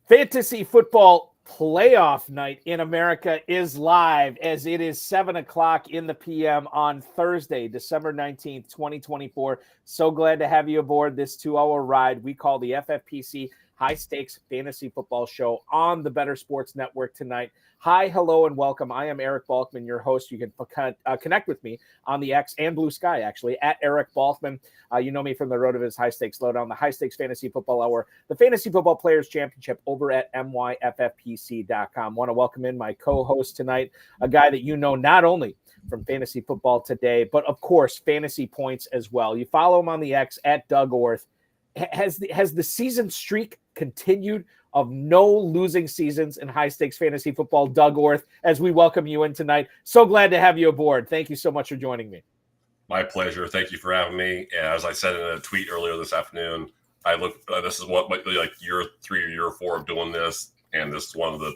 Fantasy football playoff night in America is live as it is 7 o'clock in the PM on Thursday, December 19th, 2024. So glad to have you aboard this 2-hour ride we call the FFPC High Stakes Fantasy Football Show on the Better Sports Network tonight. Hi, hello, and welcome. I am Eric Balkman, your host. You can connect with me on the X and Blue Sky, actually, at Eric Balkman. You know me from the Road of His High Stakes Lowdown, the High Stakes Fantasy Football Hour, the Fantasy Football Players Championship over at myffpc.com. Want to welcome in my co-host tonight, a guy that you know not only from Fantasy Football Today, but of course, Fantasy Points as well. You follow him on the X at Doug Orth. Has the season streak continued of no losing seasons in high stakes fantasy football? Doug Orth, as we welcome you in tonight. So glad to have you aboard. Thank you so much for joining me. My pleasure. Thank you for having me. As I said in a tweet earlier this afternoon, this is what like year 3 or year 4 of doing this, and this is one of the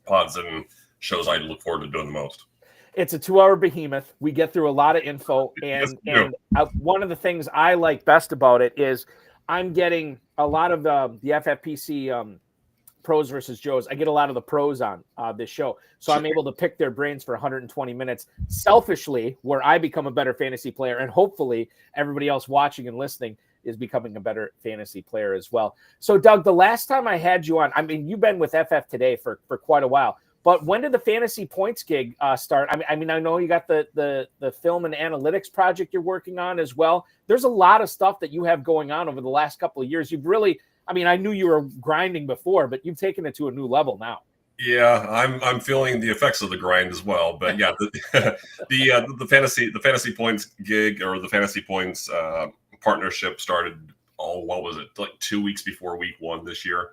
pods and shows I look forward to doing the most. It's a 2-hour behemoth. We get through a lot of info, and one of the things I like best about it is I'm getting a lot of the FFPC pros versus Joes. I get a lot of the pros on this show. So I'm able to pick their brains for 120 minutes selfishly, where I become a better fantasy player. And hopefully everybody else watching and listening is becoming a better fantasy player as well. So, Doug, the last time I had you on, I mean, you've been with FF Today for quite a while. But when did the Fantasy Points gig start? I mean, I know you got the film and analytics project you're working on as well. There's a lot of stuff that you have going on over the last couple of years. You've really, I mean, I knew you were grinding before, but you've taken it to a new level now. Yeah, I'm feeling the effects of the grind as well. But yeah, the fantasy points gig or the Fantasy Points partnership started. What was it? Like 2 weeks before week 1 this year.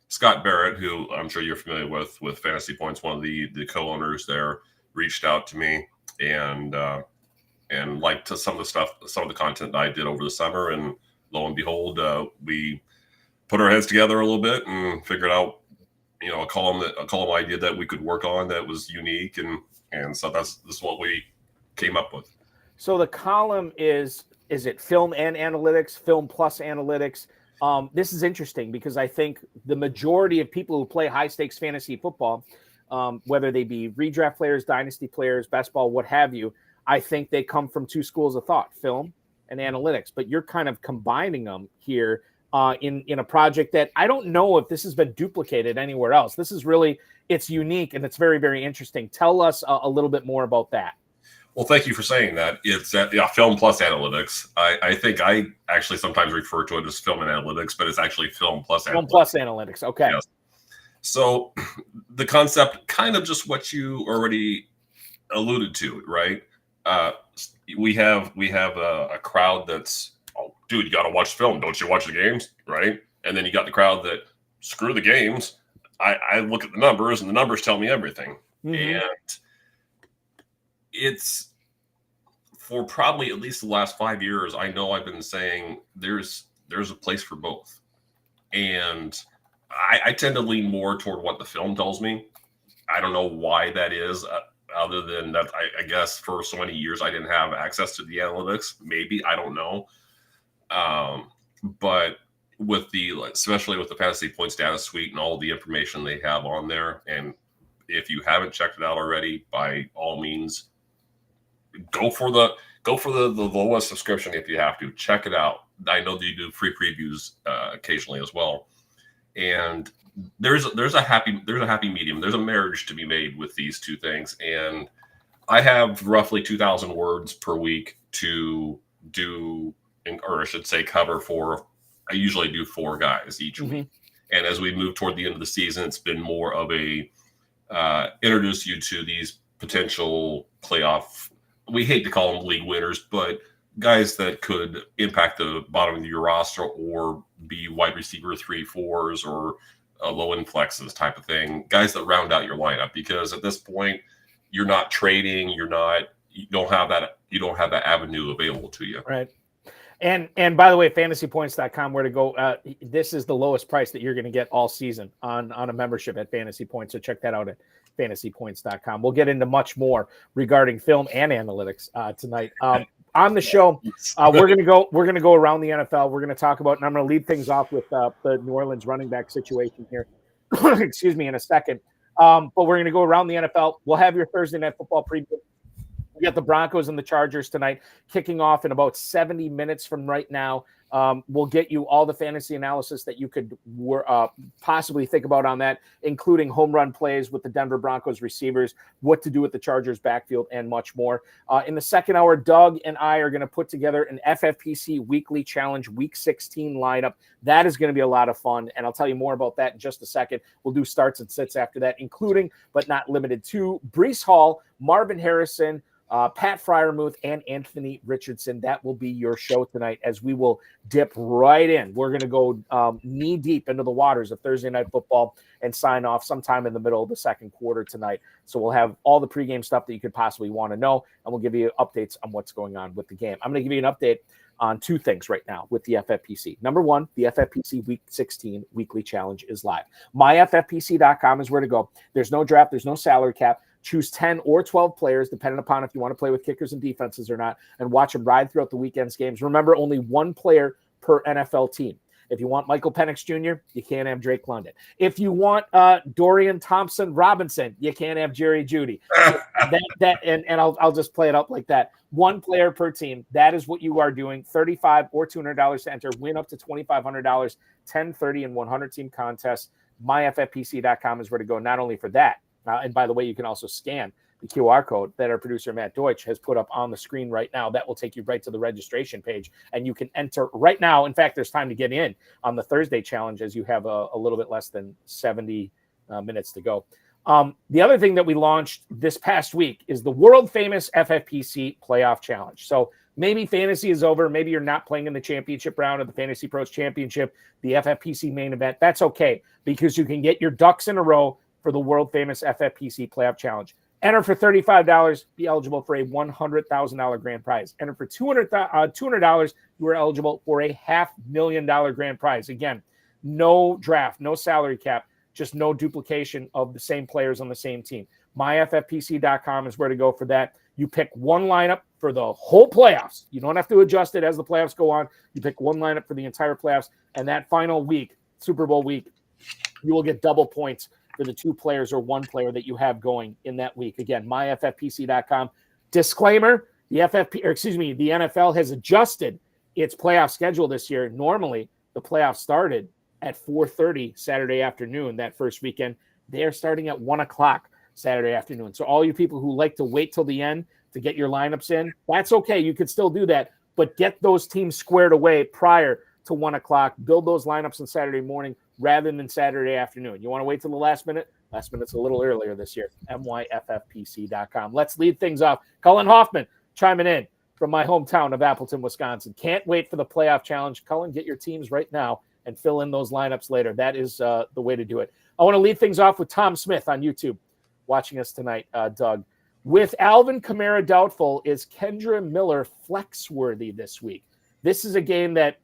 Scott Barrett, who I'm sure you're familiar with Fantasy Points, one of the co-owners there, reached out to me and liked some of the content that I did over the summer, and lo and behold, we put our heads together a little bit and figured out, a column idea that we could work on that was unique, and so this is what we came up with. So the column is it film and analytics, film plus analytics? This is interesting because I think the majority of people who play high stakes fantasy football, whether they be redraft players, dynasty players, best ball, what have you, I think they come from two schools of thought, film and analytics. But you're kind of combining them here in a project that I don't know if this has been duplicated anywhere else. This is really, it's unique and it's very, very interesting. Tell us a little bit more about that. Well, thank you for saying that. It's film plus analytics. I think I actually sometimes refer to it as film and analytics, but it's actually film plus analytics. Film plus analytics. Okay. Yes. So the concept, kind of just what you already alluded to, right? We have a crowd that's, oh, dude, you got to watch film. Don't you watch the games, right? And then you got the crowd that, screw the games. I look at the numbers, and the numbers tell me everything. Mm-hmm. And it's, for probably at least the last 5 years, I know I've been saying there's a place for both. And I tend to lean more toward what the film tells me. I don't know why that is, other than that I guess for so many years I didn't have access to the analytics. Maybe, I don't know. But with especially with the Fantasy Points data suite and all the information they have on there, and if you haven't checked it out already, by all means, go for the lowest subscription if you have to. Check it out. I know that you do free previews occasionally as well, and there's a happy medium. There's a marriage to be made with these two things, and I have roughly 2,000 words per week to do, or I should say, cover for. I usually do 4 guys each week, and as we move toward the end of the season, it's been more of a introduce you to these potential playoff. We hate to call them league winners, but guys that could impact the bottom of your roster or be wide receiver 3-4s or low end flexes type of thing. Guys that round out your lineup, because at this point you're not trading, you don't have that avenue available to you. Right. And by the way, fantasypoints.com, where to go. This is the lowest price that you're going to get all season on a membership at Fantasy Points. So check that out at fantasypoints.com. We'll get into much more regarding film and analytics tonight. on the show, we're gonna go around the NFL. We're gonna talk about, and I'm gonna lead things off with the New Orleans running back situation here. Excuse me, in a second. But we're gonna go around the NFL. We'll have your Thursday night football preview. We got the Broncos and the Chargers tonight, kicking off in about 70 minutes from right now. We'll get you all the fantasy analysis that you could possibly think about on that, including home run plays with the Denver Broncos receivers, what to do with the Chargers backfield, and much more. In the second hour, Doug and I are going to put together an FFPC Weekly Challenge Week 16 lineup. That is going to be a lot of fun, and I'll tell you more about that in just a second. We'll do starts and sits after that, including, but not limited to, Breece Hall, Marvin Harrison, Pat Freiermuth, and Anthony Richardson. That will be your show tonight as we will dip right in. We're going to go knee deep into the waters of Thursday Night Football and sign off sometime in the middle of the second quarter tonight. So we'll have all the pregame stuff that you could possibly want to know, and we'll give you updates on what's going on with the game. I'm going to give you an update on two things right now with the FFPC. Number one, the FFPC Week 16 Weekly Challenge is live. MyFFPC.com is where to go. There's no draft. There's no salary cap. Choose 10 or 12 players, depending upon if you want to play with kickers and defenses or not, and watch them ride throughout the weekend's games. Remember, only one player per NFL team. If you want Michael Penix Jr., you can't have Drake London. If you want Dorian Thompson-Robinson, you can't have Jerry Jeudy. I'll just play it up like that. One player per team. That is what you are doing. $35 or $200 to enter. Win up to $2,500. 10, 30, and 100 team contests. MyFFPC.com is where to go. Not only for that. And by the way, you can also scan the QR code that our producer, Matt Deutsch, has put up on the screen right now. That will take you right to the registration page, and you can enter right now. In fact, there's time to get in on the Thursday challenge as you have a little bit less than 70 minutes to go. The other thing that we launched this past week is the world-famous FFPC Playoff Challenge. So maybe fantasy is over. Maybe you're not playing in the championship round of the Fantasy Pros Championship, the FFPC main event. That's okay, because you can get your ducks in a row for the world-famous FFPC Playoff Challenge. Enter for $35, be eligible for a $100,000 grand prize. Enter for $200, you are eligible for a $500,000 grand prize. Again, no draft, no salary cap, just no duplication of the same players on the same team. MyFFPC.com is where to go for that. You pick one lineup for the whole playoffs. You don't have to adjust it as the playoffs go on. You pick one lineup for the entire playoffs, and that final week, Super Bowl week, you will get double points for the two players or one player that you have going in that week. Again, myffpc.com. Disclaimer, the NFL has adjusted its playoff schedule this year. Normally, the playoffs started at 4:30 Saturday afternoon that first weekend. They are starting at 1 o'clock Saturday afternoon. So all you people who like to wait till the end to get your lineups in, that's okay. You could still do that, but get those teams squared away prior to 1 o'clock. Build those lineups on Saturday morning rather than Saturday afternoon. You want to wait till the last minute? Last minute's a little earlier this year. myffpc.com. Let's lead things off. Cullen Hoffman chiming in from my hometown of Appleton, Wisconsin. Can't wait for the playoff challenge. Cullen, get your teams right now and fill in those lineups later. That is the way to do it. I want to lead things off with Tom Smith on YouTube watching us tonight, Doug. With Alvin Kamara doubtful, is Kendra Miller flex-worthy this week? This is a game that,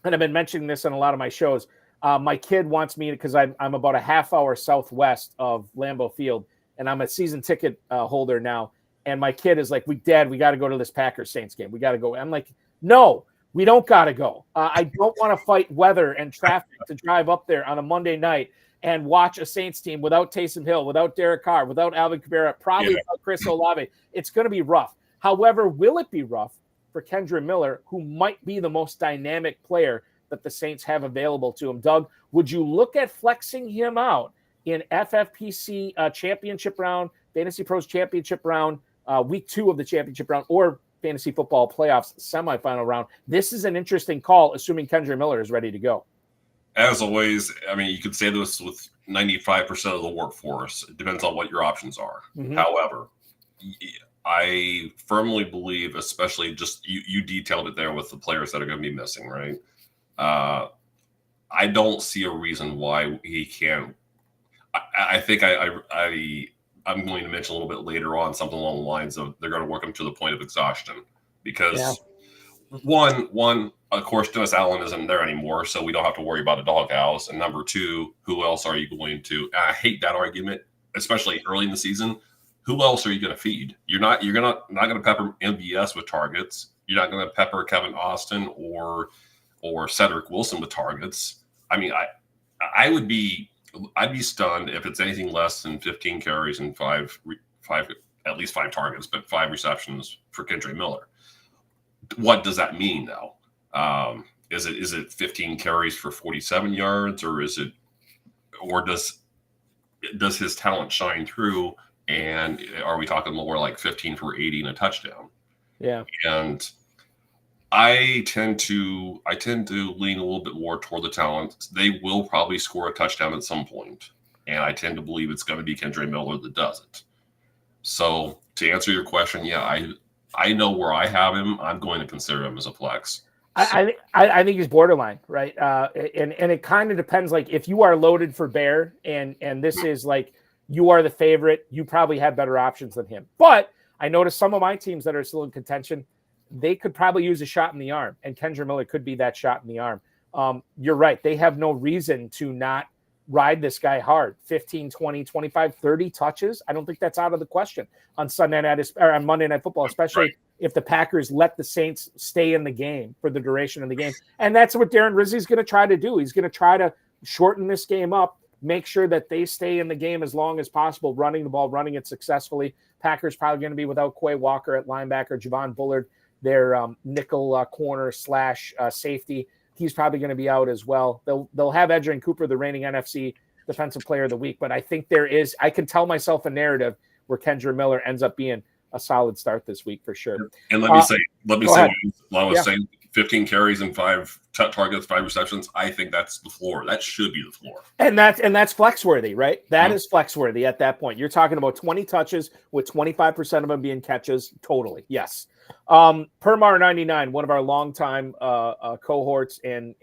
and I've been mentioning this on a lot of my shows, my kid wants me, because I'm about a half hour southwest of Lambeau Field, and I'm a season ticket holder now. And my kid is like, Dad, we got to go to this Packers Saints game. We got to go. I'm like, no, we don't got to go. I don't want to fight weather and traffic to drive up there on a Monday night and watch a Saints team without Taysom Hill, without Derek Carr, without Alvin Kamara, probably without Chris Olave. It's going to be rough. However, will it be rough for Kendra Miller, who might be the most dynamic player that the Saints have available to him? Doug, would you look at flexing him out in FFPC championship round, Fantasy Pros championship round, week 2 of the championship round, or fantasy football playoffs semifinal round? This is an interesting call, assuming Kendra Miller is ready to go. As always, I mean, you could say this with 95% of the workforce. It depends on what your options are. Mm-hmm. However, I firmly believe, especially just you detailed it there with the players that are going to be missing, right? I don't see a reason why he can't. I think I'm going to mention a little bit later on something along the lines of they're going to work him to the point of exhaustion, because one, of course, Dennis Allen isn't there anymore, so we don't have to worry about a doghouse. And number 2, who else are you going to? I hate that argument, especially early in the season. Who else are you going to feed? You're not going to pepper MVS with targets. to pepper Kevin Austin or Cedric Wilson with targets. I mean, I'd be stunned if it's anything less than 15 carries and at least 5 targets, but 5 receptions for Kendre Miller. What does that mean now? Is it 15 carries for 47 yards, or does his talent shine through? And are we talking more like 15 for 80 and a touchdown? Yeah. And I tend to lean a little bit more toward the talent. They will probably score a touchdown at some point, and I tend to believe it's going to be Kendre Miller that does it. So to answer your question, yeah, I know where I have him. I'm going to consider him as a flex. I think he's borderline, right? And it kind of depends. Like if you are loaded for Bear and this is like you are the favorite, you probably have better options than him. But I noticed some of my teams that are still in contention, they could probably use a shot in the arm, and Kendre Miller could be that shot in the arm. You're right. They have no reason to not ride this guy hard. 15, 20, 25, 30 touches. I don't think that's out of the question on on Monday Night Football, especially if the Packers let the Saints stay in the game for the duration of the game. And that's what Darren Rizzi's going to try to do. He's going to try to shorten this game up, make sure that they stay in the game as long as possible, running the ball, running it successfully. Packers probably going to be without Quay Walker at linebacker, Javon Bullard, their nickel corner / safety. He's probably going to be out as well. They'll have Edgerrin Cooper, the reigning NFC Defensive Player of the Week, but I think I can tell myself a narrative where Kendre Miller ends up being a solid start this week for sure. And let me say what I was saying, 15 carries and 5 targets, 5 receptions. I think that's the floor. That should be the floor. And that's flex worthy, right? That is flex worthy at that point. You're talking about 20 touches with 25% of them being catches. Totally. Yes. Permar99, one of our longtime cohorts and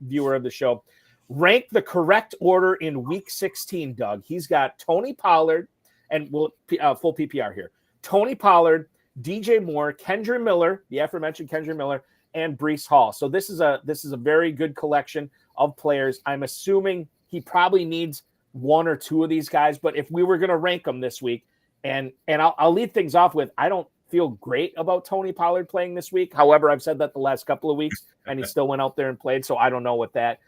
viewer of the show, rank the correct order in week 16, Doug. He's got Tony Pollard and full PPR here. Tony Pollard, DJ Moore, Kendre Miller, the aforementioned Kendre Miller, and Breece Hall. So this is a very good collection of players. I'm assuming he probably needs 1 or 2 of these guys, but if we were going to rank them this week, and I'll lead things off with, I don't feel great about Tony Pollard playing this week. However, I've said that the last couple of weeks, and he still went out there and played, so I don't know what that.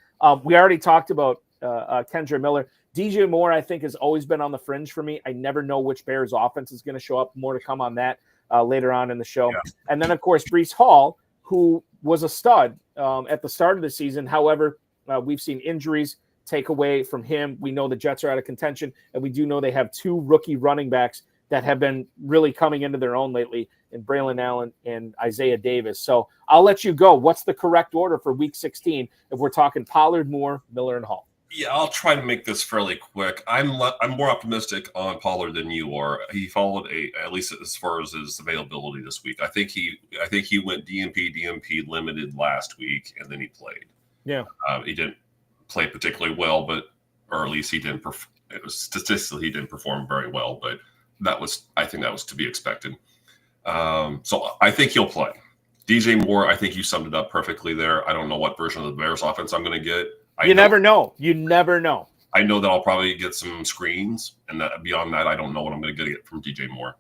We already talked about Kendre Miller. DJ Moore, I think, has always been on the fringe for me. I never know which Bears offense is going to show up. More to come on that later on in the show. Yeah. And then, of course, Breece Hall, who was a stud at the start of the season. However, we've seen injuries take away from him. We know the Jets are out of contention, and we do know they have 2 rookie running backs that have been really coming into their own lately in Braylon Allen and Isaiah Davis. So I'll let you go. What's the correct order for week 16 if we're talking Pollard, Moore, Miller, and Hall? Yeah, I'll try to make this fairly quick. I'm more optimistic on Pollard than you are. He followed at least as far as his availability this week. I think he went DMP limited last week, and then he played. Yeah, he didn't play particularly well, or at least he didn't. Statistically, he didn't perform very well, but I think that was to be expected. So I think he'll play. DJ Moore, I think you summed it up perfectly there. I don't know what version of the Bears offense I'm going to get. You never know. I know that I'll probably get some screens, and that beyond that, I don't know what I'm going to get from DJ Moore.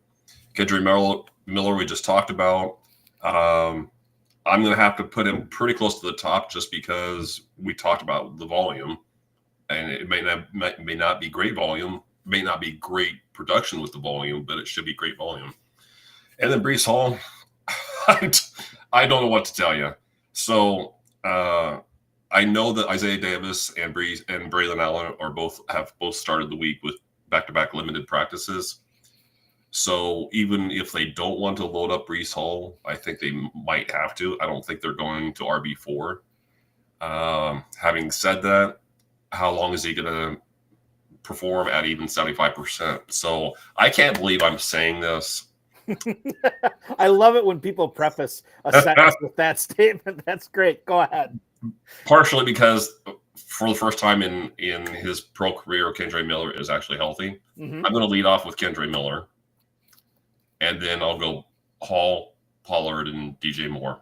Kendre Miller, we just talked about. I'm going to have to put him pretty close to the top just because we talked about the volume, and it may not be great volume, may not be great production with the volume, but it should be great volume. And then Breece Hall, I don't know what to tell you. So I know that Isaiah Davis and Braylon Allen have both started the week with back-to-back limited practices. So even if they don't want to load up Breece Hall, I think they might have to. I don't think they're going to RB4. Having said that, how long is he going to perform at even 75%? So I can't believe I'm saying this. I love it when people preface a sentence with that statement. That's great. Go ahead. Partially because for the first time in his pro career, Kendre Miller is actually healthy. Mm-hmm. I'm going to lead off with Kendre Miller, and then I'll go Hall, Pollard, and DJ Moore.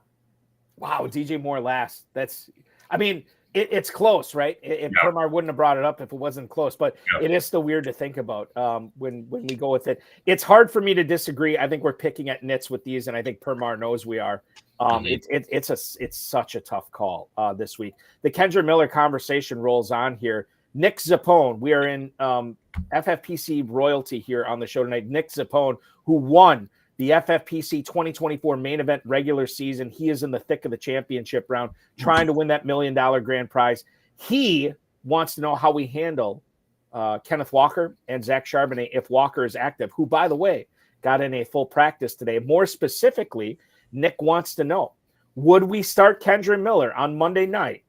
Wow, DJ Moore last. It's close, right? Yeah. Permar wouldn't have brought it up if it wasn't close, but it is still weird to think about when we go with it. It's hard for me to disagree. I think we're picking at nits with these, and I think Permar knows we are. It's such a tough call this week. The Kendra Miller conversation rolls on here. Nick Zappone, we are in FFPC royalty here on the show tonight. Nick Zappone, who won the FFPC 2024 main event regular season. He is in the thick of the championship round, trying to win that $1 million grand prize. He wants to know how we handle Kenneth Walker and Zach Charbonnet if Walker is active, who, by the way, got in a full practice today. More specifically, Nick wants to know, would we start Kendra Miller on Monday night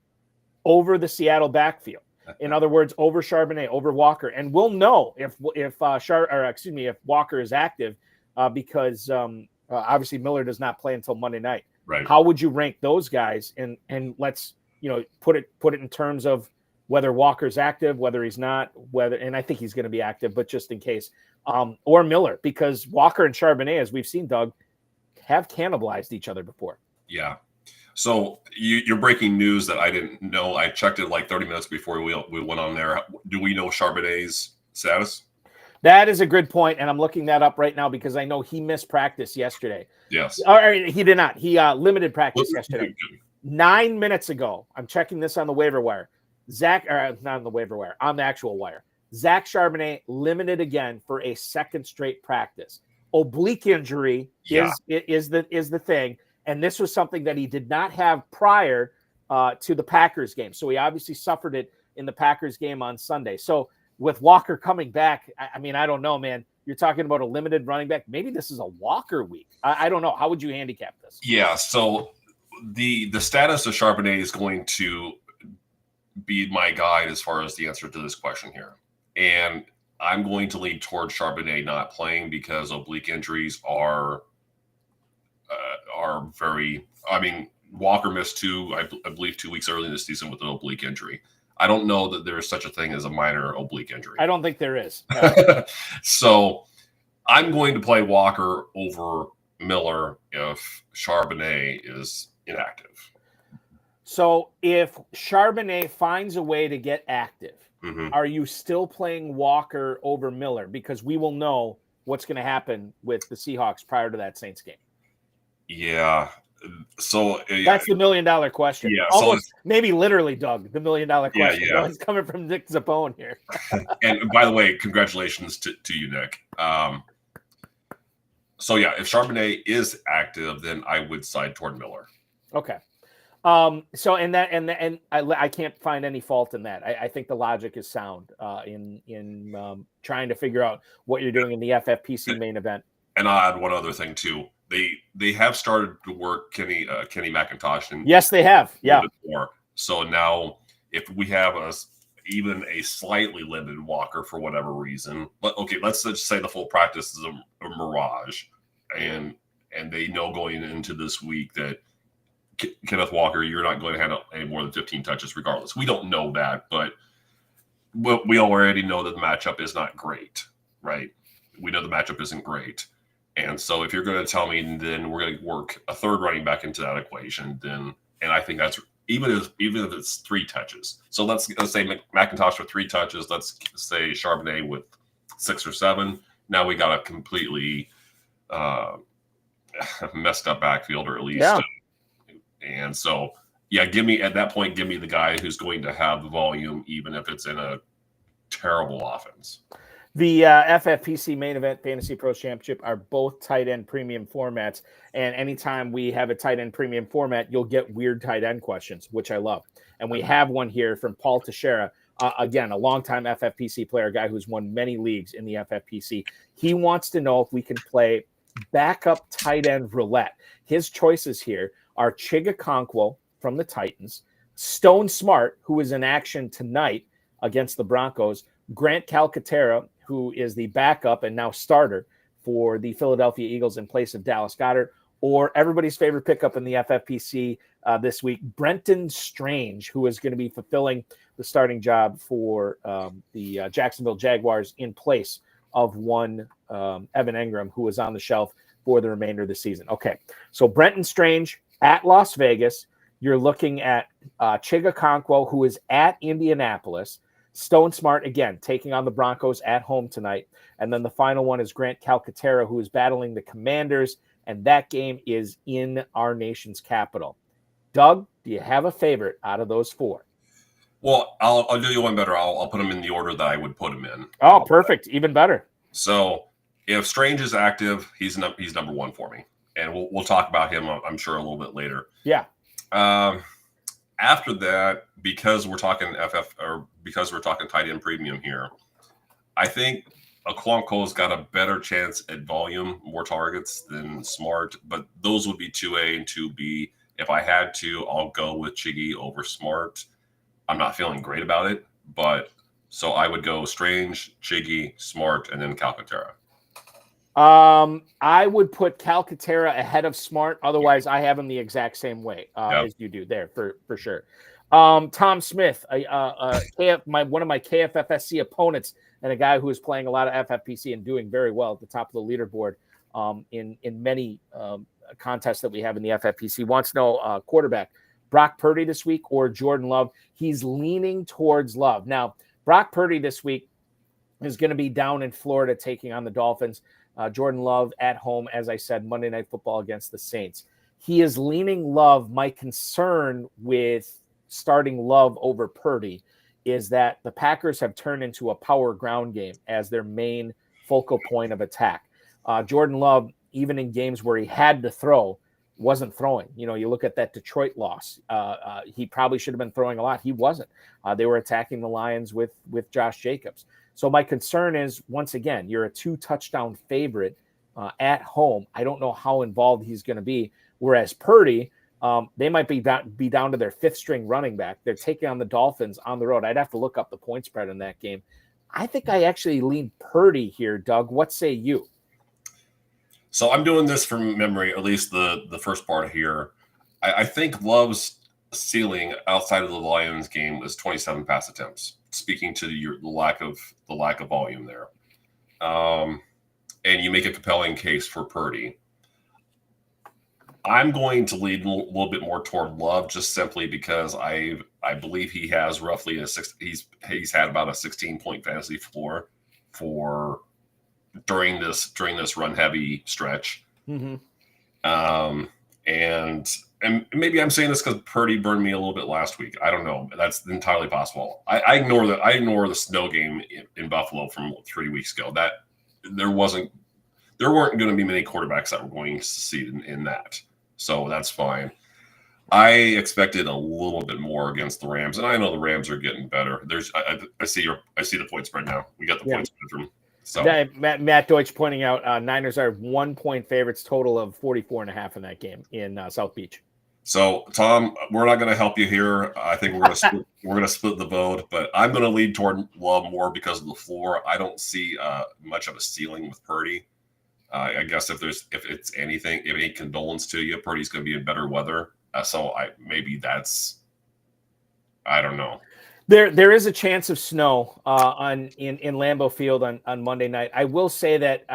over the Seattle backfield? In other words, over Charbonnet, over Walker. And we'll know if Walker is active, because obviously Miller does not play until Monday night. Right. How would you rank those guys? And let's put it in terms of whether Walker's active, whether he's not, and I think he's going to be active, but just in case, or Miller, because Walker and Charbonnet, as we've seen, Doug, have cannibalized each other before. Yeah. So you're breaking news that I didn't know. I checked it like 30 minutes before we went on there. Do we know Charbonnet's status? That is a good point, and I'm looking that up right now because I know he missed practice yesterday. Yes. Or he did not. He limited practice yesterday. 9 minutes ago, I'm checking this on the waiver wire. Not on the waiver wire, on the actual wire. Zach Charbonnet limited again for a second straight practice. Oblique injury is the thing, and this was something that he did not have prior to the Packers game. So he obviously suffered it in the Packers game on Sunday. So with Walker coming back, I mean, I don't know, man. You're talking about a limited running back. Maybe this is a Walker week. I don't know. How would you handicap this? Yeah, so the status of Charbonnet is going to be my guide as far as the answer to this question here. And I'm going to lean towards Charbonnet not playing because oblique injuries are very – I mean, Walker missed I believe 2 weeks early in the season with an oblique injury. I don't know that there is such a thing as a minor oblique injury. I don't think there is. So I'm going to play Walker over Miller if Charbonnet is inactive. So if Charbonnet finds a way to get active, are you still playing Walker over Miller? Because we will know what's going to happen with the Seahawks prior to that Saints game. Yeah. So that's the $1 million question. Yeah, almost maybe literally, Doug, the $1 million question. Yeah. It's coming from Nick Zappone here. And by the way, congratulations to you, Nick. So yeah, if Charbonnet is active, then I would side toward Miller. Okay. So I can't find any fault in that. I think the logic is sound in trying to figure out what you're doing in the FFPC main event. And I'll add one other thing too. They have started to work Kenny McIntosh. Yes, they have. Yeah. Before. So now if we have even a slightly limited Walker for whatever reason, but okay, let's just say the full practice is a mirage, and they know going into this week that Kenneth Walker, you're not going to handle any more than 15 touches regardless. We don't know that, but we already know that the matchup is not great, right? We know the matchup isn't great. And so if you're going to tell me then we're going to work a third running back into that equation, then, and I think that's even if it's 3 touches. So let's say McIntosh with 3 touches. Let's say Charbonnet with 6 or 7. Now we got a completely messed up backfield, or at least. Yeah. And so, yeah, give me the guy who's going to have the volume, even if it's in a terrible offense. The FFPC main event Fantasy Pros Championship are both tight end premium formats. And anytime we have a tight end premium format, you'll get weird tight end questions, which I love. And we have one here from Paul Teixeira, again, a longtime FFPC player, a guy who's won many leagues in the FFPC. He wants to know if we can play backup tight end roulette. His choices here are Chigakonkwo from the Titans, Stone Smart, who is in action tonight against the Broncos, Grant Calcaterra, who is the backup and now starter for the Philadelphia Eagles in place of Dallas Goedert, or everybody's favorite pickup in the FFPC this week, Brenton Strange, who is going to be fulfilling the starting job for the Jacksonville Jaguars in place of one Evan Engram, who is on the shelf for the remainder of the season. Okay, so Brenton Strange at Las Vegas. You're looking at Chigakonkwo, who is at Indianapolis. Stone Smart, again, taking on the Broncos at home tonight. And then the final one is Grant Calcaterra, who is battling the Commanders, and that game is in our nation's capital. Doug, do you have a favorite out of those four? Well, I'll do you one better. I'll put them in the order that I would put them in. Oh, perfect. Even better. So if Strange is active, he's number one for me. And we'll talk about him, I'm sure, a little bit later. Yeah. After that, because we're talking because we're talking tight end premium here, I think Okonkwo's got a better chance at volume, more targets than Smart, but those would be 2A and 2B. If I had to, I'll go with Chiggy over Smart. I'm not feeling great about it, but so I would go Strange, Chiggy, Smart, and then Calcaterra. I would put Calcaterra ahead of Smart. Otherwise, I have him the exact same way as you do there for sure. Tom Smith, one of my KFFSC opponents, and a guy who is playing a lot of FFPC and doing very well at the top of the leaderboard in many contests that we have in the FFPC, wants to know quarterback, Brock Purdy this week or Jordan Love. He's leaning towards Love. Now, Brock Purdy this week is going to be down in Florida taking on the Dolphins. Jordan Love at home, as I said, Monday Night Football against the Saints. He is leaning Love. My concern with starting Love over Purdy is that the Packers have turned into a power ground game as their main focal point of attack. Jordan Love, even in games where he had to throw, wasn't throwing. You look at that Detroit loss. He probably should have been throwing a lot. He wasn't. They were attacking the Lions with Josh Jacobs. So my concern is, once again, you're a 2-touchdown favorite at home. I don't know how involved he's going to be. Whereas Purdy, they might be down to their fifth-string running back. They're taking on the Dolphins on the road. I'd have to look up the point spread in that game. I think I actually lean Purdy here, Doug. What say you? So I'm doing this from memory, at least the first part here. I think Love's ceiling outside of the Lions game was 27 pass attempts, speaking to the lack of volume there. And you make a compelling case for Purdy. I'm going to lead a little bit more toward Love, just simply because I believe he has roughly he's had about a 16-point fantasy floor for during this run heavy stretch. Mm-hmm. And maybe I'm saying this because Purdy burned me a little bit last week. I don't know. That's entirely possible. I ignore the snow game in Buffalo from 3 weeks ago. That there weren't going to be many quarterbacks that were going to succeed in that. So that's fine. I expected a little bit more against the Rams, and I know the Rams are getting better. I see the point spread now. We got the point spread from. So Matt Deutsch pointing out Niners are 1-point favorites, total of 44.5 in that game in South Beach. So Tom, we're not going to help you here. I think we're going to split the vote, but I'm going to lead toward Love more because of the floor. I don't see much of a ceiling with Purdy. I guess if it's anything, if any condolence to you, Purdy's going to be in better weather. So maybe that's, I don't know. There is a chance of snow in Lambeau Field on Monday night. I will say that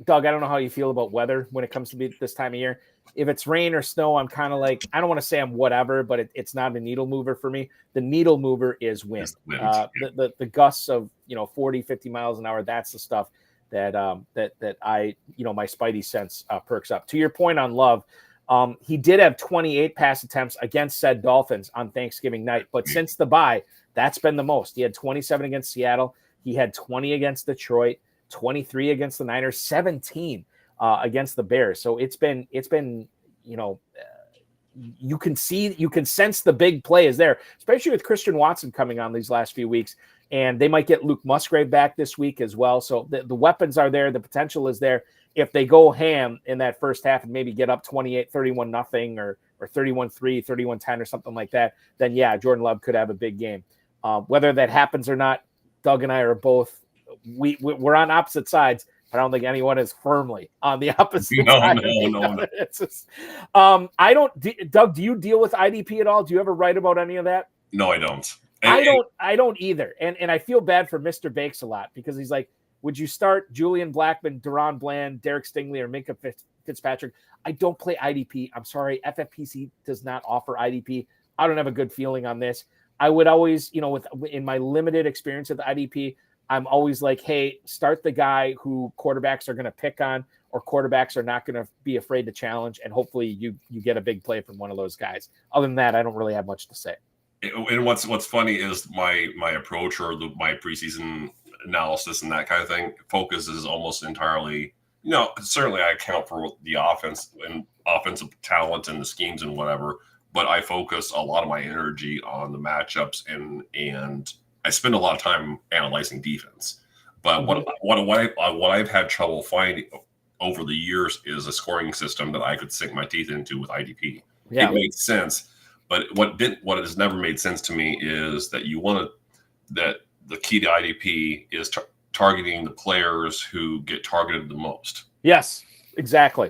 Doug, I don't know how you feel about weather when it comes to this time of year. If it's rain or snow, I'm kind of like, I don't want to say I'm whatever, but it's not a needle mover for me. The needle mover is wind. The gusts of 40, 50 miles an hour. That's the stuff that I my spidey sense perks up. To your point on Love, he did have 28 pass attempts against said Dolphins on Thanksgiving night, but since the bye, that's been the most. He had 27 against Seattle. He had 20 against Detroit, 23 against the Niners, 17 against the Bears. So it's been you can sense the big play is there, especially with Christian Watson coming on these last few weeks. And they might get Luke Musgrave back this week as well. So the weapons are there. The potential is there. If they go ham in that first half and maybe get up 28-31-0 or 31-3, 31-10 or something like that, then yeah, Jordan Love could have a big game. Whether that happens or not, Doug and I are both we're on opposite sides. I don't think anyone is firmly on the opposite side. No. It's just, Doug, do you deal with IDP at all? Do you ever write about any of that? No, I don't. I don't either. And I feel bad for Mr. Bakes a lot because he's like, would you start Julian Blackmon, Deron Bland, Derek Stingley, or Minka Fitzpatrick. I don't play IDP. I'm sorry. FFPC does not offer IDP. I don't have a good feeling on this. I would always, in my limited experience with IDP, I'm always like, hey, start the guy who quarterbacks are going to pick on or quarterbacks are not going to be afraid to challenge. And hopefully you get a big play from one of those guys. Other than that, I don't really have much to say. And what's funny is my approach or my preseason analysis and that kind of thing focuses almost entirely, certainly I account for the offense and offensive talent and the schemes and whatever, but I focus a lot of my energy on the matchups and I spend a lot of time analyzing defense. But what I've had trouble finding over the years is a scoring system that I could sink my teeth into with IDP. Yeah. It makes sense. But what has never made sense to me is that that the key to IDP is targeting the players who get targeted the most. Yes, exactly.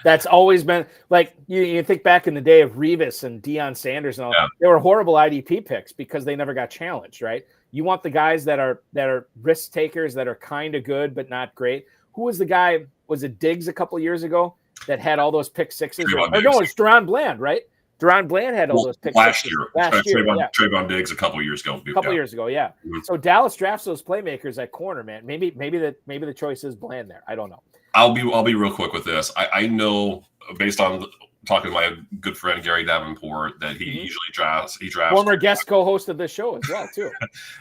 That's always been like you think back in the day of Revis and Deion Sanders and all. Yeah. They were horrible IDP picks because they never got challenged, right? You want the guys that are risk takers that are kind of good but not great. Who was the guy? Was it Diggs a couple of years ago that had all those pick sixes? No, it's Deron Bland, right? Deron Bland had all those picks last year. Trayvon Diggs a couple of years ago. Yeah. Mm-hmm. So Dallas drafts those playmakers at corner, man. Maybe the choice is Bland there. I don't know. I'll be real quick with this. I know based on talking to my good friend Gary Davenport that he usually drafts. He drafts former guest co-host of this show as well too.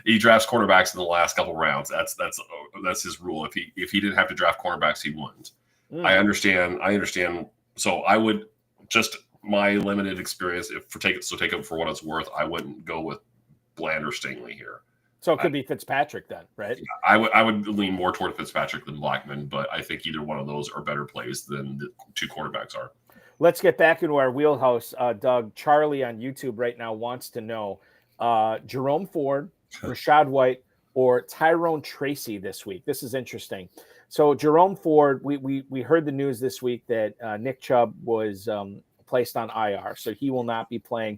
He drafts cornerbacks in the last couple rounds. That's his rule. If he didn't have to draft cornerbacks, he wouldn't. I understand. So I would just. My limited experience, take it for what it's worth, I wouldn't go with Bland or Stingley here. So it could be Fitzpatrick then, right? I would lean more toward Fitzpatrick than Blackman, but I think either one of those are better plays than the two quarterbacks are. Let's get back into our wheelhouse, Doug. Charlie on YouTube right now wants to know Jerome Ford, Rachaad White, or Tyrone Tracy this week. This is interesting. So Jerome Ford, we heard the news this week that Nick Chubb was placed on IR, so he will not be playing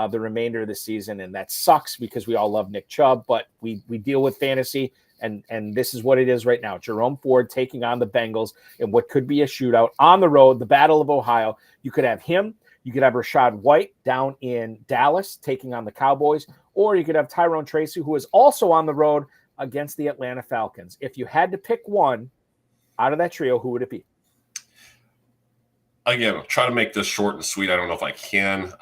the remainder of the season, and that sucks because we all love Nick Chubb, but we deal with fantasy, and this is what it is right now. Jerome Ford taking on the Bengals in what could be a shootout on the road, the Battle of Ohio. You could have him, you could have Rachaad White down in Dallas taking on the Cowboys, or you could have Tyrone Tracy, who is also on the road against the Atlanta Falcons. If you had to pick one out of that trio, who would it be? Again, I'll try to make this short and sweet. I don't know if I can.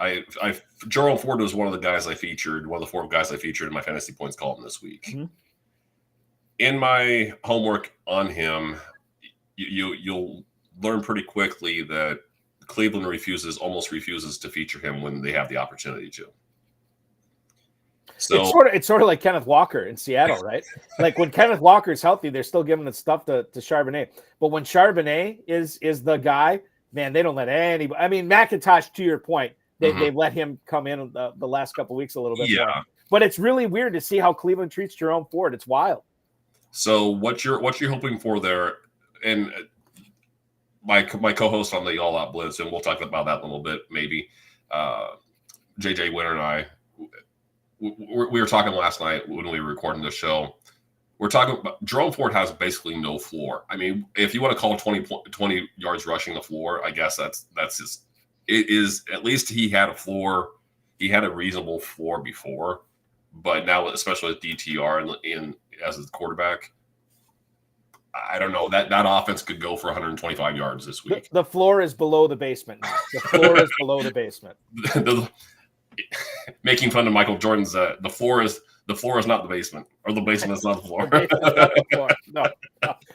Jerome Ford was one of the guys I featured, one of the 4 guys I featured in my fantasy points column this week. Mm-hmm. In my homework on him, you'll learn pretty quickly that Cleveland almost refuses to feature him when they have the opportunity to. So it's sort of like Kenneth Walker in Seattle, right? Like when Kenneth Walker is healthy, they're still giving the stuff to Charbonnet. But when Charbonnet is the guy, man, they don't let anybody. I mean, McIntosh, to your point, they've let him come in the last couple of weeks a little bit. Yeah. More. But it's really weird to see how Cleveland treats Jerome Ford. It's wild. So what you're hoping for there, and my co-host on the All Out Blitz, and we'll talk about that in a little bit, maybe. JJ Winter and I, we were talking last night when we were recording the show. We're talking about Jerome Ford has basically no floor. I mean, if you want to call 20 yards rushing the floor, I guess that's his. It is, at least he had a floor. He had a reasonable floor before, but now, especially with DTR in as a quarterback, I don't know, that offense could go for 125 yards this week. The floor is below the basement now. The floor is below the basement. Making fun of Michael Jordan's the floor is not the basement, or the basement is not the floor. No.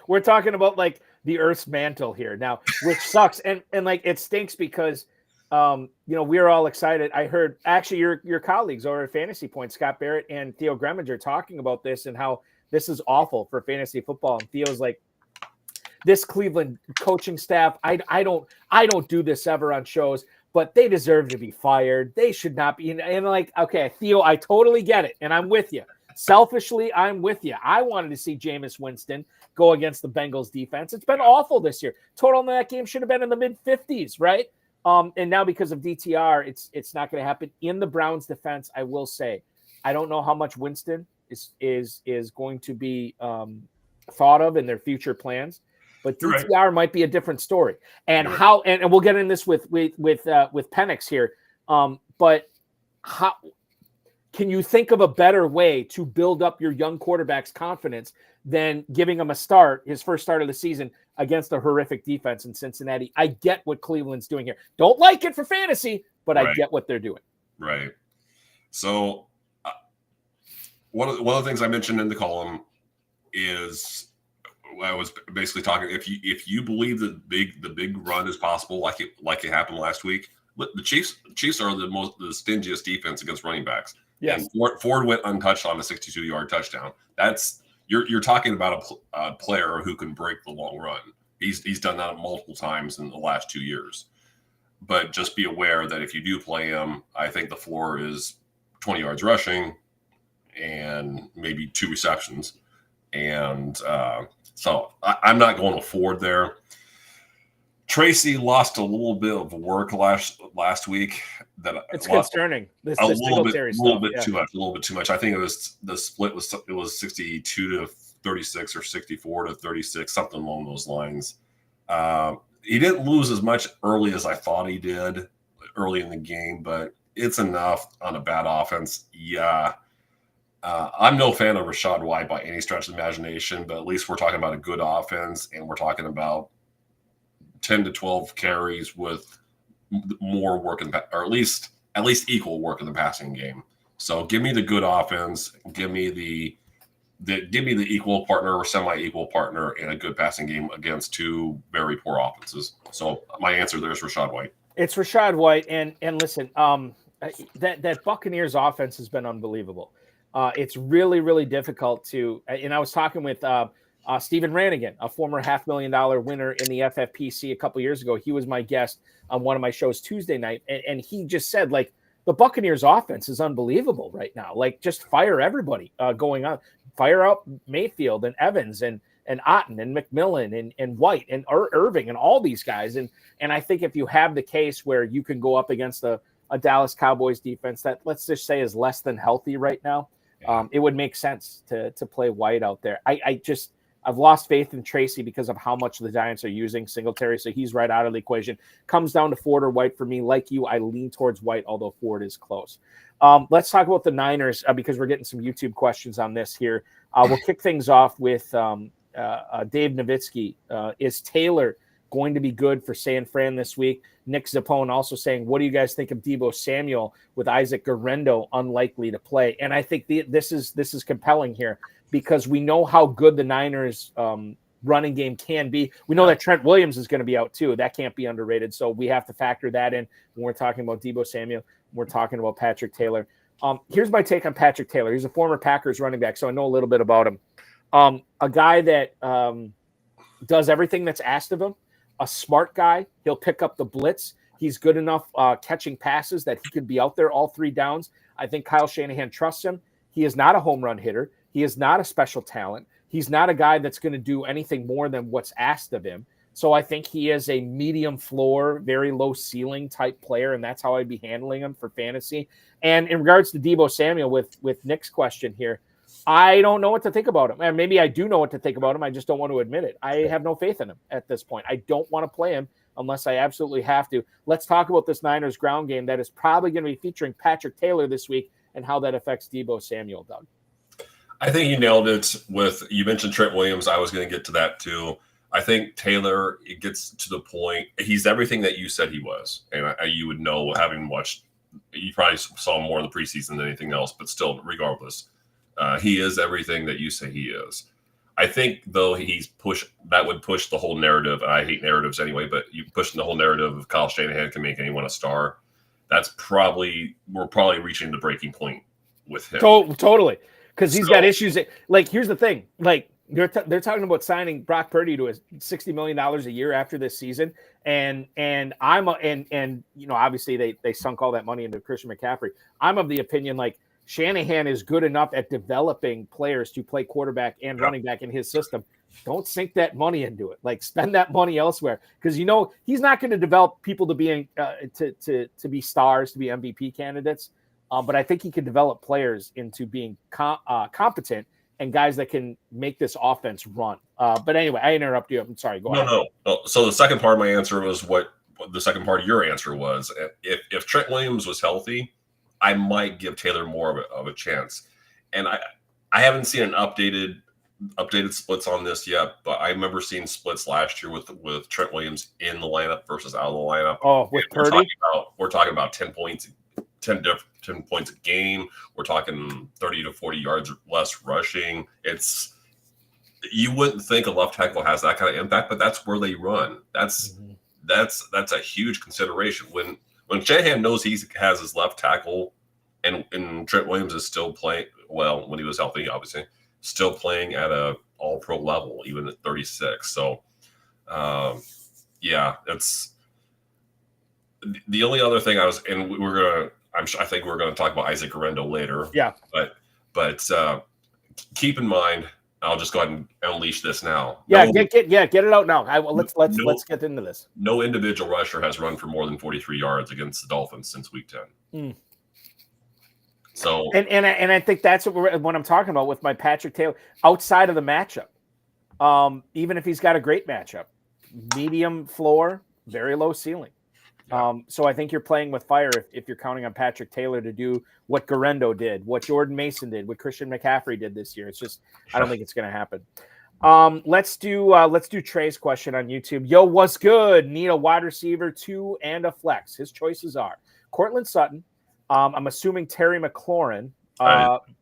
We're talking about like the Earth's mantle here now, which sucks, and like it stinks because we're all excited. I heard actually your colleagues over at Fantasy Point, Scott Barrett and Theo Greminger, talking about this and how this is awful for fantasy football. And Theo's like, this Cleveland coaching staff, I don't do this ever on shows, but they deserve to be fired. They should not be. And like, okay, Theo, I totally get it. And I'm with you. Selfishly, I'm with you. I wanted to see Jameis Winston go against the Bengals defense. It's been awful this year. Total in that game should have been in the mid-50s, right? And now because of DTR, it's not going to happen. In the Browns defense, I will say, I don't know how much Winston is going to be thought of in their future plans. but Right. DTR might be a different story. And Right. how, and we'll get in this with Penix here. But how can you think of a better way to build up your young quarterback's confidence than giving him his first start of the season against a horrific defense in Cincinnati? I get what Cleveland's doing here. Don't like it for fantasy, but I get what they're doing. Right. So one of the things I mentioned in the column is I was basically talking. If you believe that the big run is possible, like it happened last week, the Chiefs are the stingiest defense against running backs. Yes. And Ford went untouched on a 62-yard touchdown. That's you're talking about a player who can break the long run. He's done that multiple times in the last 2 years. But just be aware that if you do play him, I think the floor is 20 yards rushing and maybe 2 receptions. And so I'm not going to Ford there. Tracy lost a little bit of work last week. It's concerning. A little bit too much. I think the split was 62 to 36 or 64 to 36, something along those lines. He didn't lose as much early as I thought he did early in the game, but it's enough on a bad offense. Yeah. I'm no fan of Rachaad White by any stretch of the imagination, but at least we're talking about a good offense, and we're talking about 10 to 12 carries with more work or at least equal work in the passing game. So give me the good offense, give me the equal partner or semi-equal partner in a good passing game against 2 very poor offenses. So my answer there is Rachaad White. It's Rachaad White, and listen, that Buccaneers offense has been unbelievable. It's really, really difficult to. And I was talking with Stephen Rannigan, a former $500,000 winner in the FFPC a couple years ago. He was my guest on one of my shows Tuesday night, and he just said, like, the Buccaneers offense is unbelievable right now. Like, just fire everybody going on. Fire out Mayfield and Evans and Otten and McMillan and White and Irving and all these guys. And I think if you have the case where you can go up against a Dallas Cowboys defense that, let's just say, is less than healthy right now, it would make sense to play White out there. I've lost faith in Tracy because of how much the Giants are using Singletary, so he's right out of the equation. Comes down to Ford or White for me. Like you, I lean towards White, although Ford is close. Let's talk about the Niners because we're getting some YouTube questions on this here. We'll kick things off with Dave Nowitzki. Is Taylor going to be good for San Fran this week? Nick Zappone also saying, what do you guys think of Deebo Samuel with Isaac Guerrero unlikely to play? And I think this is compelling here because we know how good the Niners running game can be. We know that Trent Williams is going to be out too. That can't be underrated. So we have to factor that in when we're talking about Deebo Samuel. We're talking about Patrick Taylor. Here's my take on Patrick Taylor. He's a former Packers running back, so I know a little bit about him. A guy that does everything that's asked of him. A smart guy. He'll pick up the blitz. He's good enough catching passes that he could be out there all 3 downs. I think Kyle Shanahan trusts him. He is not a home run hitter. He is not a special talent. He's not a guy that's going to do anything more than what's asked of him. So I think he is a medium floor, very low ceiling type player, and that's how I'd be handling him for fantasy. And in regards to Deebo Samuel, with Nick's question here, I don't know what to think about him. And maybe I do know what to think about him. I just don't want to admit it. I have no faith in him at this point. I don't want to play him unless I absolutely have to. Let's talk about this Niners ground game that is probably going to be featuring Patrick Taylor this week and how that affects Deebo Samuel, Doug. I think you nailed it you mentioned Trent Williams. I was going to get to that too. I think Taylor, it gets to the point. He's everything that you said he was. And you would know, having watched, you probably saw him more in the preseason than anything else, but still, regardless, he is everything that you say he is. I think, though, that would push the whole narrative. And I hate narratives anyway, but you pushing the whole narrative of Kyle Shanahan can make anyone a star. We're probably reaching the breaking point with him. Totally. Because he's got issues. Like, here's the thing. Like, they're talking about signing Brock Purdy to $60 million a year after this season. And obviously they sunk all that money into Christian McCaffrey. I'm of the opinion, like, Shanahan is good enough at developing players to play quarterback and running back in his system. Don't sink that money into it. Like, spend that money elsewhere, because he's not going to develop people to be to be stars, to be MVP candidates. But I think he could develop players into being competent and guys that can make this offense run. But anyway, I interrupt you. I'm sorry. Go ahead. No. So the second part of my answer was what the second part of your answer was. If Trent Williams was healthy, I might give Taylor more of a chance. And I haven't seen an updated splits on this yet, but I remember seeing splits last year with Trent Williams in the lineup versus out of the lineup. Oh, with Purdy? We're talking about 10 points, 10 points a game. We're talking 30 to 40 yards less rushing. You wouldn't think a left tackle has that kind of impact, but that's where they run. That's a huge consideration. When Shanahan knows he has his left tackle and Trent Williams is still playing well when he was healthy, obviously, still playing at a all-pro level, even at 36. So, that's the only other thing I think we're gonna talk about Isaac Guerrero later. Yeah, but keep in mind, I'll just go ahead and unleash this now. Yeah, get it out now. Let's get into this. No individual rusher has run for more than 43 yards against the Dolphins since week 10. So and I think that's what I'm talking about with my Patrick Taylor outside of the matchup. Even if he's got a great matchup, medium floor, very low ceiling. So I think you're playing with fire if you're counting on Patrick Taylor to do what Guerrero did, what Jordan Mason did, what Christian McCaffrey did this year. It's just I don't think it's going to happen. Let's do Trey's question on YouTube. Yo, what's good? Need a wide receiver, 2 and a flex. His choices are Cortland Sutton. I'm assuming Terry McLaurin,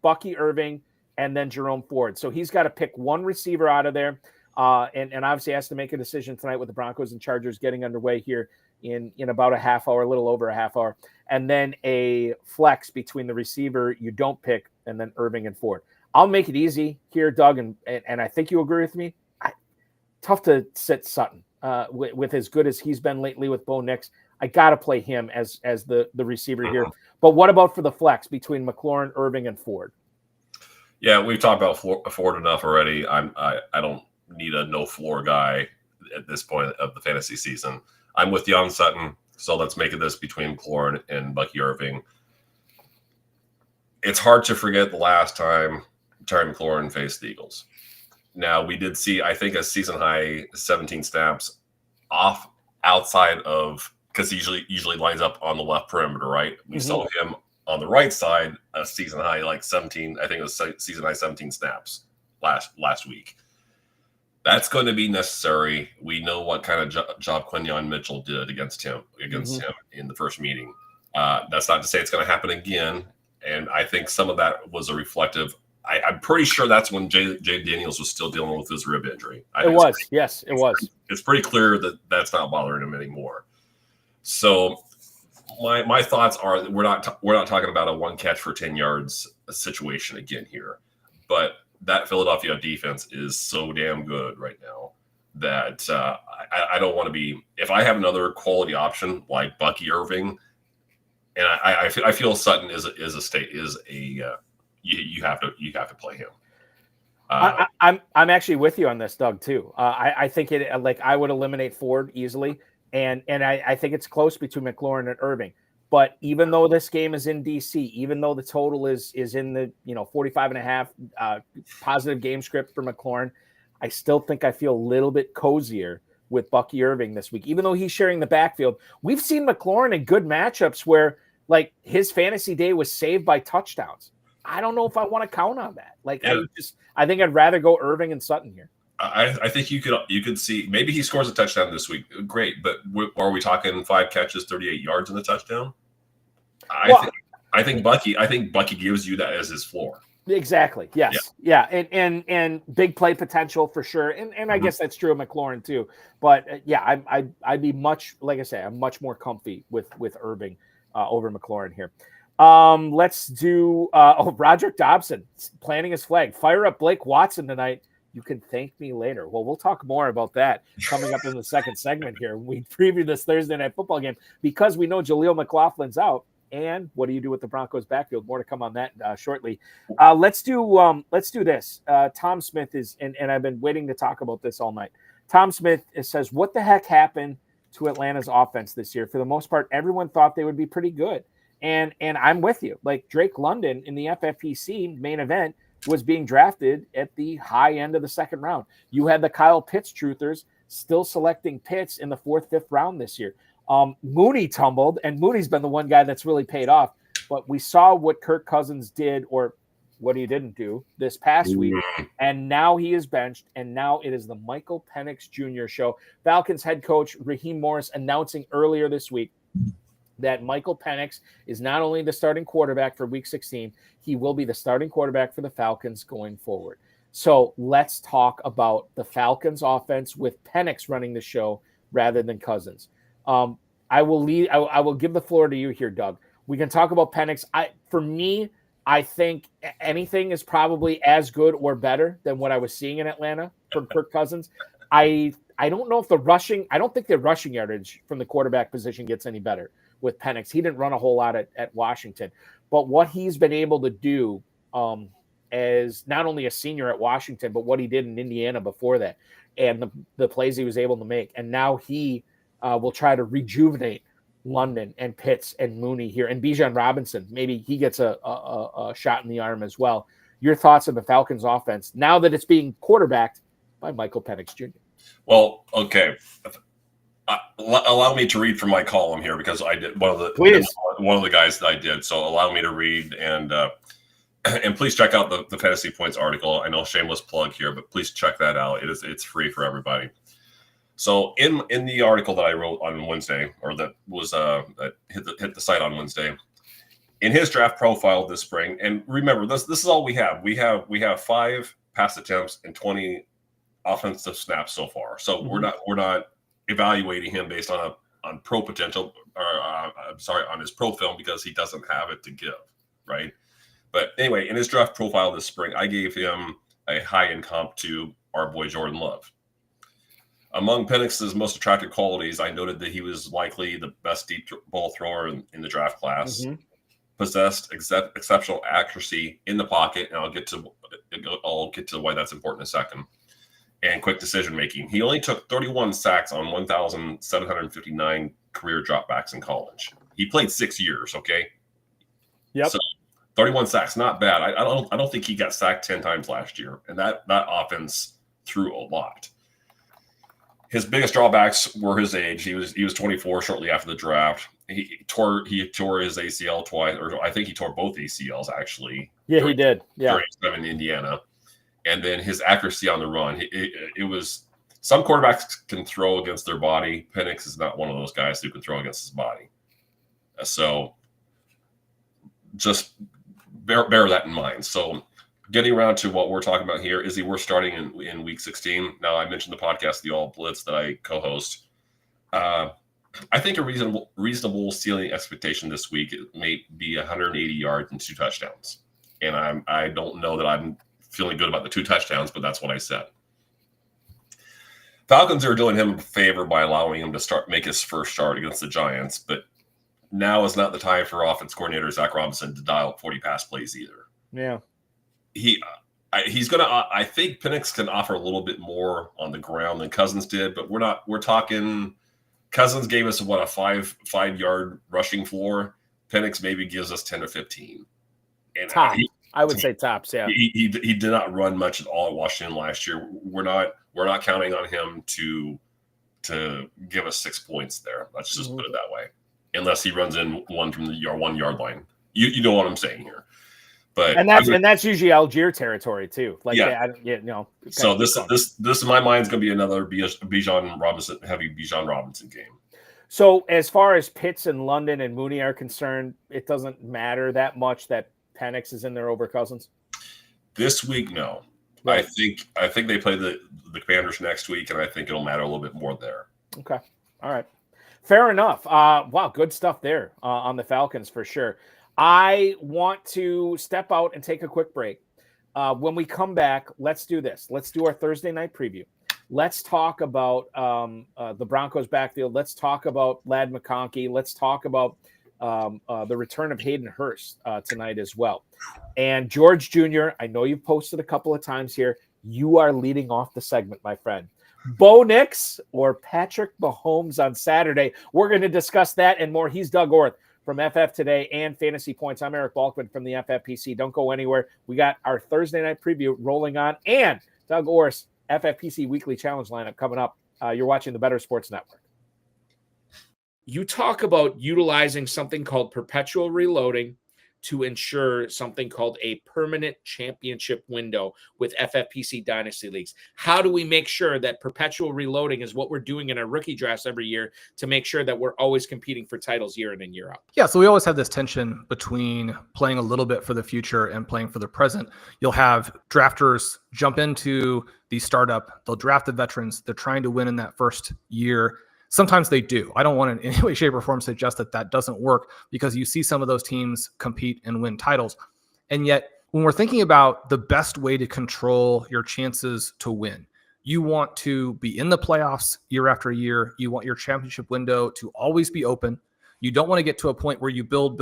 Bucky Irving, and then Jerome Ford. So he's got to pick one receiver out of there, and obviously has to make a decision tonight with the Broncos and Chargers getting underway here in about a half hour, a little over a half hour, and then a flex between the receiver you don't pick and then Irving and Ford. I'll make it easy here, Doug, and I think you agree with me. Tough to sit Sutton with as good as he's been lately with Bo Nix. I got to play him as the receiver here. But what about for the flex between McLaurin, Irving, and Ford? Yeah, we've talked about Ford enough already. I don't need a no floor guy at this point of the fantasy season. I'm with you on Sutton, so let's make it this between McLaurin and Bucky Irving. It's hard to forget the last time Terry McLaurin faced the Eagles. Now, we did see, I think, a season high 17 snaps outside of, because he usually lines up on the left perimeter, right? We saw him on the right side, a season high like 17, I think it was season high 17 snaps last week. That's going to be necessary. We know what kind of job Quinyon Mitchell did against him in the first meeting. That's not to say it's going to happen again. And I think some of that was a reflective. I'm pretty sure that's when Jay Daniels was still dealing with his rib injury. It was. It's pretty clear that that's not bothering him anymore. So my thoughts are we're not talking about a one catch for 10 yards situation again here, but that Philadelphia defense is so damn good right now that I don't want to be. If I have another quality option like Bucky Irving, and I feel Sutton you have to play him. I'm actually with you on this, Doug, too. I think I would eliminate Ford easily, and I think it's close between McLaurin and Irving. But even though this game is in DC, even though the total is in the 45.5 positive game script for McLaurin, I still think I feel a little bit cozier with Bucky Irving this week. Even though he's sharing the backfield, we've seen McLaurin in good matchups where his fantasy day was saved by touchdowns. I don't know if I want to count on that. I think I'd rather go Irving and Sutton here. I think you could see maybe he scores a touchdown this week. Great, but are we talking 5 catches, 38 yards in the touchdown? I think Bucky gives you that as his floor. Exactly. Yes. Yeah. And big play potential for sure. And I guess that's true of McLaurin too. But I'd be much, like I say, I'm much more comfy with Irving over McLaurin here. Let's do Roderick Dobson planting his flag. Fire up Blake Watson tonight. You can thank me later. Well, we'll talk more about that coming up in the second segment here. We preview this Thursday night football game because we know Jaleel McLaughlin's out. And what do you do with the Broncos backfield? More to come on that shortly. Let's do this. Tom Smith is, and I've been waiting to talk about this all night. Tom Smith says, what the heck happened to Atlanta's offense this year? For the most part, everyone thought they would be pretty good. And I'm with you. Like Drake London in the FFPC main event was being drafted at the high end of the second round. You had the Kyle Pitts truthers still selecting Pitts in the 4th, 5th round this year. Mooney tumbled, and Mooney's been the one guy that's really paid off. But we saw what Kirk Cousins did, or what he didn't do this past week, and now he is benched, and now it is the Michael Penix Jr. show. Falcons head coach Raheem Morris announcing earlier this week that Michael Penix is not only the starting quarterback for Week 16, he will be the starting quarterback for the Falcons going forward. So let's talk about the Falcons offense with Penix running the show rather than Cousins. I will give the floor to you here, Doug. We can talk about Penix. For me, I think anything is probably as good or better than what I was seeing in Atlanta from Kirk Cousins. I don't know if I don't think the rushing yardage from the quarterback position gets any better with Penix. He didn't run a whole lot at Washington, but what he's been able to do as not only a senior at Washington, but what he did in Indiana before that, and the plays he was able to make. And now he will try to rejuvenate London and Pitts and Mooney here, and Bijan Robinson. Maybe he gets a shot in the arm as well. Your thoughts on the Falcons offense now that it's being quarterbacked by Michael Penix Jr.? Well, okay. Allow me to read from my column here, because I did one of the guys that I did. So allow me to read, and please check out the Fantasy Points article. I know, shameless plug here, but please check that out. It's free for everybody. So in the article that I wrote on Wednesday, or that was that hit the site on Wednesday, in his draft profile this spring, and remember this is all we have. We have 5 pass attempts and 20 offensive snaps so far. So we're not evaluating him based on pro potential, or on his pro film, because he doesn't have it to give, right? But anyway, in his draft profile this spring, I gave him a high-end comp to our boy Jordan Love. Among Penix's most attractive qualities, I noted that he was likely the best deep ball thrower in the draft class, possessed exceptional accuracy in the pocket, and I'll get to why that's important in a second, and quick decision making. He only took 31 sacks on 1,759 career dropbacks in college. He played 6 years, okay? Yep. So 31 sacks, not bad. I don't think he got sacked 10 times last year, and that offense threw a lot. His biggest drawbacks were his age. He was 24 shortly after the draft. He tore his ACL twice, or I think he tore both ACLs actually. Yeah, he did. Yeah, during in Indiana, and then his accuracy on the run. It was, some quarterbacks can throw against their body. Penix is not one of those guys who can throw against his body. So just bear that in mind. So, getting around to what we're talking about here, is he worth starting in Week 16? Now, I mentioned the podcast, The All Blitz, that I co-host. I think a reasonable ceiling expectation this week may be 180 yards and 2 touchdowns. And I don't know that I'm feeling good about the 2 touchdowns, but that's what I said. Falcons are doing him a favor by allowing him to make his first start against the Giants, but now is not the time for offense coordinator Zach Robinson to dial up 40 pass plays either. Yeah. He's gonna. I think Penix can offer a little bit more on the ground than Cousins did, but we're talking. Cousins gave us a 5-yard rushing floor. Penix maybe gives us 10 to 15. And I would say tops. Yeah. He did not run much at all at Washington last year. We're not counting on him to give us 6 points there. Let's just put it that way. Unless he runs in one from the 1 yard line. You know what I'm saying here. But that's usually Algier territory too. Like, So this in my mind is going to be another Bijan Robinson game. So as far as Pitts and London and Mooney are concerned, it doesn't matter that much that Penix is in there over Cousins. This week, no. Right. I think they play the Commanders next week, and I think it'll matter a little bit more there. Okay. All right. Fair enough. Wow, good stuff there on the Falcons for sure. I want to step out and take a quick break. When we come back, let's do this. Let's do our Thursday night preview. Let's talk about the Broncos backfield. Let's talk about Ladd McConkey. Let's talk about the return of Hayden Hurst tonight as well. And George Jr., I know you've posted a couple of times here. You are leading off the segment, my friend. Bo Nix or Patrick Mahomes on Saturday? We're going to discuss that and more. He's Doug Orth from FF Today and Fantasy Points. I'm Eric Balkman from the FFPC. Don't go anywhere. We got our Thursday night preview rolling on, and Doug Orth, FFPC Weekly Challenge lineup coming up. You're watching the Better Sports Network. You talk about utilizing something called perpetual reloading to ensure something called a permanent championship window with FFPC Dynasty Leagues. How do we make sure that perpetual reloading is what we're doing in our rookie drafts every year to make sure that we're always competing for titles year in and year out? Yeah, so we always have this tension between playing a little bit for the future and playing for the present. You'll have drafters jump into the startup. They'll draft the veterans. They're trying to win in that first year. Sometimes they do. I don't want to in any way, shape, or form suggest that that doesn't work, because you see some of those teams compete and win titles. And yet, when we're thinking about the best way to control your chances to win, you want to be in the playoffs year after year. You want your championship window to always be open. You don't want to get to a point where you build,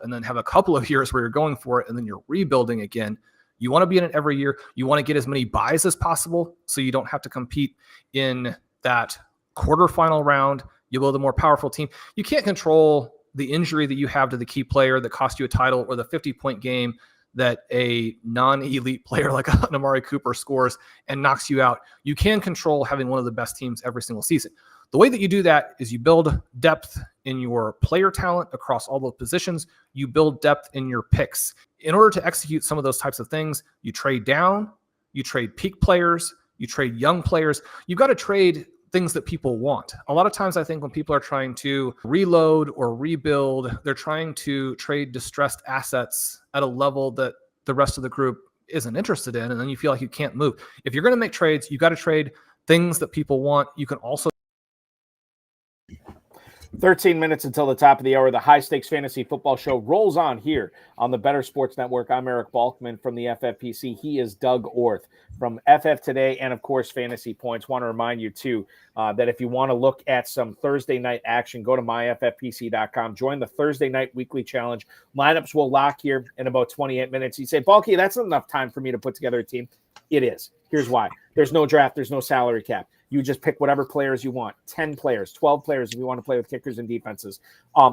and then have a couple of years where you're going for it and then you're rebuilding again. You want to be in it every year. You want to get as many buys as possible so you don't have to compete in that quarterfinal round. You build a more powerful team. You can't control the injury that you have to the key player that cost you a title, or the 50-point game that a non-elite player like Amari Cooper scores and knocks you out. You can control having one of the best teams every single season. The way that you do that is you build depth in your player talent across all those positions. You build depth in your picks. In order to execute some of those types of things, you trade down, you trade peak players, you trade young players. You've got to trade things that people want. A lot of times I think when people are trying to reload or rebuild, they're trying to trade distressed assets at a level that the rest of the group isn't interested in, and then you feel like you can't move. If you're going to make trades, you got to trade things that people want. You can also 13 minutes until the top of the hour. The High Stakes Fantasy Football Show rolls on here on the Better Sports Network. I'm Eric Balkman from the FFPC. He is Doug Orth from FF Today and, of course, Fantasy Points. Want to remind you, too, that if you want to look at some Thursday night action, go to myffpc.com. Join the Thursday night weekly challenge. Lineups will lock here in about 28 minutes. You say, Balky, that's not enough time for me to put together a team. It is. Here's why. There's no draft. There's no salary cap. You just pick whatever players you want, 10 players, 12 players if you want to play with kickers and defenses.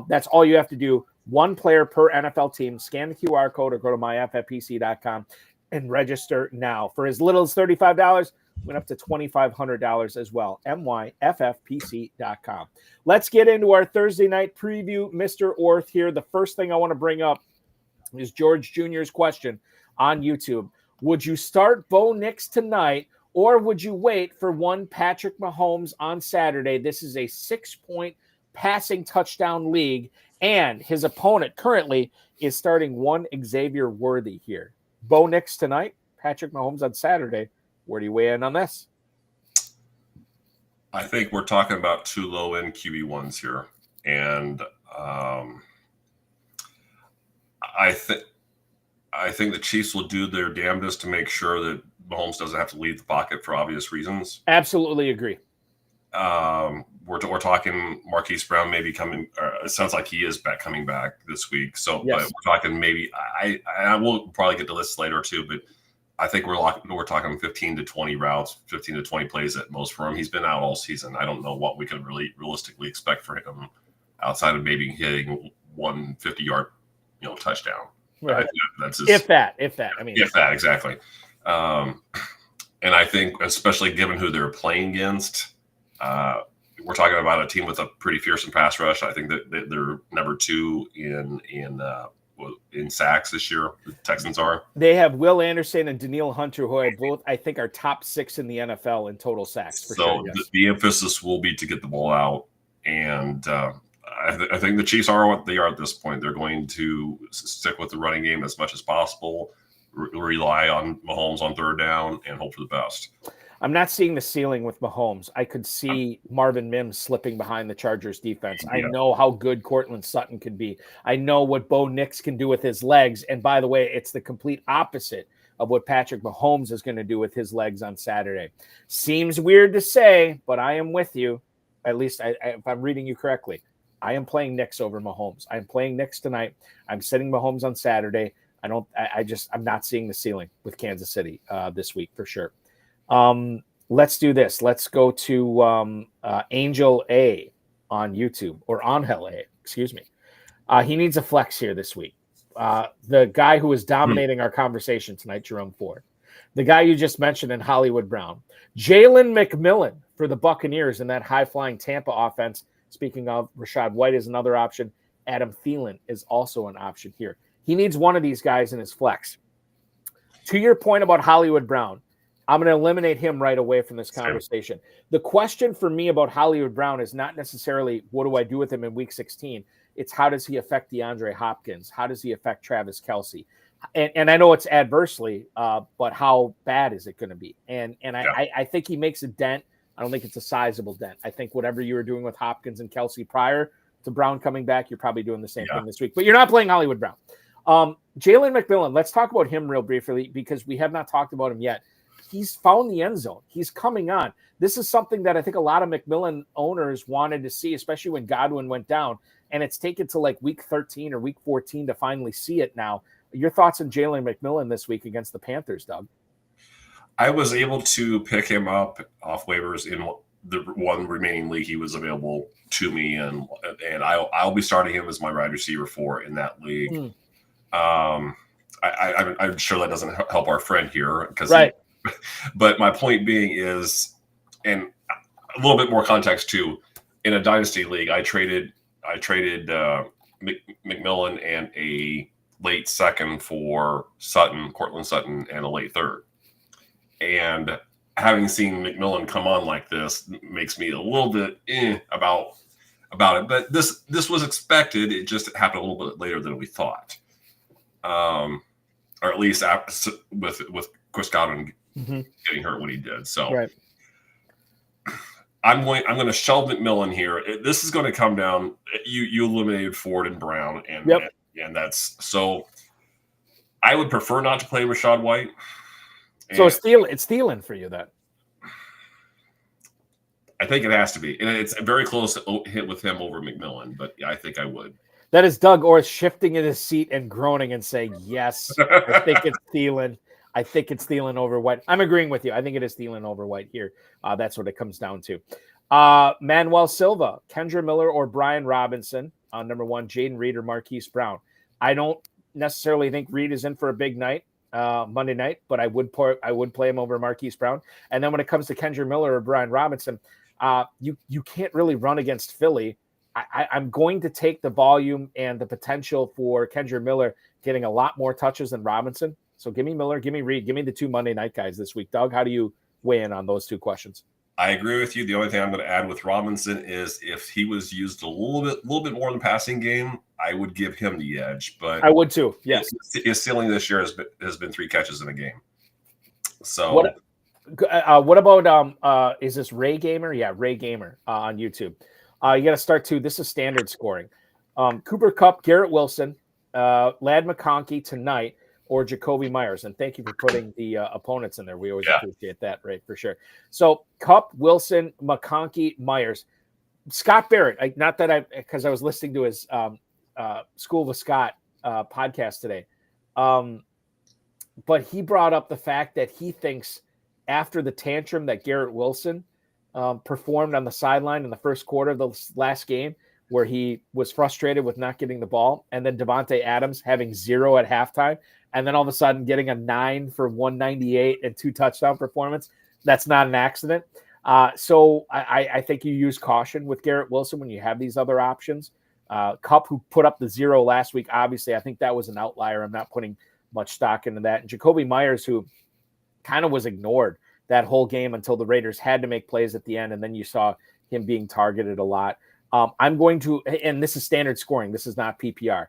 That's all you have to do. One player per NFL team. Scan the QR code or go to myffpc.com and register now. For as little as $35, went up to $2,500 as well. myffpc.com. Let's get into our Thursday night preview. Mr. Orth here. The first thing I want to bring up is George Jr.'s question on YouTube. Would you start Bo Nix tonight, or would you wait for one Patrick Mahomes on Saturday? This is a 6-point passing touchdown league, and his opponent currently is starting one Xavier Worthy here. Bo Nix tonight, Patrick Mahomes on Saturday. Where do you weigh in on this? I think we're talking about two low-end QB1s here. And I think the Chiefs will do their damnedest to make sure that Mahomes doesn't have to leave the pocket for obvious reasons. Absolutely agree. We're talking Marquise Brown maybe coming. It sounds like he is coming back this week. So yes. But we're talking maybe. I will probably get the list later too. But I think we're talking 15 to 20 routes, 15 to 20 plays at most for him. He's been out all season. I don't know what we can really realistically expect for him outside of maybe hitting 150-yard, touchdown. Right. That's his, if that. I mean, if that exactly. And I think, especially given who they're playing against, we're talking about a team with a pretty fearsome pass rush. I think that they're number 2 in sacks this year. The Texans are. They have Will Anderson and Danielle Hunter, who I think are top 6 in the NFL in total sacks. For sure, yes. The emphasis will be to get the ball out, and I think the Chiefs are what they are at this point. They're going to stick with the running game as much as possible, rely on Mahomes on third down, and hope for the best. I'm not seeing the ceiling with Mahomes. I could see Marvin Mims slipping behind the Chargers defense. Yeah. I know how good Cortland Sutton can be. I know what Bo Nix can do with his legs. And by the way, it's the complete opposite of what Patrick Mahomes is going to do with his legs on Saturday. Seems weird to say, but I am with you. At least if I'm reading you correctly. I am playing Nix over Mahomes. I'm playing Nix tonight. I'm sitting Mahomes on Saturday. I'm not seeing the ceiling with Kansas City this week for sure. Let's do this. Let's go to Angel A on YouTube, or Angel A, excuse me. He needs a flex here this week. The guy who is dominating our conversation tonight, Jerome Ford. The guy you just mentioned in Hollywood Brown. Jalen McMillan for the Buccaneers in that high-flying Tampa offense. Speaking of, Rachaad White is another option. Adam Thielen is also an option here. He needs one of these guys in his flex. To your point about Hollywood Brown, I'm going to eliminate him right away from this conversation. The question for me about Hollywood Brown is not necessarily what do I do with him in week 16. It's how does he affect DeAndre Hopkins? How does he affect Travis Kelce? And I know it's adversely, but how bad is it going to be? And I think he makes a dent. I don't think it's a sizable dent. I think whatever you were doing with Hopkins and Kelce prior to Brown coming back, you're probably doing the same thing this week. But you're not playing Hollywood Brown. Jalen McMillan, let's talk about him real briefly because we have not talked about him yet. He's found the end zone. He's coming on. This is something that I think a lot of McMillan owners wanted to see, especially when Godwin went down. And it's taken to like week 13 or week 14 to finally see it now. Your thoughts on Jalen McMillan this week against the Panthers, Doug? I was able to pick him up off waivers in the one remaining league he was available to me, and I'll be starting him as my wide receiver 4 in that league. I'm sure that doesn't help our friend here, right? But my point being is, and a little bit more context too. In a dynasty league, I traded McMillan and a late second for Cortland Sutton, and a late third. And having seen McMillan come on like this makes me a little bit about it. But this was expected. It just happened a little bit later than we thought, or at least with Chris Godwin getting hurt when he did. So I'm going to shelve McMillan here. This is going to come down. You eliminated Ford and Brown, and that's so. I would prefer not to play Rachaad White. So it's Thielen for you then. I think it has to be. And it's very close to hit with him over McMillan, but I think I would. That is Doug Orth shifting in his seat and groaning and saying, yes, I think it's Thielen. I think it's Thielen over White. I'm agreeing with you. I think it is Thielen over White here. That's what it comes down to. Manuel Silva, Kendra Miller, or Brian Robinson on number 1, Jaden Reed or Marquise Brown. I don't necessarily think Reed is in for a big night. Monday night, but I would play him over Marquise Brown. And then when it comes to Kendra Miller or Brian Robinson, you can't really run against Philly. I'm going to take the volume and the potential for Kendra Miller getting a lot more touches than Robinson. So give me Miller, give me Reed, give me the 2 Monday night guys this week. Doug, how do you weigh in on those 2 questions? I agree with you. The only thing I'm going to add with Robinson is if he was used a little bit more in the passing game, I would give him the edge. But I would too. Yes, his ceiling this year has been 3 catches in a game. So what about is this Ray Gamer? Yeah, Ray Gamer on YouTube. You got to start too. This is standard scoring. Cooper Kupp, Garrett Wilson, Ladd McConkey tonight, or Jacoby Myers. And thank you for putting the opponents in there. We always appreciate that, right? For sure. So Kupp, Wilson, McConkey, Myers. Scott Barrett, because I was listening to his School with Scott podcast today. But he brought up the fact that he thinks after the tantrum that Garrett Wilson performed on the sideline in the first quarter of the last game, where he was frustrated with not getting the ball, and then Devontae Adams having 0 at halftime, and then all of a sudden getting a 9 for 198 and 2 touchdown performance. That's not an accident. So I think you use caution with Garrett Wilson when you have these other options. Kupp, who put up the 0 last week, obviously, I think that was an outlier. I'm not putting much stock into that. And Jacoby Myers, who kind of was ignored that whole game until the Raiders had to make plays at the end, and then you saw him being targeted a lot. I'm going to, and this is standard scoring. This is not PPR.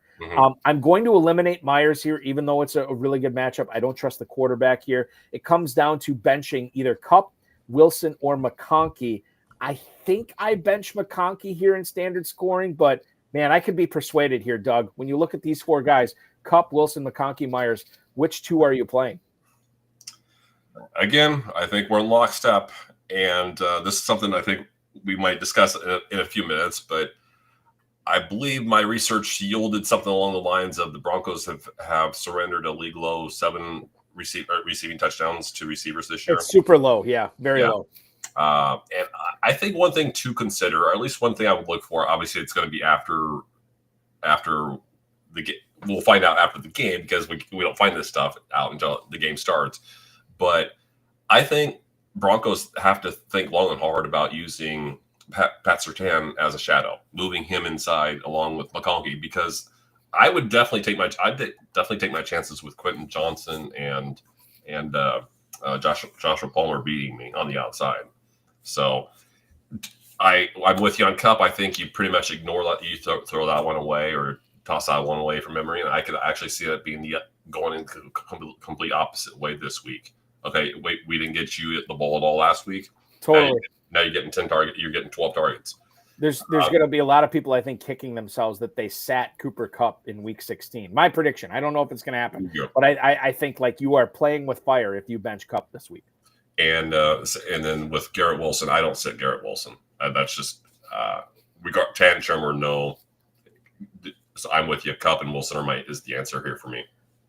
I'm going to eliminate Myers here, even though it's a really good matchup. I don't trust the quarterback here. It comes down to benching either Kupp, Wilson, or McConkey. I think I bench McConkey here in standard scoring, but man, I could be persuaded here, Doug. When you look at these 4 guys, Kupp, Wilson, McConkey, Myers, which 2 are you playing? Again, I think we're in lockstep, and this is something I think we might discuss in a few minutes, but I believe my research yielded something along the lines of the Broncos have surrendered a league low 7 receiving touchdowns to receivers this year. It's super low. Yeah, very low. And I think one thing to consider, or at least one thing I would look for, obviously it's going to be after after the game. We'll find out after the game because we don't find this stuff out until the game starts. But I think Broncos have to think long and hard about using Pat Surtain as a shadow, moving him inside along with McConkey, because I would definitely take my chances with Quentin Johnson and Joshua Palmer beating me on the outside. So I'm with you on Cup. I think you pretty much ignore that. You throw that one away or toss that one away from memory, and I could actually see that being going in the complete opposite way this week. Okay, wait, we didn't get you the ball at all last week. Totally. Now you're getting 10 targets. You're getting 12 targets. There's going to be a lot of people, I think, kicking themselves that they sat Cooper Kupp in Week 16. My prediction. I don't know if it's going to happen, but I think like you are playing with fire if you bench Kupp this week. And then with Garrett Wilson, I don't sit Garrett Wilson. That's just Tan Shermer. No, so I'm with you. Kupp and Wilson is the answer here for me.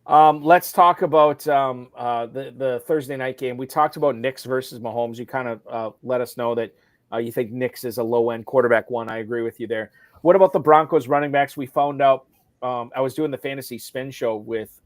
Let's talk about the Thursday night game. We talked about Knicks versus Mahomes. You kind of let us know that you think Knicks is a low-end quarterback one. I agree with you there. What about the Broncos running backs? We found out I was doing the Fantasy Spin show with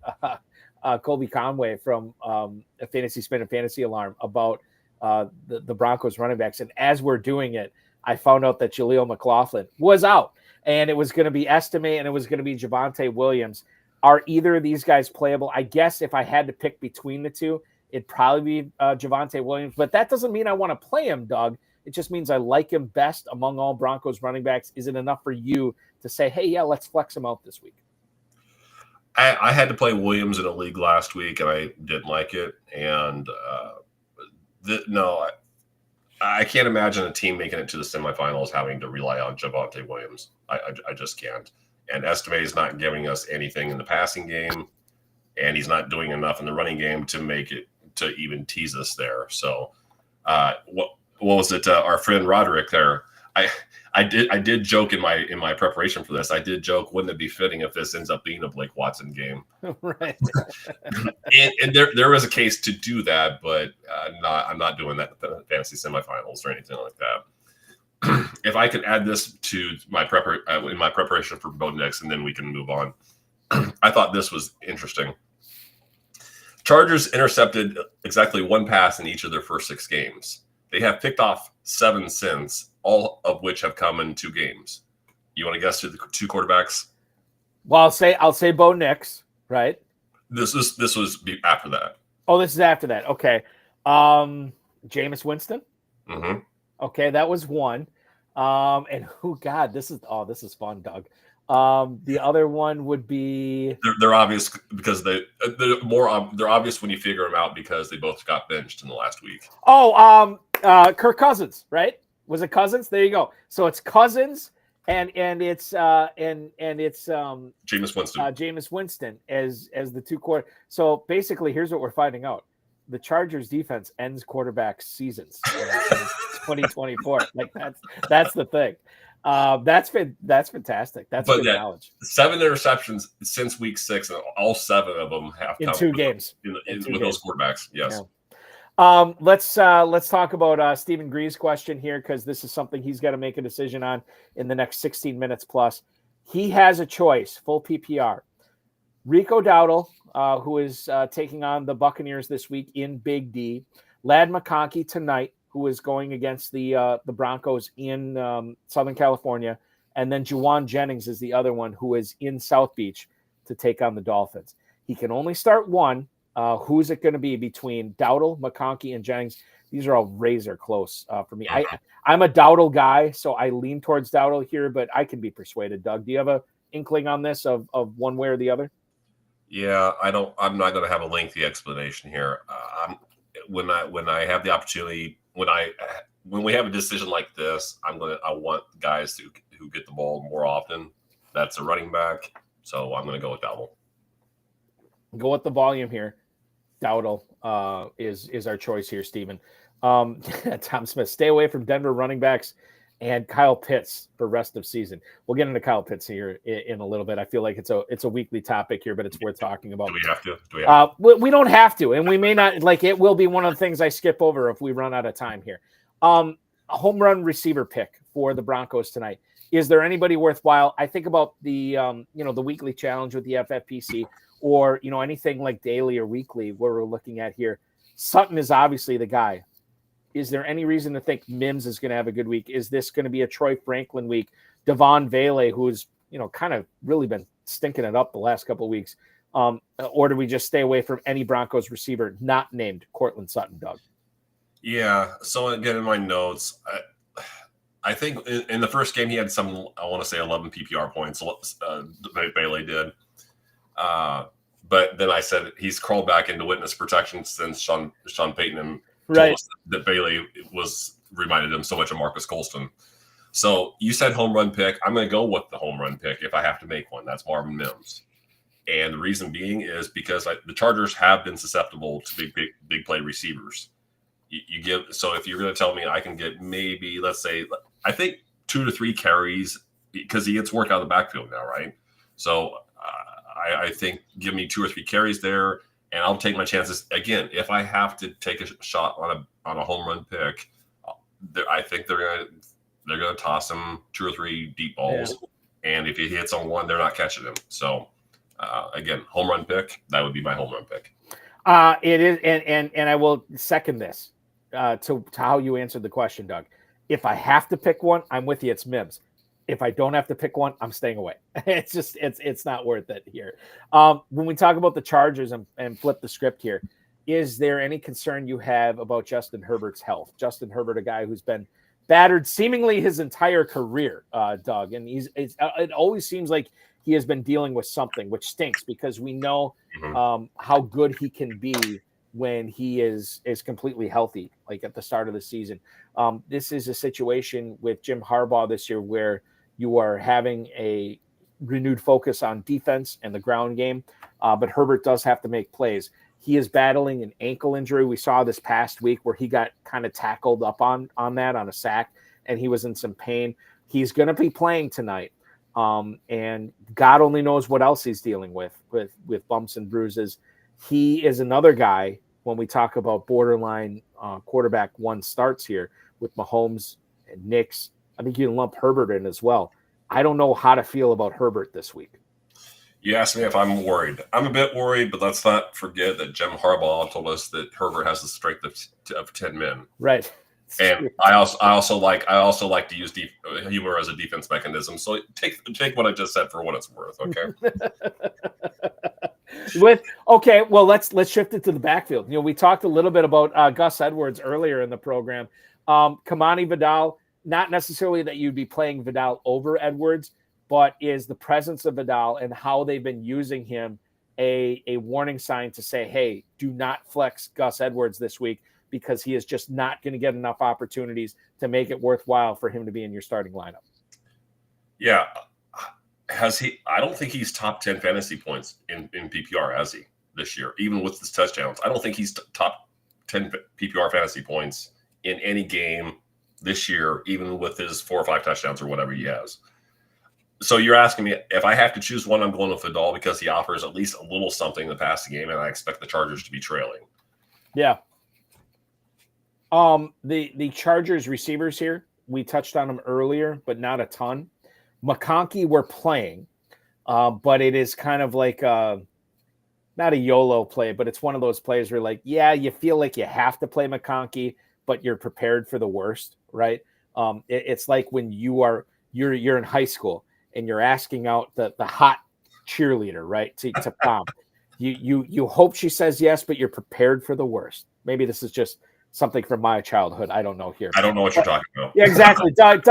Colby Conway from a Fantasy Spin and Fantasy Alarm about the Broncos running backs. And as we're doing it, I found out that Jaleel McLaughlin was out. And it was going to be Estime and it was going to be Javonte Williams. Are either of these guys playable? I guess if I had to pick between the two, it'd probably be Javonte Williams. But that doesn't mean I want to play him, Doug. It just means I like him best among all Broncos running backs. Is it enough for you to say, hey, yeah, let's flex him out this week? I had to play Williams in a league last week, and I didn't like it. And I can't imagine a team making it to the semifinals having to rely on Javonte Williams. I just can't. And Estime is not giving us anything in the passing game, and he's not doing enough in the running game to make it to even tease us there. So, what was it? Our friend Roderick there. I did joke in my preparation for this. I did joke, wouldn't it be fitting if this ends up being a Blake Watson game? Right. and there was a case to do that, but I'm not doing that in the fantasy semifinals or anything like that. If I can add this to my in my preparation for Bo Nix, and then we can move on. I thought this was interesting. Chargers intercepted exactly one pass in each of their first 6 games. They have picked off 7 since, all of which have come in 2 games. You want to guess who the 2 quarterbacks? Well, I'll say Bo Nix, right? This was after that. Oh, this is after that. Okay. Jameis Winston. Mm-hmm. Okay, that was one. And God, this is fun, Doug. The other one would be they're obvious because they're obvious when you figure them out because they both got benched in the last week. Kirk Cousins, right? Was it Cousins? There you go. So it's Cousins and it's Jameis Winston. Jameis Winston as the 2 quarter. So basically, here's what we're finding out: the Chargers defense ends quarterback seasons in 2024. Like that's the thing. That's fantastic. That's good knowledge. 7 interceptions since week 6, and all 7 of them have in come 2 games with those quarterbacks. Yes. Yeah. Let's talk about Stephen Greaves' question here, because this is something he's got to make a decision on in the next 16 minutes plus. He has a choice, full PPR. Rico Dowdle, who is taking on the Buccaneers this week in Big D. Ladd McConkey tonight, who is going against the Broncos in Southern California. And then Juwan Jennings is the other one, who is in South Beach to take on the Dolphins. He can only start one. Who's it going to be between Dowdle, McConkey, and Jennings? These are all razor close for me. I'm a Dowdle guy, so I lean towards Dowdle here, but I can be persuaded. Doug, do you have a inkling on this of one way or the other? Yeah, I'm not going to have a lengthy explanation here. When I have the opportunity, when we have a decision like this, I want guys who get the ball more often. That's a running back, so I'm going to go with Dowdle. Go with the volume here. Dowdle is our choice here, Stephen. Tom Smith, stay away from Denver running backs and Kyle Pitts for rest of season. We'll get into Kyle Pitts here in a little bit. I feel like it's a weekly topic here, but it's worth talking about. Do we have to? We don't have to, and we may not. Like, it will be one of the things I skip over if we run out of time here. A home run receiver pick for the Broncos tonight. Is there anybody worthwhile? I think about the the weekly challenge with the FFPC, or anything like daily or weekly where we're looking at here. Sutton is obviously the guy. Is there any reason to think Mims is going to have a good week? Is this going to be a Troy Franklin week? Devon Vele, who's kind of really been stinking it up the last couple of weeks, or do we just stay away from any Broncos receiver not named Cortland Sutton, Doug? Yeah. So again, in my notes, I think in the first game he had some, I want to say 11 PPR points. Bailey did. But then I said he's crawled back into witness protection since Sean Payton and told us that Bailey reminded him so much of Marcus Colston. So you said home run pick. I'm going to go with the home run pick if I have to make one. That's Marvin Mims. And the reason being is because the Chargers have been susceptible to big play receivers. So if you're going to tell me I can get maybe, let's say, I think 2 to 3 carries because he gets work out of the backfield now, right? So I think give me 2 or 3 carries there, and I'll take my chances. Again, if I have to take a shot on a home run pick, I think they're gonna toss him 2 or 3 deep balls, and if he hits on one, they're not catching him. So again, home run pick, that would be my home run pick. It is, and I will second this to how you answered the question, Doug. If I have to pick one, I'm with you. It's Mims. If I don't have to pick one, I'm staying away. It's just it's not worth it here. When we talk about the Chargers and flip the script here, is there any concern you have about Justin Herbert's health? Justin Herbert, a guy who's been battered seemingly his entire career, Doug, and it always seems like he has been dealing with something, which stinks because we know how good he can be when he is completely healthy, like at the start of the season. This is a situation with Jim Harbaugh this year where you are having a renewed focus on defense and the ground game, but Herbert does have to make plays. He is battling an ankle injury. We saw this past week where he got kind of tackled up on a sack, and he was in some pain. He's going to be playing tonight, and God only knows what else he's dealing with bumps and bruises. He is another guy when we talk about borderline quarterback one starts here with Mahomes and Knicks. I think you can lump Herbert in as well. I don't know how to feel about Herbert this week. You asked me if I'm worried. I'm a bit worried, but let's not forget that Jim Harbaugh told us that Herbert has the strength of 10 men. Right. And I also like to use humor as a defense mechanism. So take what I just said for what it's worth. Okay. Well, let's shift it to the backfield. We talked a little bit about Gus Edwards earlier in the program. Kamani Vidal, not necessarily that you'd be playing Vidal over Edwards, but is the presence of Vidal and how they've been using him a warning sign to say, hey, do not flex Gus Edwards this week because he is just not going to get enough opportunities to make it worthwhile for him to be in your starting lineup. Yeah. I don't think he's top 10 fantasy points in PPR, has he, this year, even with his touchdowns. I don't think he's top 10 PPR fantasy points in any game this year, even with his 4 or 5 touchdowns or whatever he has. So you're asking me if I have to choose one, I'm going with Vidal because he offers at least a little something in the passing game, and I expect the Chargers to be trailing. Yeah. The Chargers receivers here, we touched on them earlier, but not a ton. McConkey we're playing, but it is kind of like not a YOLO play, but it's one of those plays where you feel like you have to play McConkey, but you're prepared for the worst, right? It's like when you're in high school and you're asking out the hot cheerleader, right, to prom. You hope she says yes, but you're prepared for the worst. Maybe this is just something from my childhood. I don't know here. I don't know what you're talking about. Yeah, exactly. Doug,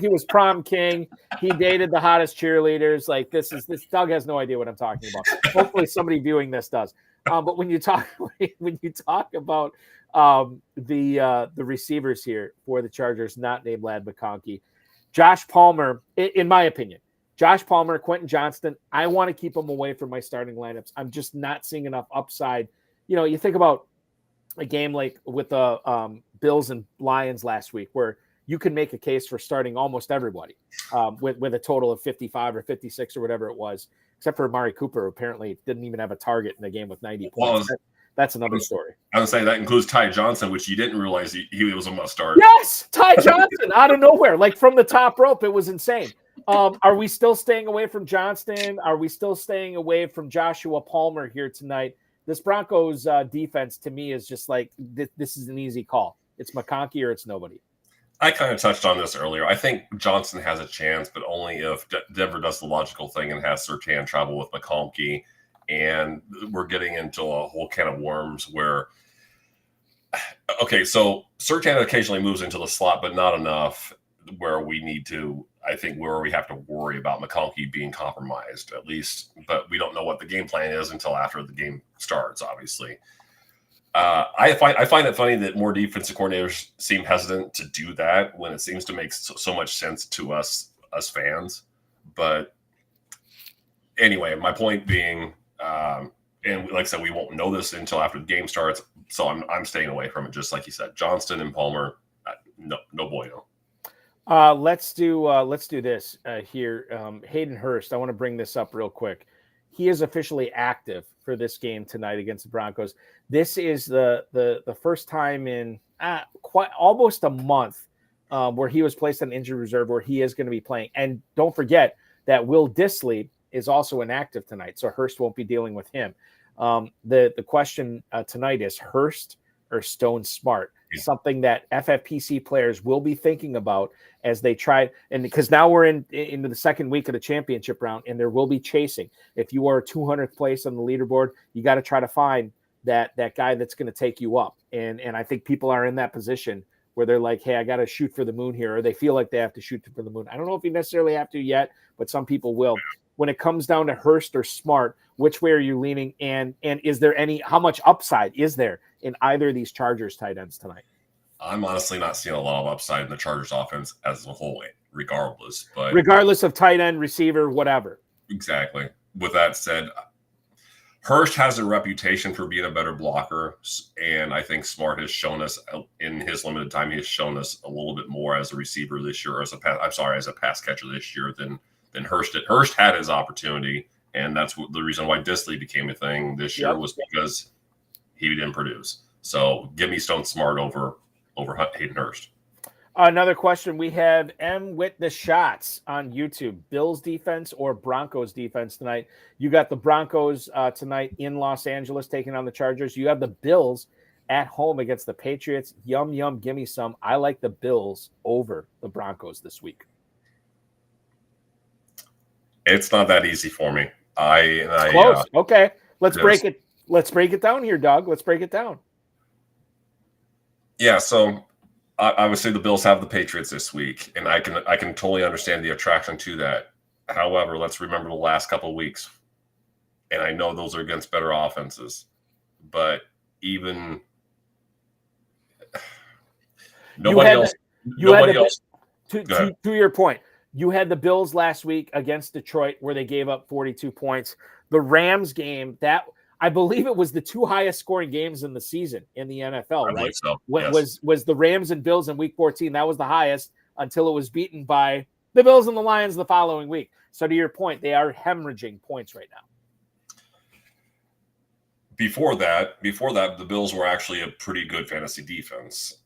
he was prom king. He dated the hottest cheerleaders. This Doug has no idea what I'm talking about. Hopefully somebody viewing this does. But when you talk about the receivers here for the Chargers, not named Lad McConkey, Josh Palmer, in my opinion, Josh Palmer, Quentin Johnston, I want to keep them away from my starting lineups. I'm just not seeing enough upside. You think about a game like with the Bills and Lions last week, where you can make a case for starting almost everybody with a total of 55 or 56 or whatever it was, except for Amari Cooper, who apparently didn't even have a target in the game with 90 points. That's another story. I would say that includes Ty Johnson, which you didn't realize he was a must start. Yes, Ty Johnson out of nowhere, like from the top rope. It was insane. Are we still staying away from Johnston? Are we still staying away from Joshua Palmer here tonight? This Broncos defense to me is just like this is an easy call. It's McConkey or it's nobody. I kind of touched on this earlier. I think Johnson has a chance, but only if Denver does the logical thing and has Surtain travel with McConkey. And we're getting into a whole can of worms where, okay, so Surtain occasionally moves into the slot, but not enough where we need to, I think, where we have to worry about McConkey being compromised, at least. But we don't know what the game plan is until after the game starts, obviously. I find it funny that more defensive coordinators seem hesitant to do that when it seems to make so much sense to us fans. But anyway, my point being, and like I said, we won't know this until after the game starts. So I'm staying away from it, just like you said. Johnston and Palmer, no bueno. Let's do this here. Hayden Hurst, I want to bring this up real quick. He is officially active for this game tonight against the Broncos. This is the first time in quite almost a month where he was placed on injured reserve, where he is going to be playing. And don't forget that Will Dissly is also inactive tonight, so Hurst won't be dealing with him. The question tonight is Hurst or Stone Smart, something that FFPC players will be thinking about as they try, and because now we're into the second week of the championship round, and there will be chasing. If you are 200th place on the leaderboard, you got to try to find that guy that's going to take you up. And I think people are in that position where they're like, hey, I got to shoot for the moon here, or they feel like they have to shoot for the moon. I don't know if you necessarily have to yet, but some people will. When it comes down to Hurst or Smart, which way are you leaning? And is there how much upside is there in either of these Chargers tight ends tonight? I'm honestly not seeing a lot of upside in the Chargers offense as a whole, regardless. But regardless of tight end, receiver, whatever. Exactly. With that said, Hurst has a reputation for being a better blocker, and I think Smart has shown us in his limited time, he has shown us a little bit more as a receiver this year, as a pass catcher this year than Hurst did. Hurst had his opportunity, and that's the reason why Dissly became a thing this year, was because he didn't produce. So give me Stone Smart over Hayden Hurst. Another question we have, with the shots on YouTube, Bills defense or Broncos defense tonight? You got the Broncos tonight in Los Angeles taking on the Chargers. You have the Bills at home against the Patriots. Yum, give me some. I like the Bills over the Broncos this week. It's not that easy for me. It's close. Okay. Let's break it down here, Doug. Let's break it down. Yeah, so I would say the Bills have the Patriots this week, and I can totally understand the attraction to that. However, let's remember the last couple of weeks, and I know those are against better offenses, but even nobody else. To your point, you had the Bills last week against Detroit where they gave up 42 points. The Rams game, that I believe it was the two highest scoring games in the season in the NFL, right? So. Yes. Was the Rams and Bills in week 14. That was the highest until it was beaten by the Bills and the Lions the following week. So to your point, they are hemorrhaging points right now. Before that, the Bills were actually a pretty good fantasy defense.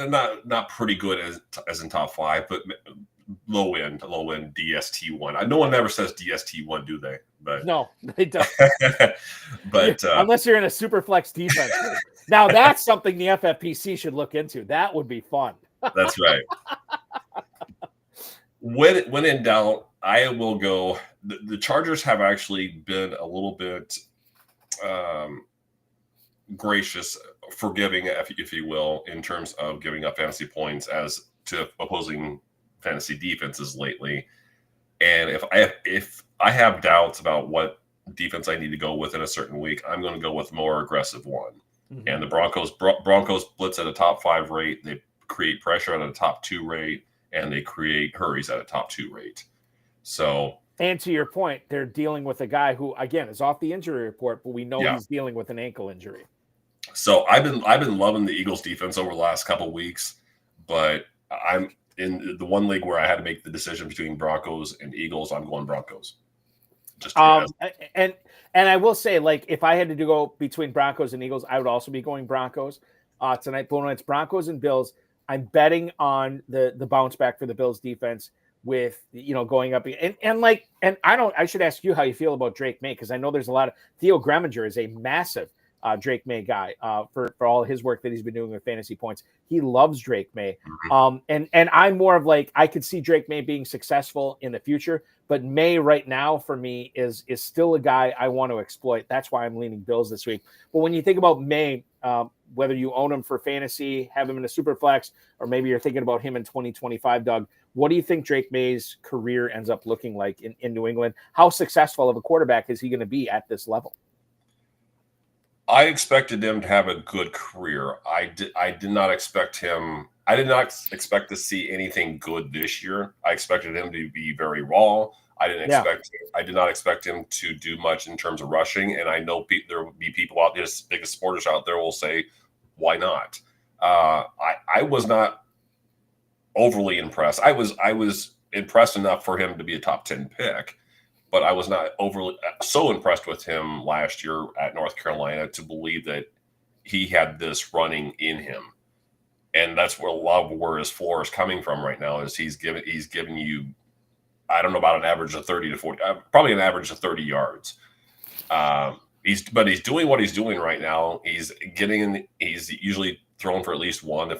Not pretty good as in top five, but low end DST1. No one ever says DST1, do they? But no, they don't. But unless you're in a super flex defense. Now that's something the FFPC should look into. That would be fun. That's right. When in doubt, I will go. The Chargers have actually been a little bit gracious, forgiving, if you will, in terms of giving up fantasy points as to opposing fantasy defenses lately. And if I have doubts about what defense I need to go with in a certain week, I'm going to go with more aggressive one. Mm-hmm. And the Broncos blitz at a top 5 rate. They create pressure at a top 2 rate, and they create hurries at a top 2 rate. So, and to your point, they're dealing with a guy who, again, is off the injury report, but we know he's dealing with an ankle injury. So I've been loving the Eagles defense over the last couple of weeks, but I'm in the one league where I had to make the decision between Broncos and Eagles. I'm going Broncos. Just yes. And I will say, like, if I had to go between Broncos and Eagles, I would also be going Broncos tonight. But when it's Broncos and Bills, I'm betting on the bounce back for the Bills defense with, going up and I should ask you how you feel about Drake May, because I know there's a lot of Theo Greminger is a massive Drake May guy for all his work that he's been doing with fantasy points. He loves Drake May. And I'm more of like, I could see Drake May being successful in the future, but May right now for me is still a guy I want to exploit. That's why I'm leaning Bills this week. But when you think about May, whether you own him for fantasy, have him in a super flex, or maybe you're thinking about him in 2025, Doug, what do you think Drake May's career ends up looking like in New England? How successful of a quarterback is he going to be at this level? I expected him to have a good career. I did not expect him. I did not expect to see anything good this year. I expected him to be very raw. I did not expect him to do much in terms of rushing. And I know there will be people out there, biggest supporters out there, will say, "Why not?" I was not overly impressed. I was impressed enough for him to be a top 10 pick. But I was not overly so impressed with him last year at North Carolina to believe that he had this running in him, and that's where a lot of where his floor is coming from right now. Is he's giving you, I don't know, about an average of 30 to 40, probably an average of 30 yards. He's doing what he's doing right now. He's usually throwing for at least one.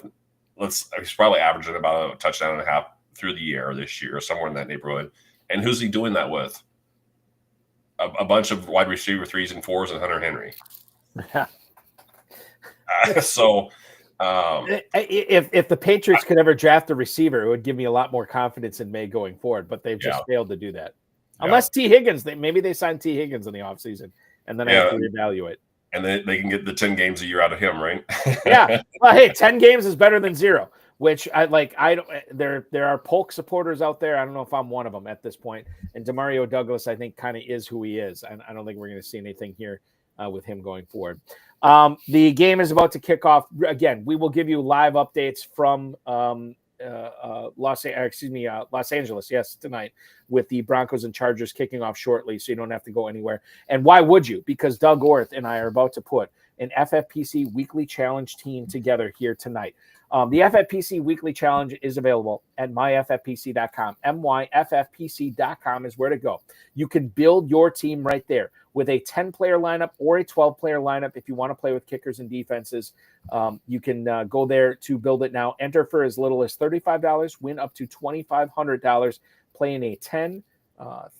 He's probably averaging about a touchdown and a half through the air this year, somewhere in that neighborhood. And who's he doing that with? A bunch of wide receiver 3s and 4s and Hunter Henry. If the Patriots could ever draft a receiver, it would give me a lot more confidence in May going forward, but they've just failed to do that. Unless T. Higgins, maybe they signed T. Higgins in the offseason, and then I have to reevaluate. And then they can get the 10 games a year out of him, right? Yeah. Well, hey, 10 games is better than 0. Which I like. There are Polk supporters out there. I don't know if I'm one of them at this point. And Demario Douglas, I think, kind of is who he is. I don't think we're going to see anything here with him going forward. The game is about to kick off. Again, we will give you live updates from Los Angeles, yes, tonight, with the Broncos and Chargers kicking off shortly, so you don't have to go anywhere. And why would you? Because Doug Orth and I are about to put an FFPC Weekly Challenge team together here tonight. The FFPC Weekly Challenge is available at myffpc.com. myffpc.com is where to go. You can build your team right there with a 10-player lineup or a 12-player lineup. If you want to play with kickers and defenses, you can go there to build it now. Enter for as little as $35, win up to $2,500, play in a 10,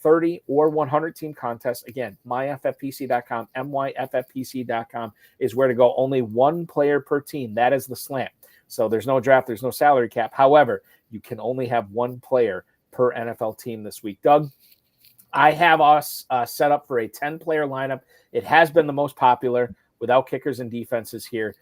30, or 100 team contest. Again, myffpc.com, myffpc.com is where to go. Only one player per team. That is the slant. So there's no draft, there's no salary cap. However, you can only have one player per NFL team this week. Doug, I have us set up for a 10-player lineup. It has been the most popular without kickers and defenses here.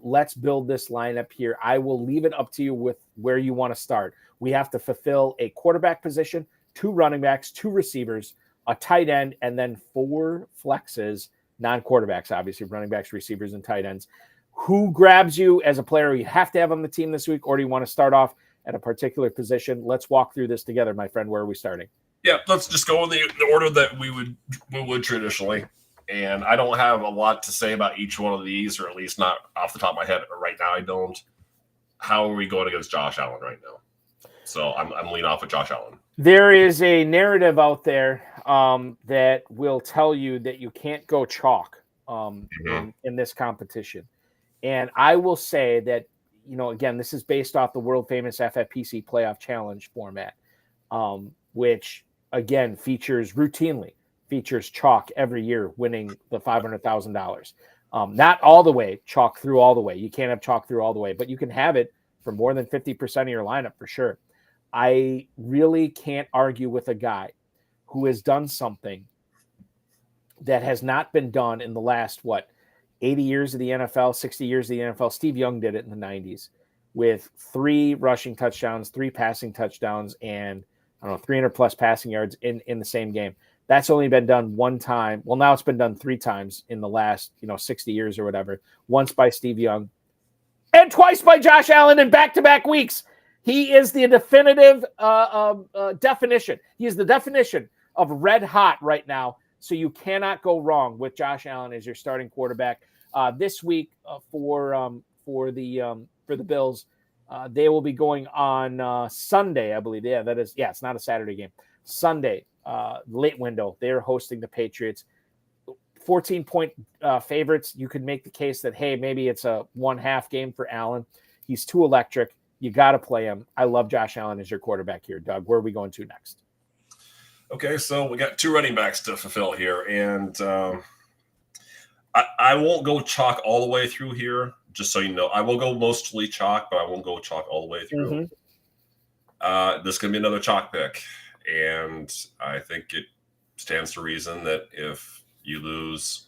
Let's build this lineup here. I will leave it up to you with where you want to start. We have to fulfill a quarterback position, 2 running backs, 2 receivers, a tight end, and then 4 flexes, non-quarterbacks, obviously, running backs, receivers, and tight ends. Who grabs you as a player you have to have on the team this week, or do you want to start off at a particular position? Let's walk through this together, my friend. Where are we starting? Yeah, let's just go in the order that we would traditionally. And I don't have a lot to say about each one of these, or at least not off the top of my head right now. I don't. How are we going against Josh Allen right now? So I'm leaning off of Josh Allen. There is a narrative out there that will tell you that you can't go chalk in this competition. And I will say that, again, this is based off the world famous FFPC playoff challenge format, which, again, routinely features chalk every year winning the $500,000. Not all the way, chalk through all the way. You can't have chalk through all the way, but you can have it for more than 50% of your lineup for sure. I really can't argue with a guy who has done something that has not been done in the last, 80 years of the NFL, 60 years of the NFL. Steve Young did it in the 90s with 3 rushing touchdowns, 3 passing touchdowns, and 300 plus passing yards in the same game. That's only been done one time. Well, now it's been done 3 times in the last, 60 years or whatever. Once by Steve Young and twice by Josh Allen in back-to-back weeks. He is the definitive definition. He is the definition of red hot right now. So you cannot go wrong with Josh Allen as your starting quarterback this week for the Bills. They will be going on Sunday, I believe. Yeah, that is. Yeah, it's not a Saturday game. Sunday, late window. They're hosting the Patriots. 14-point favorites. You could make the case that, hey, maybe it's a 1/2 game for Allen. He's too electric. You got to play him. I love Josh Allen as your quarterback here, Doug. Where are we going to next? Okay, so we got 2 running backs to fulfill here, and I won't go chalk all the way through here, just so you know. I will go mostly chalk, but I won't go chalk all the way through. This is going to be another chalk pick, and I think it stands to reason that if you lose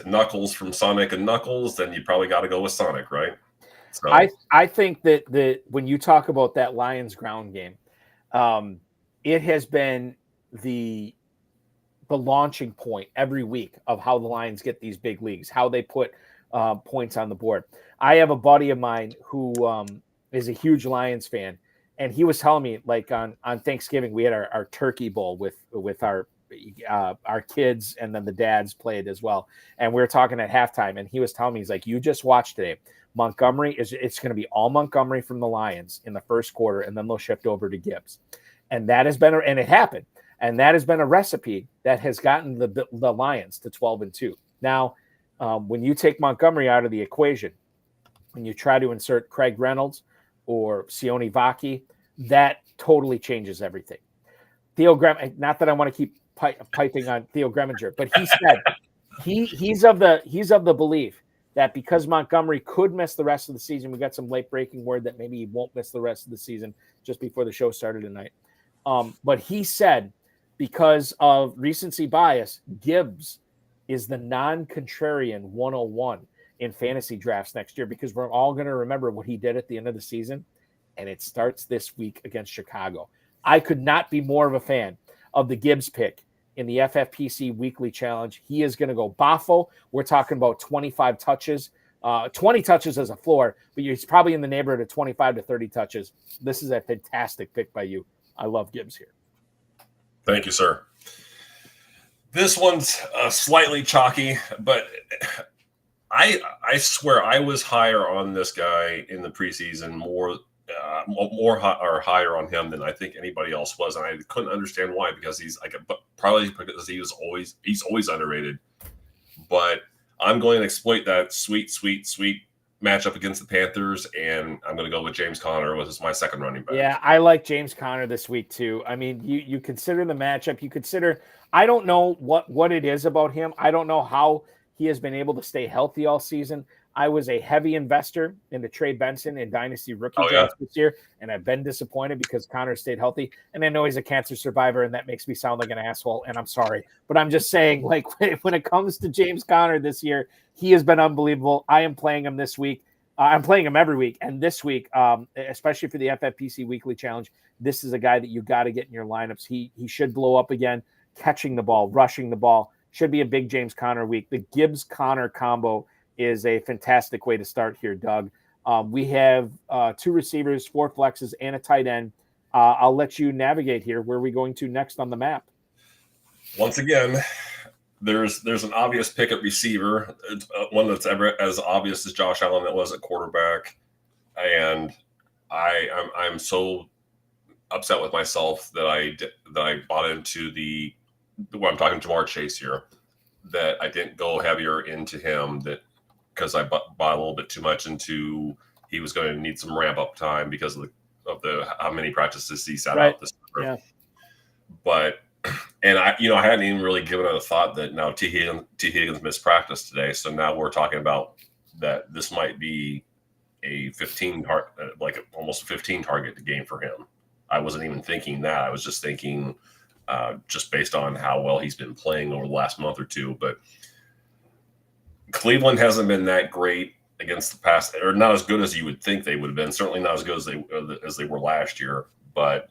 Knuckles from Sonic and Knuckles, then you probably got to go with Sonic, right? So. I think that when you talk about that Lions ground game, it has been the launching point every week of how the Lions get these big leagues, how they put points on the board. I have a buddy of mine who is a huge Lions fan, and he was telling me, like on Thanksgiving, we had our turkey bowl with our kids, and then the dads played as well. And we were talking at halftime, and he was telling me, he's like, you just watched today. Montgomery it's going to be all Montgomery from the Lions in the first quarter, and then they'll shift over to Gibbs. And that has been, and it happened. And that has been a recipe that has gotten the Lions to 12-2. Now, when you take Montgomery out of the equation, when you try to insert Craig Reynolds or Sione Vaki, that totally changes everything. Theo Grem, not that I want to keep piping on Theo Greminger, but he said he's of the belief that because Montgomery could miss the rest of the season, we got some late breaking word that maybe he won't miss the rest of the season just before the show started tonight. But he said because of recency bias, Gibbs is the non-contrarian 101 in fantasy drafts next year, because we're all going to remember what he did at the end of the season, and it starts this week against Chicago. I could not be more of a fan of the Gibbs pick in the FFPC Weekly Challenge. He is going to go Boffo. We're talking about 25 touches, 20 touches as a floor, but he's probably in the neighborhood of 25 to 30 touches. This is a fantastic pick by you. I love Gibbs here. Thank you, sir. This one's slightly chalky, but I swear I was higher on this guy in the preseason, more or higher on him than I think anybody else was, and I couldn't understand why, because probably because he's always underrated. But I'm going to exploit that sweet matchup against the Panthers, and I'm going to go with James Conner, which is my second running back. Yeah, I like James Conner this week too. I mean, you consider the matchup. You consider, I don't know what it is about him. I don't know how he has been able to stay healthy all season. I was a heavy investor into Trey Benson and Dynasty rookie drafts this year, and I've been disappointed because Connor stayed healthy. And I know he's a cancer survivor, and that makes me sound like an asshole, and I'm sorry. But I'm just saying, like, when it comes to James Conner this year, he has been unbelievable. I am playing him this week. I'm playing him every week. And this week, especially for the FFPC Weekly Challenge, this is a guy that you got to get in your lineups. He should blow up again, catching the ball, rushing the ball. Should be a big James Conner week. The Gibbs-Conner combo is a fantastic way to start here, Doug. We have 2 receivers, 4 flexes, and a tight end. I'll let you navigate here. Where are we going to next on the map? Once again, there's an obvious pick at receiver, one that's ever as obvious as Josh Allen that was at quarterback, and I'm so upset with myself that I bought into I'm talking Jamar Chase here, that I didn't go heavier into him, that because I bought a little bit too much into he was going to need some ramp up time because of the how many practices he sat out this year. Yeah. But and I hadn't even really given it a thought that now T. Higgins missed practice today, so now we're talking about that this might be a 15 almost a 15 target game for him. I wasn't even thinking that. I was just thinking just based on how well he's been playing over the last month or two. But Cleveland hasn't been that great against the pass, or not as good as you would think they would have been. Certainly not as good as they were last year. But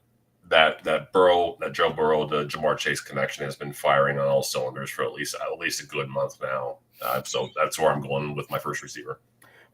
that Joe Burrow to Jamar Chase connection has been firing on all cylinders for at least a good month now. So that's where I'm going with my first receiver.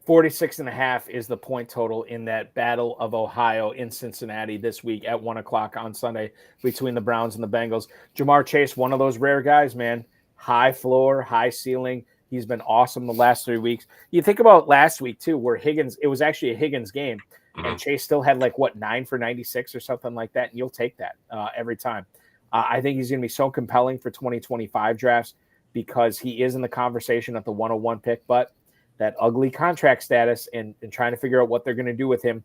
46.5 is the point total in that Battle of Ohio in Cincinnati this week at 1:00 on Sunday between the Browns and the Bengals. Jamar Chase, one of those rare guys, man. High floor, high ceiling. He's been awesome the last 3 weeks. You think about last week too, where it was actually a Higgins game, and Chase still had 9 for 96 or something like that, and you'll take that every time. I think he's going to be so compelling for 2025 drafts because he is in the conversation at the 101 pick, but that ugly contract status and trying to figure out what they're going to do with him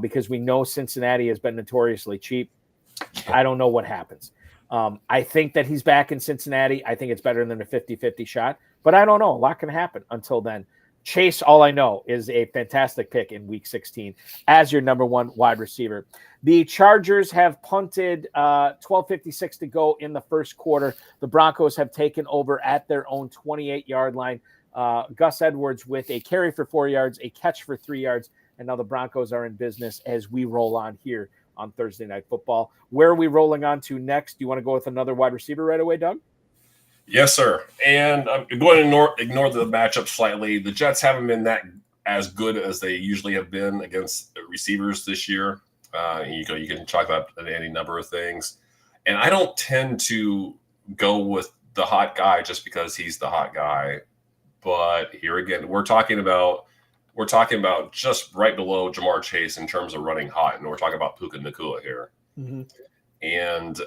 because we know Cincinnati has been notoriously cheap. I don't know what happens. I think that he's back in Cincinnati. I think it's better than a 50-50 shot, but I don't know. A lot can happen until then. Chase, all I know, is a fantastic pick in Week 16 as your number one wide receiver. The Chargers have punted 12:56 to go in the first quarter. The Broncos have taken over at their own 28-yard line. Gus Edwards with a carry for 4 yards, a catch for 3 yards, and now the Broncos are in business as we roll on here on Thursday Night Football. Where are we rolling on to next? Do you want to go with another wide receiver right away, Doug? Yes, sir. And I'm going to ignore the matchup slightly. The Jets haven't been that as good as they usually have been against receivers this year. You can talk about any number of things. And I don't tend to go with the hot guy just because he's the hot guy. But here again, we're talking about just right below Jamar Chase in terms of running hot, and we're talking about Puka Nacua here. Mm-hmm. And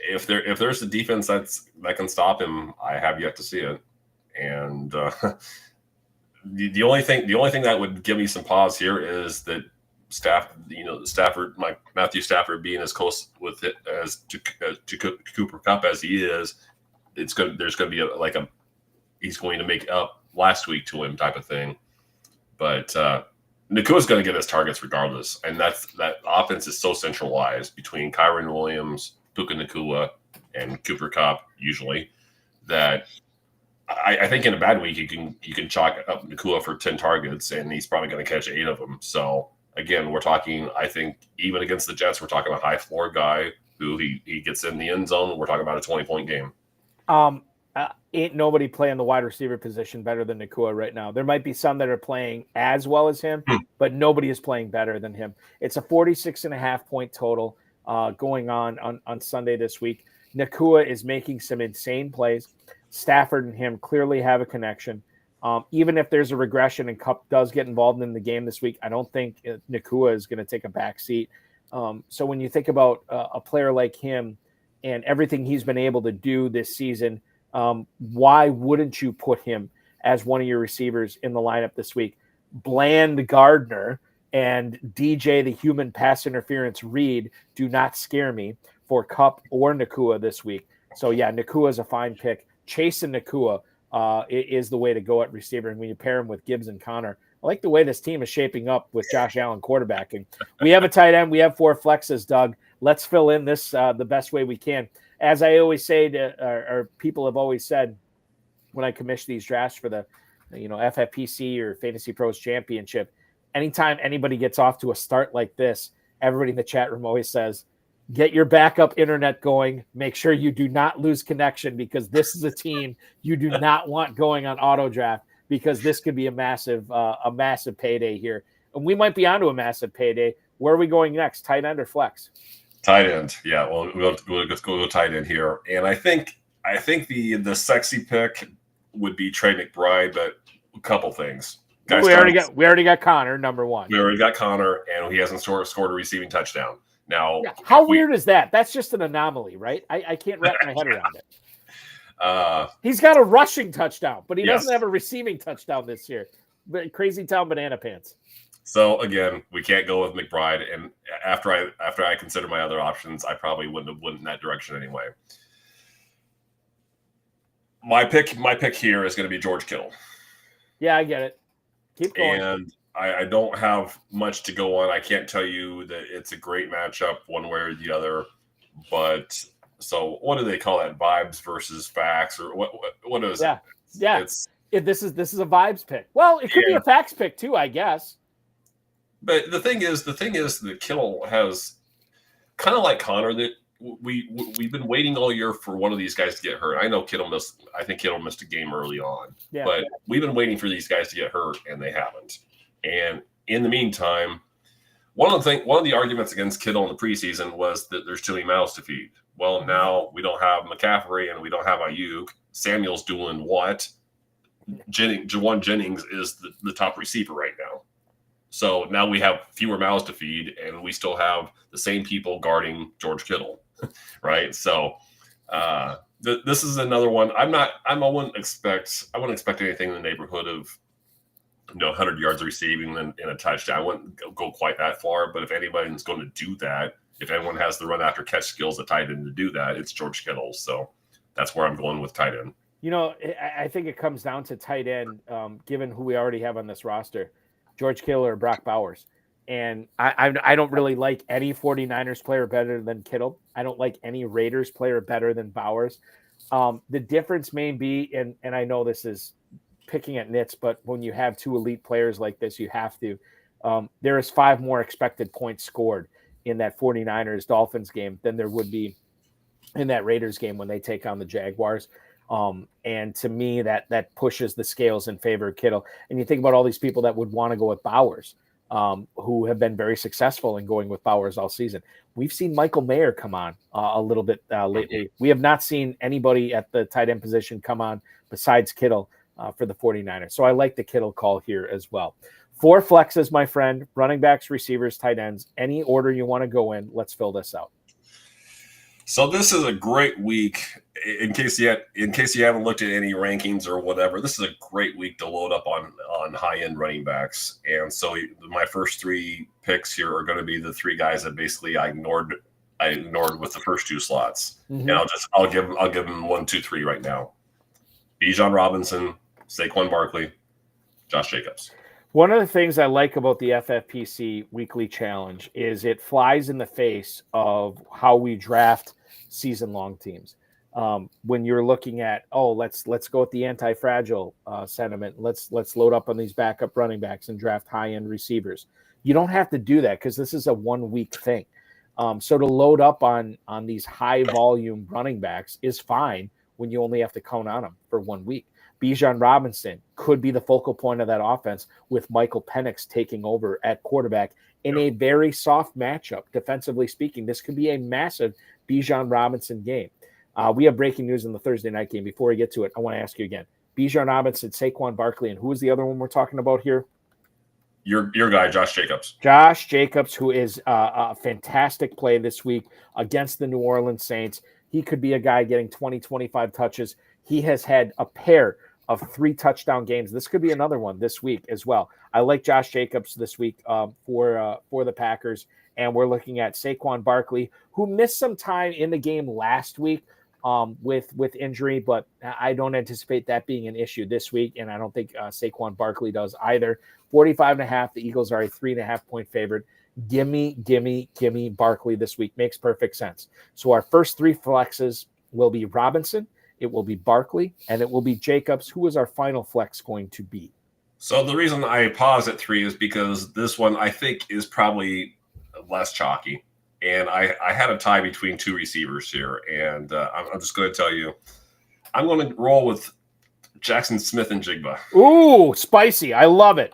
if there's a defense that can stop him, I have yet to see it. And the only thing that would give me some pause here is that Matthew Stafford being as close with it as to Cooper Kupp as he is, there's going to be he's going to make up last week to him type of thing. But Nakua's going to get his targets regardless. And that offense is so centralized between Kyron Williams, Puka Nacua, and Cooper Kupp usually that I think in a bad week you can chalk up Nacua for 10 targets and he's probably going to catch 8 of them. So again, we're talking, I think even against the Jets, we're talking about a high floor guy who he gets in the end zone. We're talking about a 20-point game. Ain't nobody playing the wide receiver position better than Nacua right now. There might be some that are playing as well as him, but nobody is playing better than him. It's a 46.5 point total going on Sunday this week. Nacua is making some insane plays. Stafford and him clearly have a connection. Even if there's a regression and Kupp does get involved in the game this week, I don't think Nacua is going to take a back seat. So when you think about a player like him and everything he's been able to do this season, why wouldn't you put him as one of your receivers in the lineup this week? Bland Gardner and DJ, the human pass interference Reed, do not scare me for Kupp or Nacua this week. So, yeah, Nacua is a fine pick. Chase and Nacua is the way to go at receiver. And when you pair him with Gibbs and Connor, I like the way this team is shaping up with Josh Allen quarterbacking. We have a tight end. We have 4 flexes, Doug. Let's fill in this the best way we can. As I always say, or people have always said when I commission these drafts for the FFPC or Fantasy Pros Championship, anytime anybody gets off to a start like this, everybody in the chat room always says, get your backup internet going. Make sure you do not lose connection because this is a team you do not want going on auto draft because this could be a massive payday here. And we might be onto a massive payday. Where are we going next? Tight end or flex? Tight end, yeah. Well, let's go tight end here, and I think the sexy pick would be Trey McBride, but a couple things. We already got Connor, number one. We already got Connor, and he hasn't scored a receiving touchdown. Now, how weird is that? That's just an anomaly, right? I can't wrap my head around it. He's got a rushing touchdown, but he doesn't have a receiving touchdown this year. But crazy town banana pants. So again, we can't go with McBride, and after I consider my other options, I probably wouldn't have went in that direction anyway. My pick here is going to be George Kittle. Yeah, I get it. Keep going. And I don't have much to go on. I can't tell you that it's a great matchup one way or the other. But so what do they call that? Vibes versus facts, or what is it? Yeah. This is a vibes pick. Well, it could be a facts pick too, I guess. But the thing is that Kittle has kind of like Connor, that we've been waiting all year for one of these guys to get hurt. I know I think Kittle missed a game early on, but we've been waiting for these guys to get hurt, and they haven't. And in the meantime, one of the arguments against Kittle in the preseason was that there's too many mouths to feed. Well, now we don't have McCaffrey and we don't have Ayuk. Samuel's doing what? Jawan Jennings is the top receiver right now. So now we have fewer mouths to feed, and we still have the same people guarding George Kittle, right? So this is another one. I wouldn't expect anything in the neighborhood of 100 yards receiving and a touchdown. I wouldn't go quite that far, but if anybody's going to do that, if anyone has the run after catch skills at tight end to do that, it's George Kittle. So that's where I'm going with tight end. I think it comes down to tight end, given who we already have on this roster, George Kittle or Brock Bowers. And I don't really like any 49ers player better than Kittle. I don't like any Raiders player better than Bowers. The difference may be, and I know this is picking at nits, but when you have two elite players like this, you have to. There is 5 more expected points scored in that 49ers Dolphins game than there would be in that Raiders game when they take on the Jaguars. And to me, that pushes the scales in favor of Kittle. And you think about all these people that would want to go with Bowers, who have been very successful in going with Bowers all season. We've seen Michael Mayer come on a little bit lately. We have not seen anybody at the tight end position come on besides Kittle for the 49ers. So I like the Kittle call here as well. 4 flexes, my friend, running backs, receivers, tight ends, any order you want to go in. Let's fill this out. So this is a great week. In case you haven't looked at any rankings or whatever, this is a great week to load up on high-end running backs. And so my first 3 picks here are going to be the 3 guys that basically I ignored with the first 2 slots. Mm-hmm. And I'll give them 1, 2, 3 right now. Bijan Robinson, Saquon Barkley, Josh Jacobs. One of the things I like about the FFPC Weekly Challenge is it flies in the face of how we draft season-long teams. When you're looking at, let's go with the anti-fragile sentiment. Let's load up on these backup running backs and draft high-end receivers. You don't have to do that because this is a 1-week thing. So to load up on these high-volume running backs is fine when you only have to count on them for 1 week. Bijan Robinson could be the focal point of that offense with Michael Penix taking over at quarterback in a very soft matchup. Defensively speaking, this could be a massive Bijan Robinson game. We have breaking news in the Thursday night game. Before we get to it, I want to ask you again. Bijan Robinson, Saquon Barkley, and who is the other one we're talking about here? Your guy, Josh Jacobs. Josh Jacobs, who is a fantastic play this week against the New Orleans Saints. He could be a guy getting 20, 25 touches. He has had a pair of 3 touchdown games. This could be another one this week as well. I like Josh Jacobs this week for the Packers, and we're looking at Saquon Barkley, who missed some time in the game last week with injury, but I don't anticipate that being an issue this week, and I don't think Saquon Barkley does either. 45.5, the Eagles are a 3.5-point favorite. Gimme Barkley this week. Makes perfect sense. So our first 3 flexes will be Robinson, it will be Barkley, and it will be Jacobs. Who is our final flex going to be? So the reason I pause at 3 is because this one I think is probably less chalky. And I had a tie between 2 receivers here. And I'm just going to tell you, I'm going to roll with Jackson Smith and Jigba. Ooh, spicy. I love it.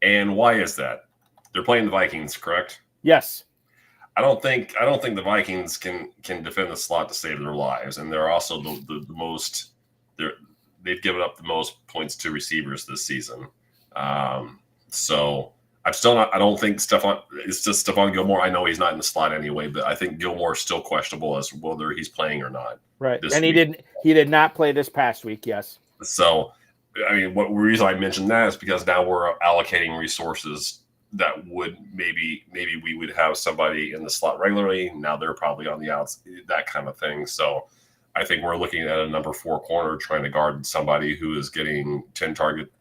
And why is that? They're playing the Vikings, correct? Yes. I don't think the Vikings can defend the slot to save their lives, and they're also the most. They've given up the most points to receivers this season. So I'm still not. I don't think Stephon. It's just Stephon Gilmore. I know he's not in the slot anyway, but I think Gilmore is still questionable as whether he's playing or not. Right, and he did not play this past week. Yes. So, I mean, what reason I mentioned that is because now we're allocating resources that would maybe we would have somebody in the slot regularly. Now they're probably on the outs, that kind of thing. So I think we're looking at a number 4 corner trying to guard somebody who is getting 10 target.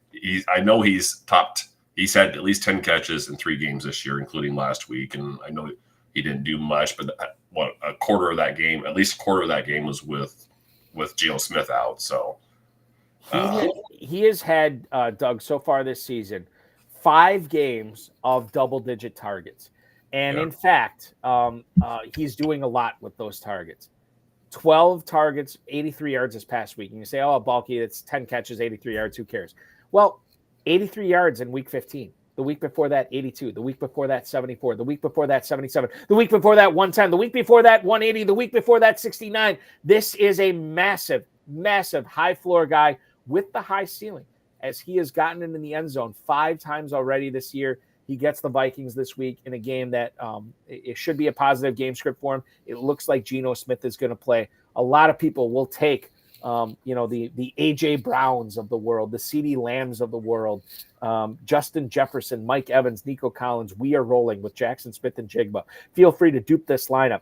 I know he's topped. He's had at least 10 catches in 3 games this year, including last week. And I know he didn't do much, but a quarter of that game, at least a quarter of that game was with Geno Smith out. So he has had, Doug, so far this season, 5 games of double-digit targets. And in fact, he's doing a lot with those targets. 12 targets, 83 yards this past week. And you say, oh, bulky, it's 10 catches, 83 yards. Who cares? Well, 83 yards in week 15. The week before that, 82. The week before that, 74. The week before that, 77. The week before that, 110. The week before that, 180. The week before that, 69. This is a massive, massive high floor guy with the high ceiling, as he has gotten into the end zone 5 times already this year. He gets the Vikings this week in a game that it should be a positive game script for him. It looks like Geno Smith is going to play. A lot of people will take, the A.J. Browns of the world, the C.D. Lambs of the world, Justin Jefferson, Mike Evans, Nico Collins. We are rolling with Jackson Smith and Jigba. Feel free to dupe this lineup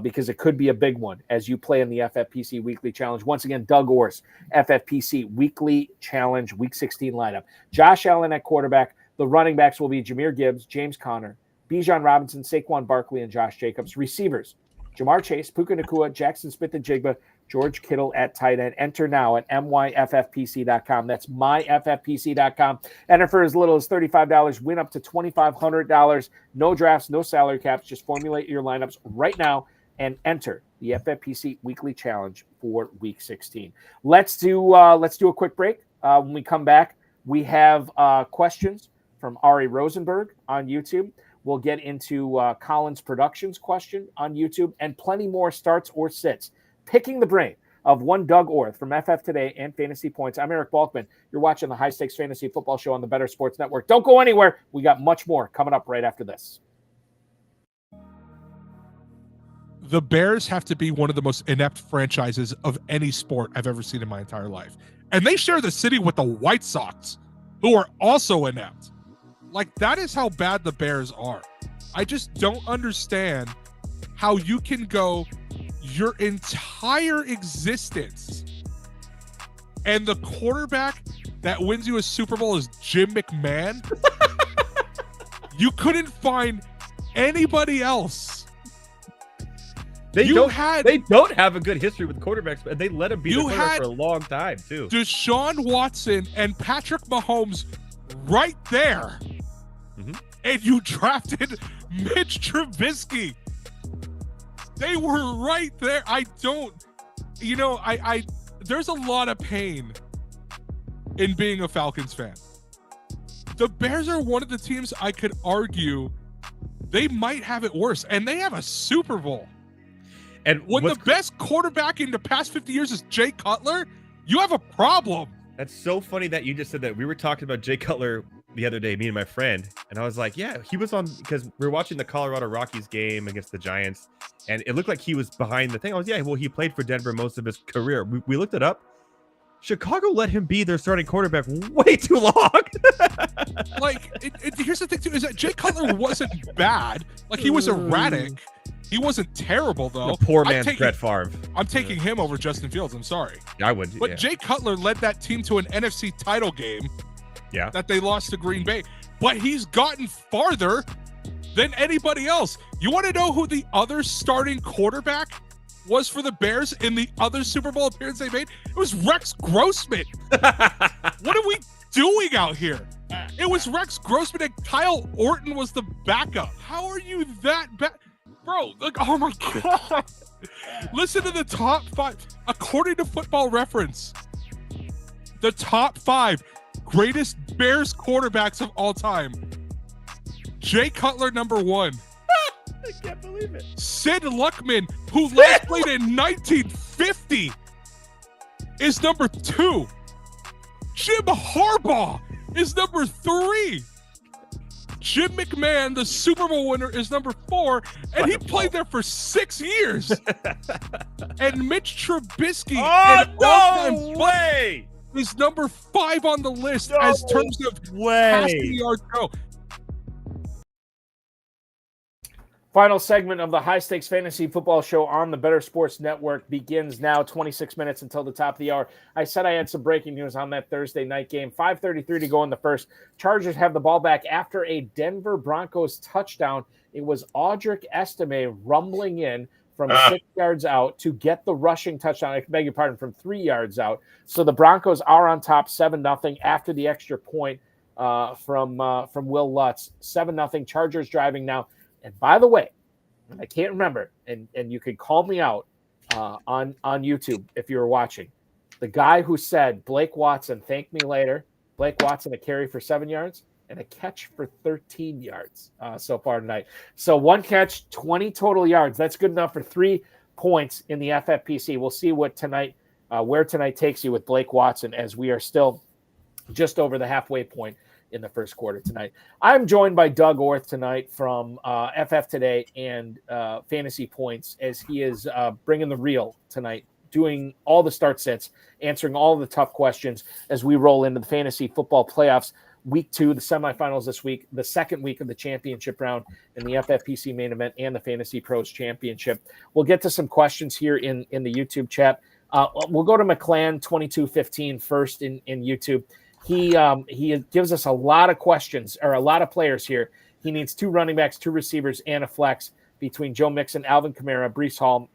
because it could be a big one as you play in the FFPC Weekly Challenge. Once again, Doug Orth, FFPC Weekly Challenge, Week 16 lineup. Josh Allen at quarterback. The running backs will be Jahmyr Gibbs, James Conner, Bijan Robinson, Saquon Barkley, and Josh Jacobs. Receivers, Jamar Chase, Puka Nacua, Jackson Smith and Jigba, George Kittle at tight end. Enter now at myffpc.com. That's myffpc.com. Enter for as little as $35. Win up to $2,500. No drafts, no salary caps. Just formulate your lineups right now and enter the FFPC Weekly Challenge for Week 16. Let's do a quick break. When we come back, we have questions from Ari Rosenberg on YouTube. We'll get into Collins Productions question on YouTube and plenty more starts or sits. Picking the brain of one Doug Orth from FF Today and Fantasy Points. I'm Eric Balkman. You're watching the High Stakes Fantasy Football Show on the Better Sports Network. Don't go anywhere. We got much more coming up right after this. The Bears have to be one of the most inept franchises of any sport I've ever seen in my entire life. And they share the city with the White Sox, who are also inept. Like, that is how bad the Bears are. I just don't understand how you can go your entire existence and the quarterback that wins you a Super Bowl is Jim McMahon. You couldn't find anybody else. They don't have a good history with quarterbacks, but they let him be the quarterback for a long time, too. Deshaun Watson and Patrick Mahomes right there. Mm-hmm. And you drafted Mitch Trubisky. They were right there. I there's a lot of pain in being a Falcons fan. The Bears are one of the teams I could argue they might have it worse, and they have a Super Bowl. And when the best quarterback in the past 50 years is Jay Cutler, you have a problem. That's so funny that you just said that. We were talking about Jay Cutler the other day, me and my friend, and I was like, yeah, he was on, because we were watching the Colorado Rockies game against the Giants, and it looked like he was behind the thing. I was, yeah, well, he played for Denver most of his career. We looked it up. Chicago let him be their starting quarterback way too long. Here's the thing, too, is that Jay Cutler wasn't bad. Like, he was erratic. He wasn't terrible, though. The poor man's Brett Favre. I'm taking him over Justin Fields. I'm sorry. I would. But Jay Cutler led that team to an NFC title game. Yeah. That they lost to Green Bay. But he's gotten farther than anybody else. You want to know who the other starting quarterback was for the Bears in the other Super Bowl appearance they made? It was Rex Grossman. What are we doing out here? It was Rex Grossman and Kyle Orton was the backup. How are you that bad? Bro, oh my God. Listen to the top 5. According to Football Reference, the top 5 greatest Bears quarterbacks of all time. Jay Cutler, number 1. I can't believe it. Sid Luckman, who last played in 1950, is number 2. Jim Harbaugh is number 3. Jim McMahon, the Super Bowl winner, is number 4, and he played there for 6 years. And Mitch Trubisky, is number 5 on the list as terms of passing yards go. Final segment of the High Stakes Fantasy Football Show on the Better Sports Network begins now, 26 minutes until the top of the hour. I said I had some breaking news on that Thursday night game. 5:33 to go in the first. Chargers have the ball back after a Denver Broncos touchdown. It was Audric Estime rumbling in from 6 yards out to get the rushing touchdown. I beg your pardon, from 3 yards out. So the Broncos are on top 7-0 after the extra point from Will Lutz. 7-0. Chargers driving now. And by the way, I can't remember, and you could call me out on YouTube if you were watching. The guy who said Blake Watson, thank me later. Blake Watson, a carry for 7 yards and a catch for 13 yards so far tonight. So 1 catch, 20 total yards. That's good enough for 3 points in the FFPC. We'll see what tonight, where tonight takes you with Blake Watson, as we are still just over the halfway point in the first quarter tonight. I'm joined by Doug Orth tonight from FF Today and Fantasy Points, as he is bringing the real tonight, doing all the start sets, answering all the tough questions as we roll into the fantasy football playoffs. Week 2, the semifinals this week, the second week of the championship round in the FFPC main event and the Fantasy Pros Championship. We'll get to some questions here in the YouTube chat. We'll go to McClan 2215 first in YouTube. He gives us a lot of questions, or a lot of players here. He needs 2 running backs, 2 receivers, and a flex between Joe Mixon, Alvin Kamara, Breece Hall,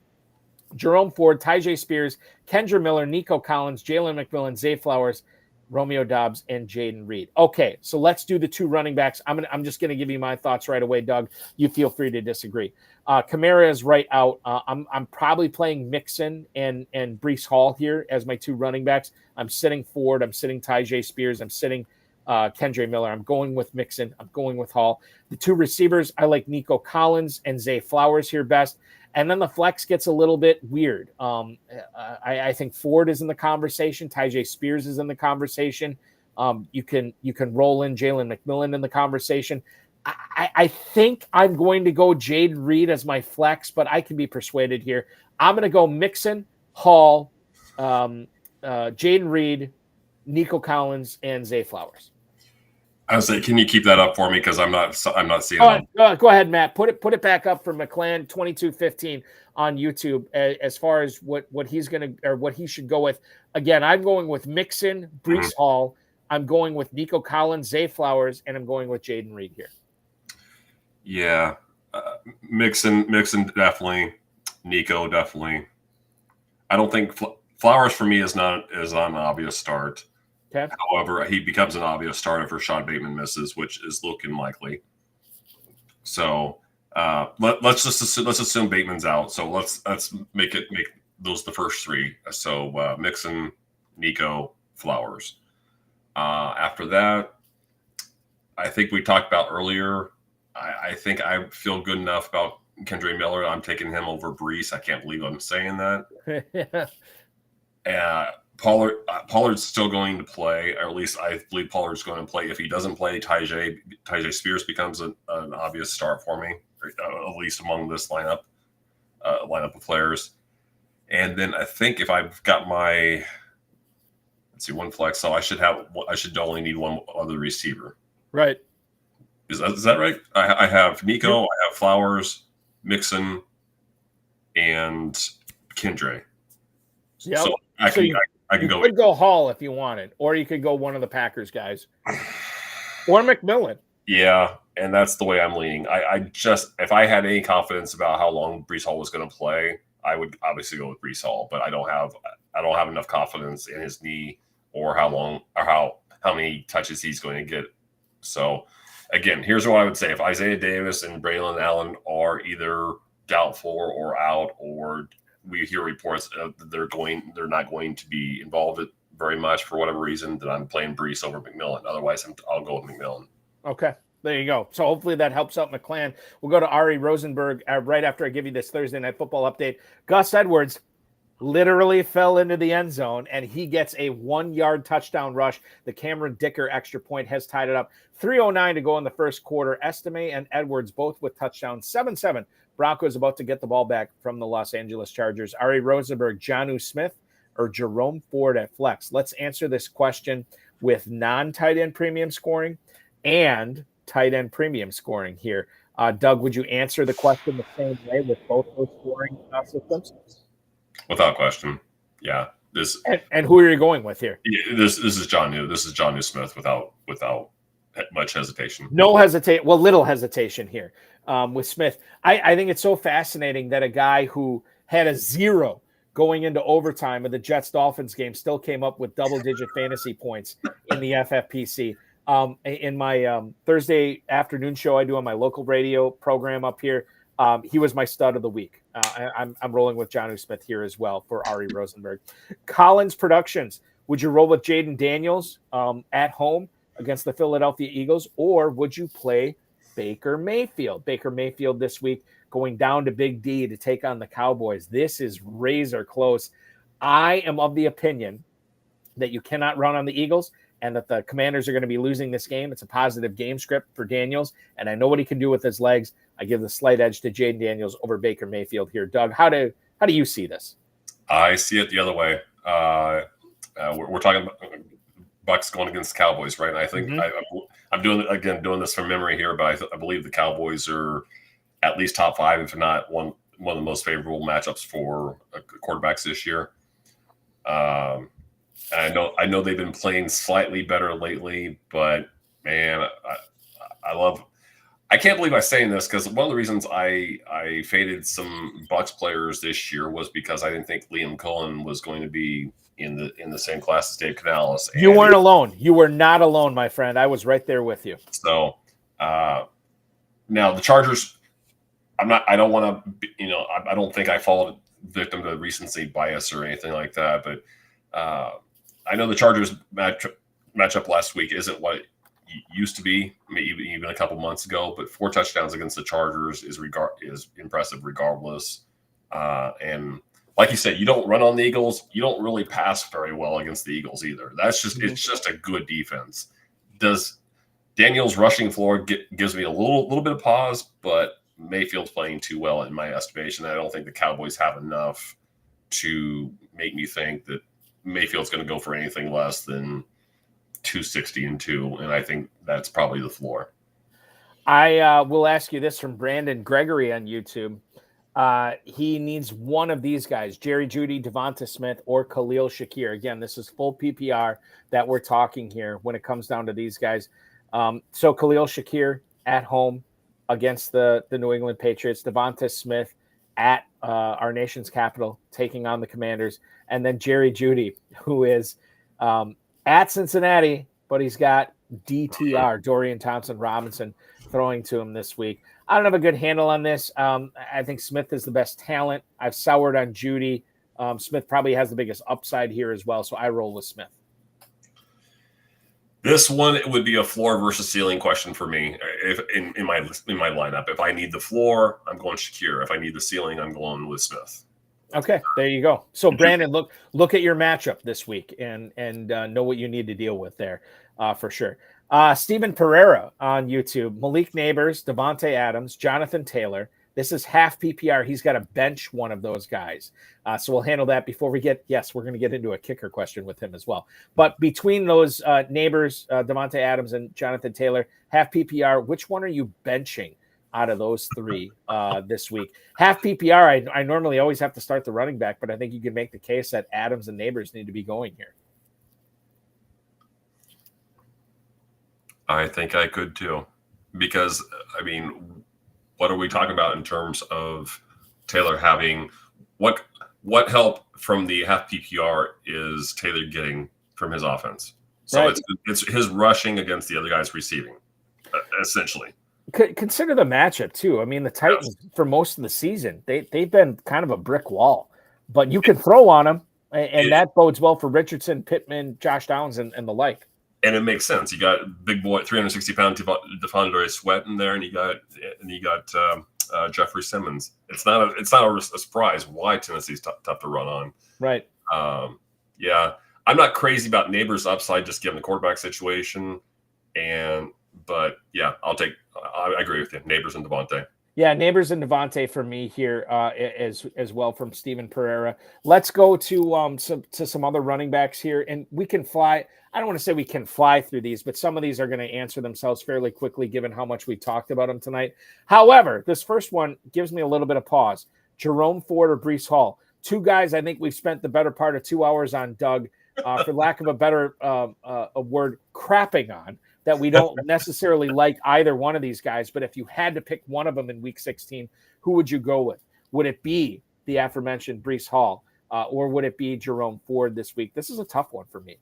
Jerome Ford, Tyjae Spears, Kendra Miller, Nico Collins, Jalen McMillan, Zay Flowers, Romeo Doubs, and Jaden Reed. Okay, so let's do the 2 running backs. I'm just going to give you my thoughts right away, Doug. You feel free to disagree. Kamara is right out. I'm probably playing Mixon and Breece Hall here as my 2 running backs. I'm sitting Ford. I'm sitting Tyjae Spears. I'm sitting Kendra Miller. I'm going with Mixon. I'm going with Hall. The 2 receivers, I like Nico Collins and Zay Flowers here best. And then the flex gets a little bit weird. I think Ford is in the conversation. Tyjae Spears is in the conversation. You can roll in Jalen McMillan in the conversation. I think I'm going to go Jaden Reed as my flex, but I can be persuaded here. I'm going to go Mixon, Hall, Jaden Reed, Nico Collins, and Zay Flowers. I was saying, can you keep that up for me, because I'm not seeing it. Go ahead, Matt. Put it back up for McClan 2215 on YouTube as far as what he's going to, or what he should go with. Again, I'm going with Mixon, Breece Hall. I'm going with Nico Collins, Zay Flowers, and I'm going with Jaden Reed here. Yeah, Mixon definitely, Nico definitely. I don't think Flowers for me is not an obvious start. Okay. However, he becomes an obvious starter if Rashad Bateman misses, which is looking likely. So let's assume Bateman's out. So let's make those the first 3. So Mixon, Nico, Flowers. After that, I think we talked about earlier. I think I feel good enough about Kendra Miller. I'm taking him over Breece. I can't believe I'm saying that. Pollard's still going to play, or at least I believe Pollard's going to play. If he doesn't play, Tyjae Spears becomes an obvious start for me, at least among this lineup of players. And then I think if I've got my, 1 flex, so I should only need 1 other receiver. Right. Is that right? I have Nico, I have Flowers, Mixon, and Kendra. Yep. So I can go. You could go Hall if you wanted, or you could go one of the Packers guys, or McMillan. Yeah, and that's the way I'm leaning. I just, if I had any confidence about how long Breece Hall was going to play, I would obviously go with Breece Hall. But I don't have enough confidence in his knee, or how long, or how many touches he's going to get. So, again, here's what I would say: if Isaiah Davis and Braylon Allen are either doubtful or out, or we hear reports they're not going to be involved very much for whatever reason, then I'm playing Breece over McMillan. Otherwise, I'll go with McMillan. Okay, there you go. So hopefully that helps out McClan. We'll go to Ari Rosenberg right after I give you this Thursday Night Football update. Gus Edwards literally fell into the end zone, and he gets a 1-yard touchdown rush. The Cameron Dicker extra point has tied it up. 3:09 to go in the first quarter. Estime and Edwards both with touchdowns. 7-7. Broncos about to get the ball back from the Los Angeles Chargers. Ari Rosenberg, Jonnu Smith, or Jerome Ford at flex? Let's answer this question with non-tight end premium scoring and tight end premium scoring here. Doug, would you answer the question the same way with both those scoring systems? Without question. Yeah. And who are you going with here? Yeah, this is Jonnu. This is Jonnu Smith without much hesitation. No hesitation. Well, little hesitation here with Smith. I think it's so fascinating that a guy who had a 0 going into overtime of the Jets-Dolphins game still came up with double-digit fantasy points in the FFPC. in my Thursday afternoon show I do on my local radio program up here. He was my stud of the week. I'm rolling with Jonnu Smith here as well for Ari Rosenberg. Collins Productions. Would you roll with Jaden Daniels at home against the Philadelphia Eagles, or would you play Baker Mayfield? Baker Mayfield this week going down to Big D to take on the Cowboys. This is razor close. I am of the opinion that you cannot run on the Eagles and that the Commanders are going to be losing this game. It's a positive game script for Daniels, and I know what he can do with his legs. I give the slight edge to Jaden Daniels over Baker Mayfield here. Doug, how do you see this? I see it the other way. We're talking about Bucks going against the Cowboys, right? And I think I'm doing this from memory here, but I believe the Cowboys are at least top 5, if not one of the most favorable matchups for quarterbacks this year. I know they've been playing slightly better lately, but man, I can't believe I'm saying this, because one of the reasons I faded some Bucks players this year was because I didn't think Liam Cohen was going to be in the same class as Dave Canales. You weren't alone. You were not alone, my friend. I was right there with you. So now the Chargers, I don't want to, I don't think I fall victim to recency bias or anything like that, but I know the Chargers matchup last week isn't what it used to be, even a couple months ago, but 4 touchdowns against the Chargers is impressive regardless. And like you said, you don't run on the Eagles. You don't really pass very well against the Eagles either. It's just a good defense. Does Daniels' rushing floor gives me a little bit of pause, but Mayfield's playing too well in my estimation. I don't think the Cowboys have enough to make me think that Mayfield's going to go for anything less than 260-2, and I think that's probably the floor. I will ask you this from Brandon Gregory on YouTube. He needs one of these guys, Jerry Jeudy, Devonta Smith, or Khalil Shakir. Again, this is full PPR that we're talking here when it comes down to these guys. So Khalil Shakir at home against the New England Patriots, Devonta Smith at our nation's capital taking on the Commanders, and then Jerry Jeudy, who is at Cincinnati, but he's got DTR, Dorian Thompson-Robinson, throwing to him this week. I don't have a good handle on this. I think Smith is the best talent. I've soured on Jeudy. Smith probably has the biggest upside here as well, so I roll with Smith. This one, it would be a floor versus ceiling question for me. If in my lineup, if I need the floor, I'm going Shakir. If I need the ceiling, I'm going with Smith. Okay, there you go. So Brandon, look at your matchup this week and know what you need to deal with there for sure. Stephen Pereira on YouTube, Malik Neighbors, Devontae Adams, Jonathan Taylor. This is half PPR. He's got to bench one of those guys. So we'll handle that before we get, yes, we're going to get into a kicker question with him as well. But between those Neighbors, Devontae Adams, and Jonathan Taylor, half PPR, which one are you benching out of those 3 this week? Half PPR, I normally always have to start the running back, but I think you can make the case that Adams and Neighbors need to be going here. I think I could too, because, I mean, what are we talking about in terms of Taylor having what help from the half PPR is Taylor getting from his offense? So right. It's his rushing against the other guys receiving, essentially. Consider the matchup too. I mean, the Titans for most of the season, they've been kind of a brick wall, but you can throw on them, and that bodes well for Richardson, Pittman, Josh Downs, and the like. And it makes sense. You got big boy, 360-pound DeFondre Sweat in there, and you got Jeffrey Simmons. It's not a surprise why Tennessee's tough to run on. Right. Yeah, I'm not crazy about Neighbors' upside, just given the quarterback situation. But yeah, I agree with you. Neighbors and Devontae. Yeah, Neighbors and Devontae for me here as well from Stephen Pereira. Let's go to some other running backs here, and we can fly. I don't want to say we can fly through these, but some of these are going to answer themselves fairly quickly given how much we talked about them tonight. However, this first one gives me a little bit of pause. Jerome Ford or Breece Hall. 2 guys I think we've spent the better part of 2 hours on, Doug, for lack of a better a word, crapping on, that we don't necessarily like either one of these guys. But if you had to pick one of them in Week 16, who would you go with? Would it be the aforementioned Breece Hall or would it be Jerome Ford this week? This is a tough one for me.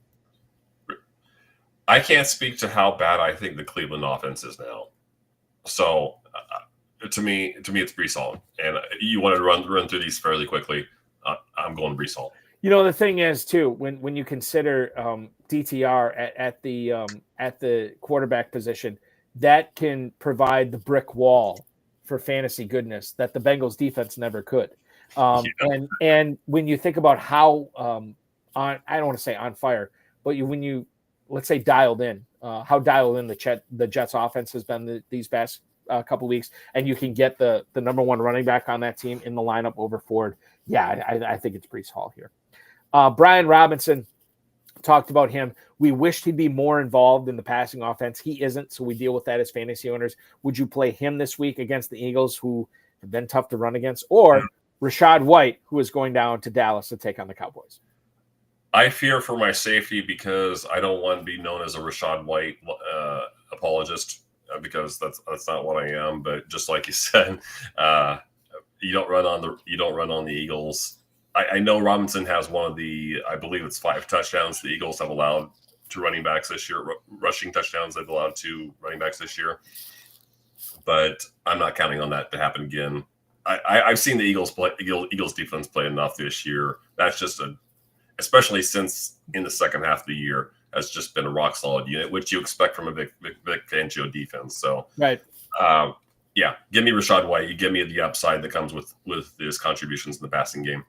I can't speak to how bad I think the Cleveland offense is now. So to me, it's Breece Hall. And you wanted to run through these fairly quickly. I'm going Breece Hall. The thing is too, when you consider DTR at the quarterback position, that can provide the brick wall for fantasy goodness that the Bengals defense never could. And when you think about how I don't want to say on fire, but when you let's say dialed in, how dialed in the Jets offense has been these past couple weeks, and you can get the number one running back on that team in the lineup over Ford. Yeah, I think it's Breece Hall here. Brian Robinson, talked about him. We wished he'd be more involved in the passing offense. He isn't, so we deal with that as fantasy owners. Would you play him this week against the Eagles, who have been tough to run against, or Rachaad White, who is going down to Dallas to take on the Cowboys? I fear for my safety because I don't want to be known as a Rachaad White apologist, because that's not what I am. But just like you said, you don't run on the Eagles. I know Robinson has one of the, I believe it's 5 touchdowns the Eagles have allowed to running backs this year, rushing touchdowns they've allowed to running backs this year. But I'm not counting on that to happen again. I've seen the Eagles defense play enough this year. That's just especially since in the second half of the year, has just been a rock solid unit, which you expect from a Vic Fangio defense. So, right. Yeah, give me Rachaad White. You give me the upside that comes with his contributions in the passing game.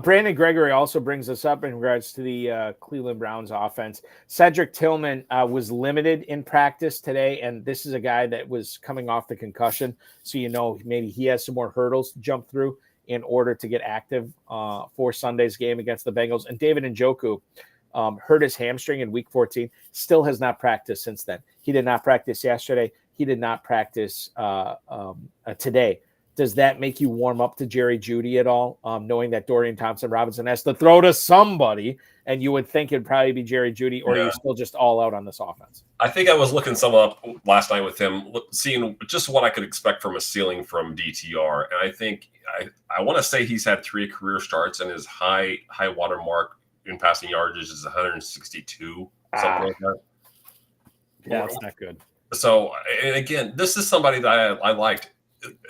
Brandon Gregory also brings us up in regards to the Cleveland Browns offense. Cedric Tillman was limited in practice today, and this is a guy that was coming off the concussion, so maybe he has some more hurdles to jump through in order to get active for Sunday's game against the Bengals. And David Njoku hurt his hamstring in Week 14, still has not practiced since then. He did not practice yesterday. He did not practice today. Does that make you warm up to Jerry Jeudy at all, knowing that Dorian Thompson-Robinson has to throw to somebody, and you would think it'd probably be Jerry Jeudy, or are you still just all out on this offense? I think I was looking some up last night with him, seeing just what I could expect from a ceiling from DTR, and I think I want to say he's had 3 career starts, and his high water mark in passing yardage is 162, something like that. Yeah, that's not good. So, and again, this is somebody that I liked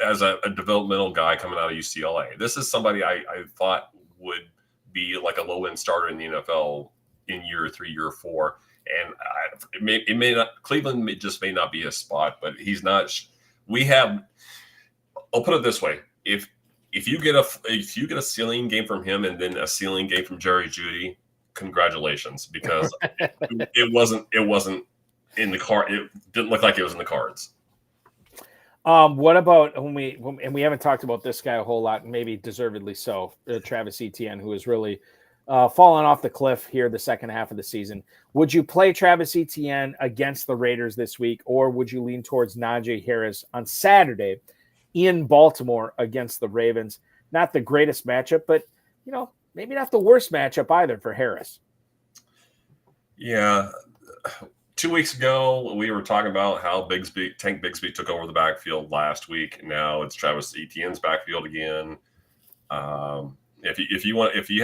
as a developmental guy coming out of UCLA. This is somebody I thought would be like a low-end starter in the NFL in year 3, year 4. And it may not, Cleveland just may not be a spot, but he's not. I'll put it this way: if you get a ceiling game from him and then a ceiling game from Jerry Jeudy, congratulations, because it wasn't in the card. It didn't look like it was in the cards. What about and we haven't talked about this guy a whole lot, and maybe deservedly so, Travis Etienne, who has really fallen off the cliff here the second half of the season. Would you play Travis Etienne against the Raiders this week, or would you lean towards Najee Harris on Saturday in Baltimore against the Ravens? Not the greatest matchup, but maybe not the worst matchup either for Harris. Yeah. 2 weeks ago, we were talking about how Tank Bigsby took over the backfield last week. Now it's Travis Etienne's backfield again. If you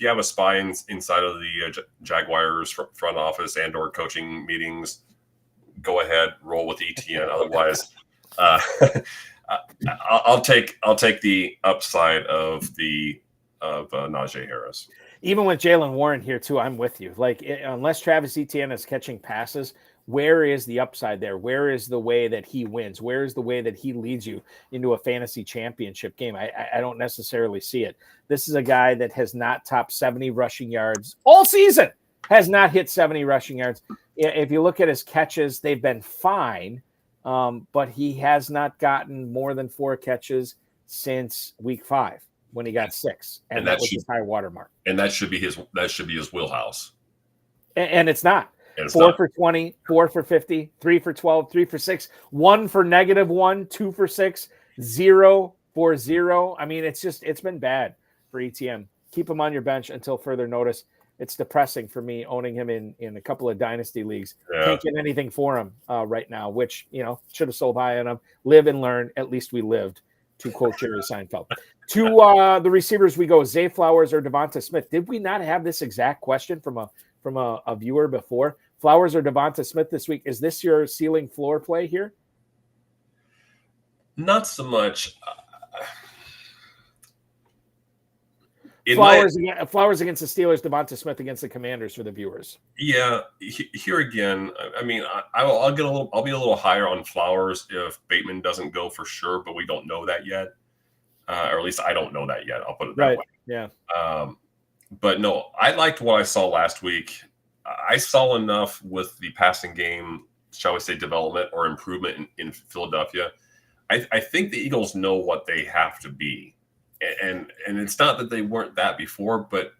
have a spy inside of the Jaguars front office and/or coaching meetings, go ahead, roll with Etienne. Otherwise, I'll take the upside of Najee Harris. Even with Jaylen Warren here too, I'm with you. Like, unless Travis Etienne is catching passes, where is the upside there? Where is the way that he wins? Where is the way that he leads you into a fantasy championship game? I don't necessarily see it. This is a guy that has not topped 70 rushing yards all season, has not hit 70 rushing yards. If you look at his catches, they've been fine, but he has not gotten more than 4 catches since week 5. When he got 6, and that was his high watermark. And that should be his wheelhouse. And it's not. 4 for 20, 4 for 50, 3 for 12, 3 for 6, 1 for -1, 2 for 6, 0 for 0. I mean, it's been bad for ETN. Keep him on your bench until further notice. It's depressing for me owning him in a couple of dynasty leagues. Yeah. Can't get anything for him right now, which should have sold high on him. Live and learn. At least we lived, to quote Jerry Seinfeld. To the receivers we go, Zay Flowers or Devonta Smith. Did we not have this exact question from a viewer before? Flowers or Devonta Smith this week. Is this your ceiling floor play here? Not so much. Flowers against the Steelers, Devonta Smith against the Commanders for the viewers. Yeah, here again. I mean, I'll be a little higher on Flowers if Bateman doesn't go for sure, but we don't know that yet, or at least I don't know that yet. I'll put it that way. Yeah. But no, I liked what I saw last week. I saw enough with the passing game, shall we say, development or improvement in Philadelphia. I think the Eagles know what they have to be. And it's not that they weren't that before, but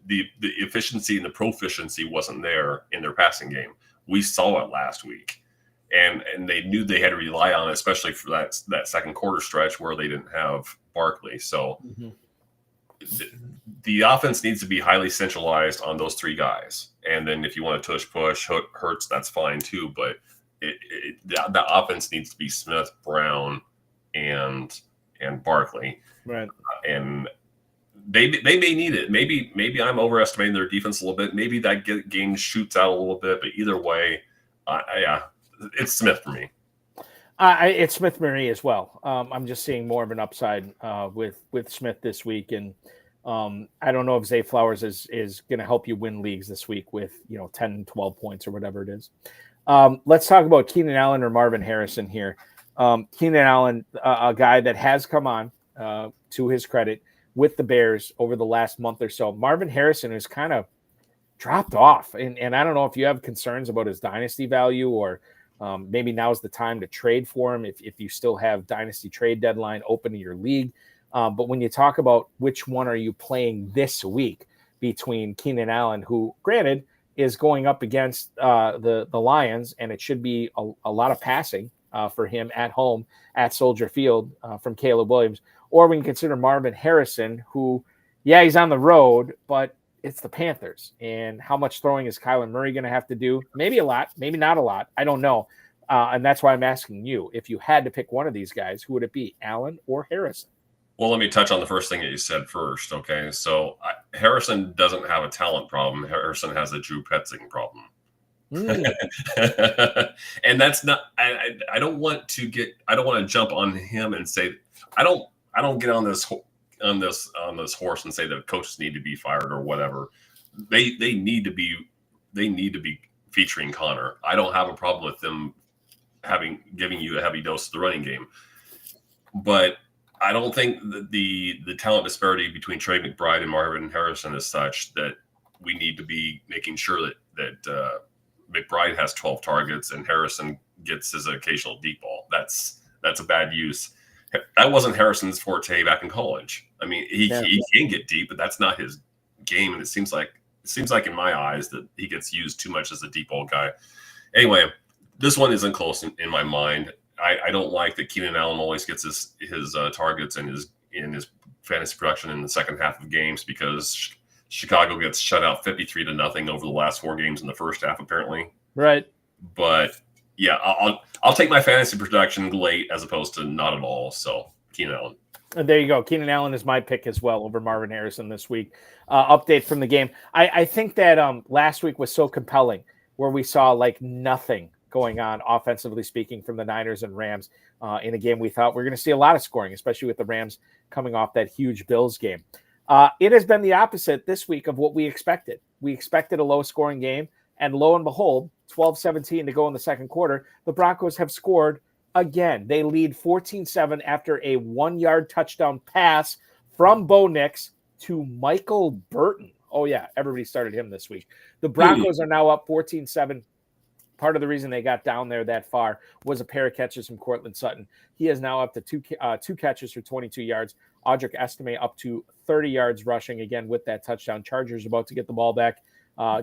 the efficiency and the proficiency wasn't there in their passing game. We saw it last week, and they knew they had to rely on it, especially for that second quarter stretch where they didn't have Barkley. So the offense needs to be highly centralized on those three guys. And then if you want to push Hurts, that's fine too. But the offense needs to be Smith, Brown, and Barkley. Right. And they may need it. Maybe I'm overestimating their defense a little bit. Maybe that game shoots out a little bit. But either way, yeah, it's Smith for me. It's Smith Murray as well. I'm just seeing more of an upside with Smith this week, and I don't know if Zay Flowers is going to help you win leagues this week with 10, 12 points or whatever it is. Let's talk about Keenan Allen or Marvin Harrison here. Keenan Allen, a guy that has come on, to his credit, with the Bears over the last month or so. Marvin Harrison has kind of dropped off, and I don't know if you have concerns about his dynasty value, or maybe now's the time to trade for him if you still have dynasty trade deadline open in your league. But when you talk about which one are you playing this week between Keenan Allen, who, granted, is going up against the Lions, and it should be a lot of passing for him at home at Soldier Field from Caleb Williams, or we can consider Marvin Harrison, who, yeah, he's on the road, but it's the Panthers. And how much throwing is Kyler Murray going to have to do? Maybe a lot, maybe not a lot. I don't know. And that's why I'm asking you, if you had to pick one of these guys, who would it be, Allen or Harrison? Well, let me touch on the first thing that you said first. Okay, so Harrison doesn't have a talent problem. Harrison has a Drew Petzing problem. And that's not. I don't want to jump on him and say I don't get on this horse and say that coaches need to be fired or whatever. They need to be featuring Connor. I don't have a problem with them giving you a heavy dose of the running game, but I don't think that the talent disparity between Trey McBride and Marvin Harrison is such that we need to be making sure that McBride has 12 targets and Harrison gets his occasional deep ball. That's a bad use. That wasn't Harrison's forte back in college. I mean, he can get deep, but that's not his game. And it seems like in my eyes that he gets used too much as a deep ball guy. Anyway, this one isn't close in my mind. I don't like that Keenan Allen always gets his targets and his fantasy production in the second half of games, because Chicago gets shut out 53-0 over the last 4 games in the first half, apparently. Right. But yeah, I'll take my fantasy production late as opposed to not at all. So Keenan Allen. And there you go. Keenan Allen is my pick as well over Marvin Harrison this week. Update from the game. I think that last week was so compelling, where we saw like nothing going on offensively speaking from the Niners and Rams in a game we thought we were going to see a lot of scoring, especially with the Rams coming off that huge Bills game. It has been the opposite this week of what we expected. We expected a low-scoring game, and lo and behold, 12-17 to go in the second quarter, the Broncos have scored again. They lead 14-7 after a 1-yard touchdown pass from Bo Nix to Michael Burton. Oh, yeah, everybody started him this week. The Broncos are now up 14-7. Part of the reason they got down there that far was a pair of catches from Cortland Sutton. He is now up to two catches for 22 yards. Audric Estime up to 30 yards rushing, again, with that touchdown. Chargers about to get the ball back.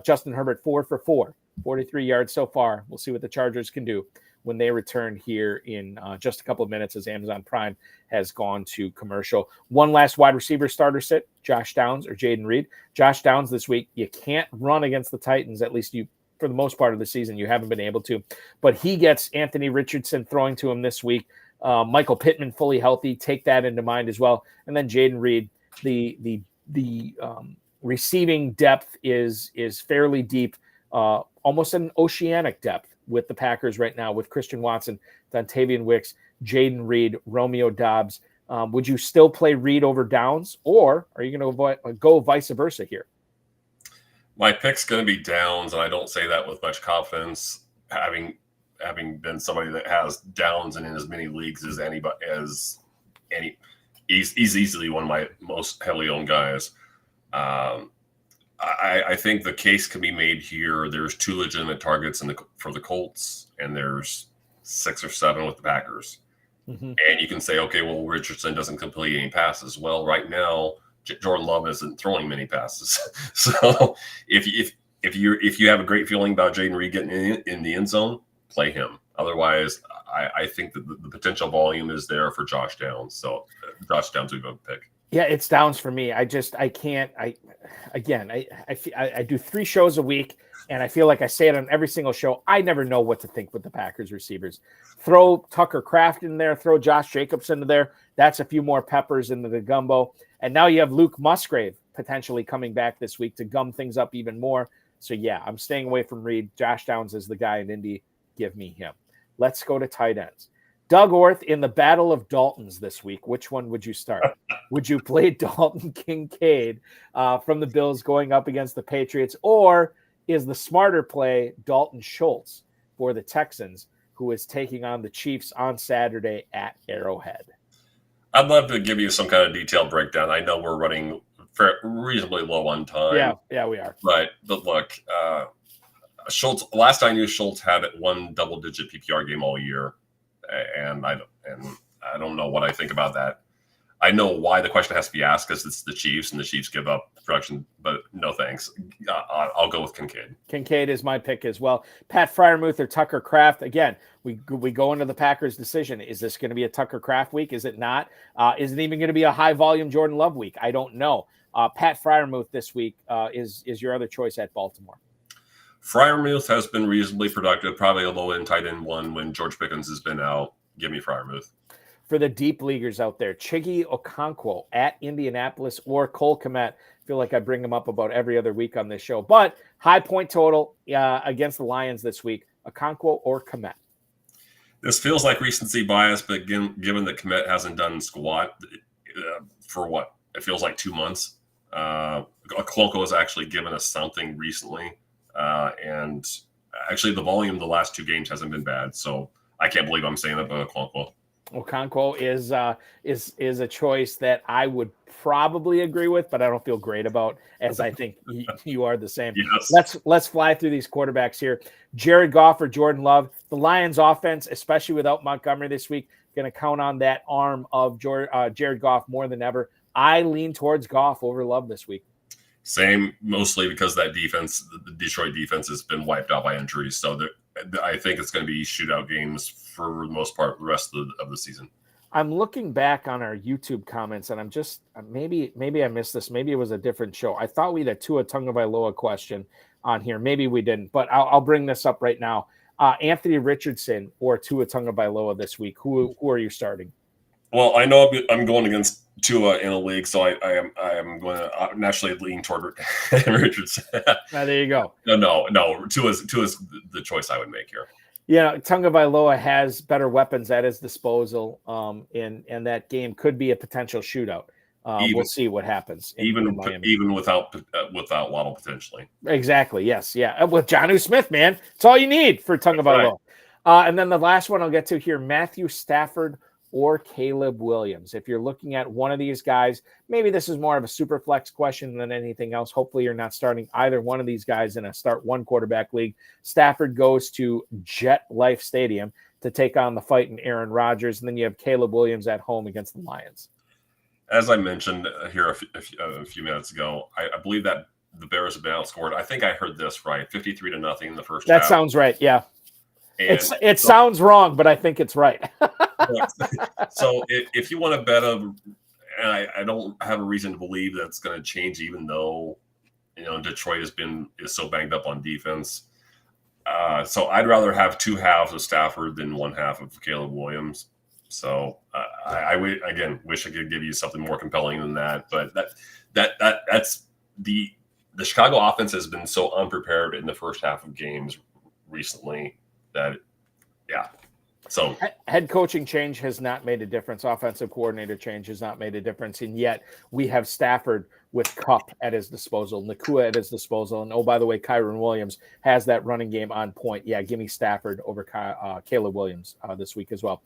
Justin Herbert 4 for 4, 43 yards so far. We'll see what the Chargers can do when they return here in just a couple of minutes, as Amazon Prime has gone to commercial. One last wide receiver starter sit, Josh Downs or Jaden Reed. Josh Downs this week, you can't run against the Titans, at least for the most part of the season, you haven't been able to. But he gets Anthony Richardson throwing to him this week. Michael Pittman fully healthy. Take that into mind as well. And then Jaden Reed, the receiving depth is fairly deep almost an oceanic depth with the Packers right now with Christian Watson, Dontavian Wicks, Jaden Reed, Romeo Dobbs. Would you still play Reed over Downs, or are you going to go vice versa here? My pick's going to be Downs, and I don't say that with much confidence, having been somebody that has Downs in as many leagues as any. He's easily one of my most heavily owned guys. I think the case can be made here. There's 2 legitimate targets for the Colts, and there's 6 or 7 with the Packers. Mm-hmm. And you can say, okay, well, Richardson doesn't complete any passes. Well, right now, Jordan Love isn't throwing many passes. So if you have a great feeling about Jaden Reed getting in the end zone, play him. Otherwise, I think that the potential volume is there for Josh Downs. So Josh Downs would be a pick. Yeah, it's Downs for me. I can't. I do 3 shows a week, and I feel like I say it on every single show. I never know what to think with the Packers receivers. Throw Tucker Kraft in there, throw Josh Jacobs into there. That's a few more peppers into the gumbo. And now you have Luke Musgrave potentially coming back this week to gum things up even more. So yeah, I'm staying away from Reed. Josh Downs is the guy in Indy. Give me him. Let's go to tight ends. Doug Orth in the Battle of Daltons this week. Which one would you start? Would you play Dalton Kincaid from the Bills going up against the Patriots? Or is the smarter play Dalton Schultz for the Texans, who is taking on the Chiefs on Saturday at Arrowhead? I'd love to give you some kind of detailed breakdown. I know we're running reasonably low on time. Yeah, we are. But look, Schultz. Last I knew, Schultz had 1 double-digit PPR game all year, and I don't know what I think about that. I know why the question has to be asked, because it's the Chiefs, and the Chiefs give up production. But no thanks. I'll go with Kincaid. Kincaid is my pick as well. Pat Freiermuth or Tucker Kraft. Again, we go into the Packers' decision. Is this going to be a Tucker Kraft week? Is it not? Is it even going to be a high-volume Jordan Love week? I don't know. Pat Freiermuth this week is your other choice at Baltimore. Freiermuth has been reasonably productive, probably a low-end tight end one when George Pickens has been out. Give me Freiermuth. For the deep leaguers out there, Chiggy Okonkwo at Indianapolis or Cole Kmet. I feel like I bring him up about every other week on this show. But high point total against the Lions this week, Okonkwo or Kmet. This feels like recency bias, but again, given that Kmet hasn't done squat for what? It feels like 2 months. Okonkwo has actually given us something recently. And actually the volume of the last 2 games hasn't been bad. So I can't believe I'm saying that about Okonkwo. Okonkwo is a choice that I would probably agree with, but I don't feel great about, as I think you are the same. Yes. Let's fly through these quarterbacks here. Jared Goff or Jordan Love. The Lions offense, especially without Montgomery this week, going to count on that arm of Jared Goff more than ever. I lean towards Goff over Love this week. Same, mostly because that defense, the Detroit defense, has been wiped out by injuries. So I think it's going to be shootout games for the most part the rest of the season. I'm looking back on our YouTube comments, and I'm just maybe I missed this. Maybe it was a different show. I thought we had a Tua Tagovailoa question on here. Maybe we didn't, but I'll bring this up right now. Anthony Richardson or Tua Tagovailoa this week. Who are you starting? Well, I know I'm going against Tua in a league, so I am going to naturally lean toward Richardson. There you go. No. Tua's the choice I would make here. Yeah, Tagovailoa has better weapons at his disposal, and that game could be a potential shootout. We'll see what happens. Even without Waddle potentially. Exactly. Yes. Yeah. With Jonnu Smith, man, it's all you need for Tagovailoa. Right. And then the last one I'll get to here: Matthew Stafford or Caleb Williams. If you're looking at one of these guys, maybe this is more of a super flex question than anything else. Hopefully you're not starting either one of these guys in a start one quarterback league. Stafford goes to Jet Life Stadium to take on the fighting Aaron Rodgers. And then you have Caleb Williams at home against the Lions. As I mentioned here a few minutes ago, I believe that the Bears have been outscored. I think I heard this right, 53-0 in the first half. That sounds right. Yeah. It sounds wrong, but I think it's right. So if you want to bet and I don't have a reason to believe that's going to change, even though Detroit is so banged up on defense. So I'd rather have 2 halves of Stafford than 1 half of Caleb Williams. So I wish I could give you something more compelling than that, but that's the the Chicago offense has been so unprepared in the first half of games recently that, yeah. So head coaching change has not made a difference. Offensive coordinator change has not made a difference. And yet we have Stafford with Kupp at his disposal, Nakua at his disposal. And, oh, by the way, Kyron Williams has that running game on point. Yeah, give me Stafford over Caleb Williams this week as well.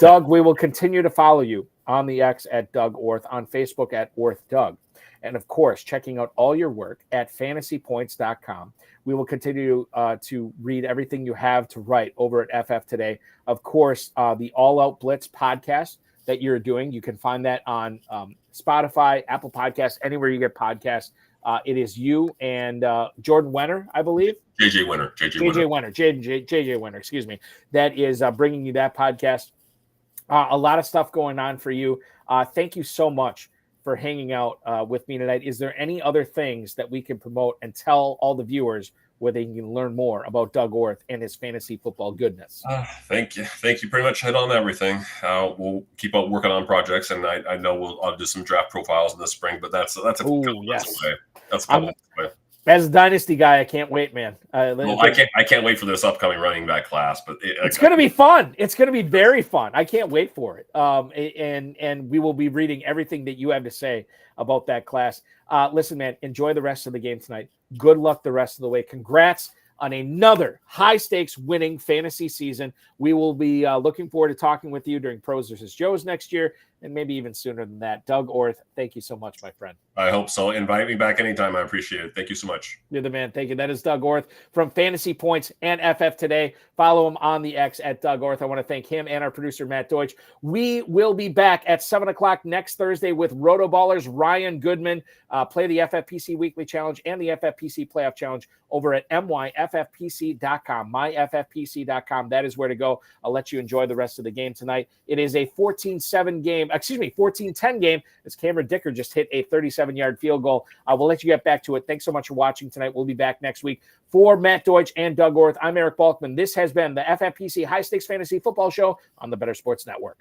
Doug, we will continue to follow you on the X at Doug Orth, on Facebook at Orth Doug. And, of course, checking out all your work at fantasypoints.com. We will continue to read everything you have to write over at FF Today. Of course, the All Out Blitz podcast that you're doing, you can find that on Spotify, Apple Podcasts, anywhere you get podcasts. It is you and Jordan Wenner, I believe. JJ Wenner, excuse me. That is bringing you that podcast. A lot of stuff going on for you. Thank you so much for hanging out with me tonight. Is there any other things that we can promote and tell all the viewers where they can learn more about Doug Orth and his fantasy football goodness? Thank you. Pretty much hit on everything. We'll keep on working on projects, and I know I'll do some draft profiles in the spring, but that's a couple months away. That's a couple months away. As a dynasty guy, I can't wait, man. I can't wait for this upcoming running back class, but it's going to be fun. It's going to be very fun. I can't wait for it. And we will be reading everything that you have to say about that class. Listen, man, enjoy the rest of the game tonight. Good luck the rest of the way. Congrats on another high-stakes winning fantasy season. We will be looking forward to talking with you during Pros vs. Joes next year, and maybe even sooner than that. Doug Orth, thank you so much, my friend. I hope so. Invite me back anytime. I appreciate it. Thank you so much. You're the man. Thank you. That is Doug Orth from Fantasy Points and FF Today. Follow him on the X at Doug Orth. I want to thank him and our producer, Matt Deutsch. We will be back at 7 o'clock next Thursday with Rotoballers Ryan Goodman. Play the FFPC Weekly Challenge and the FFPC Playoff Challenge over at myffpc.com. Myffpc.com. That is where to go. I'll let you enjoy the rest of the game tonight. It is a 14-10 game as Cameron Dicker just hit a 37-yard field goal. We'll let you get back to it. Thanks so much for watching tonight. We'll be back next week. For Matt Deutsch and Doug Orth, I'm Eric Balkman. This has been the FFPC High Stakes Fantasy Football Show on the Better Sports Network.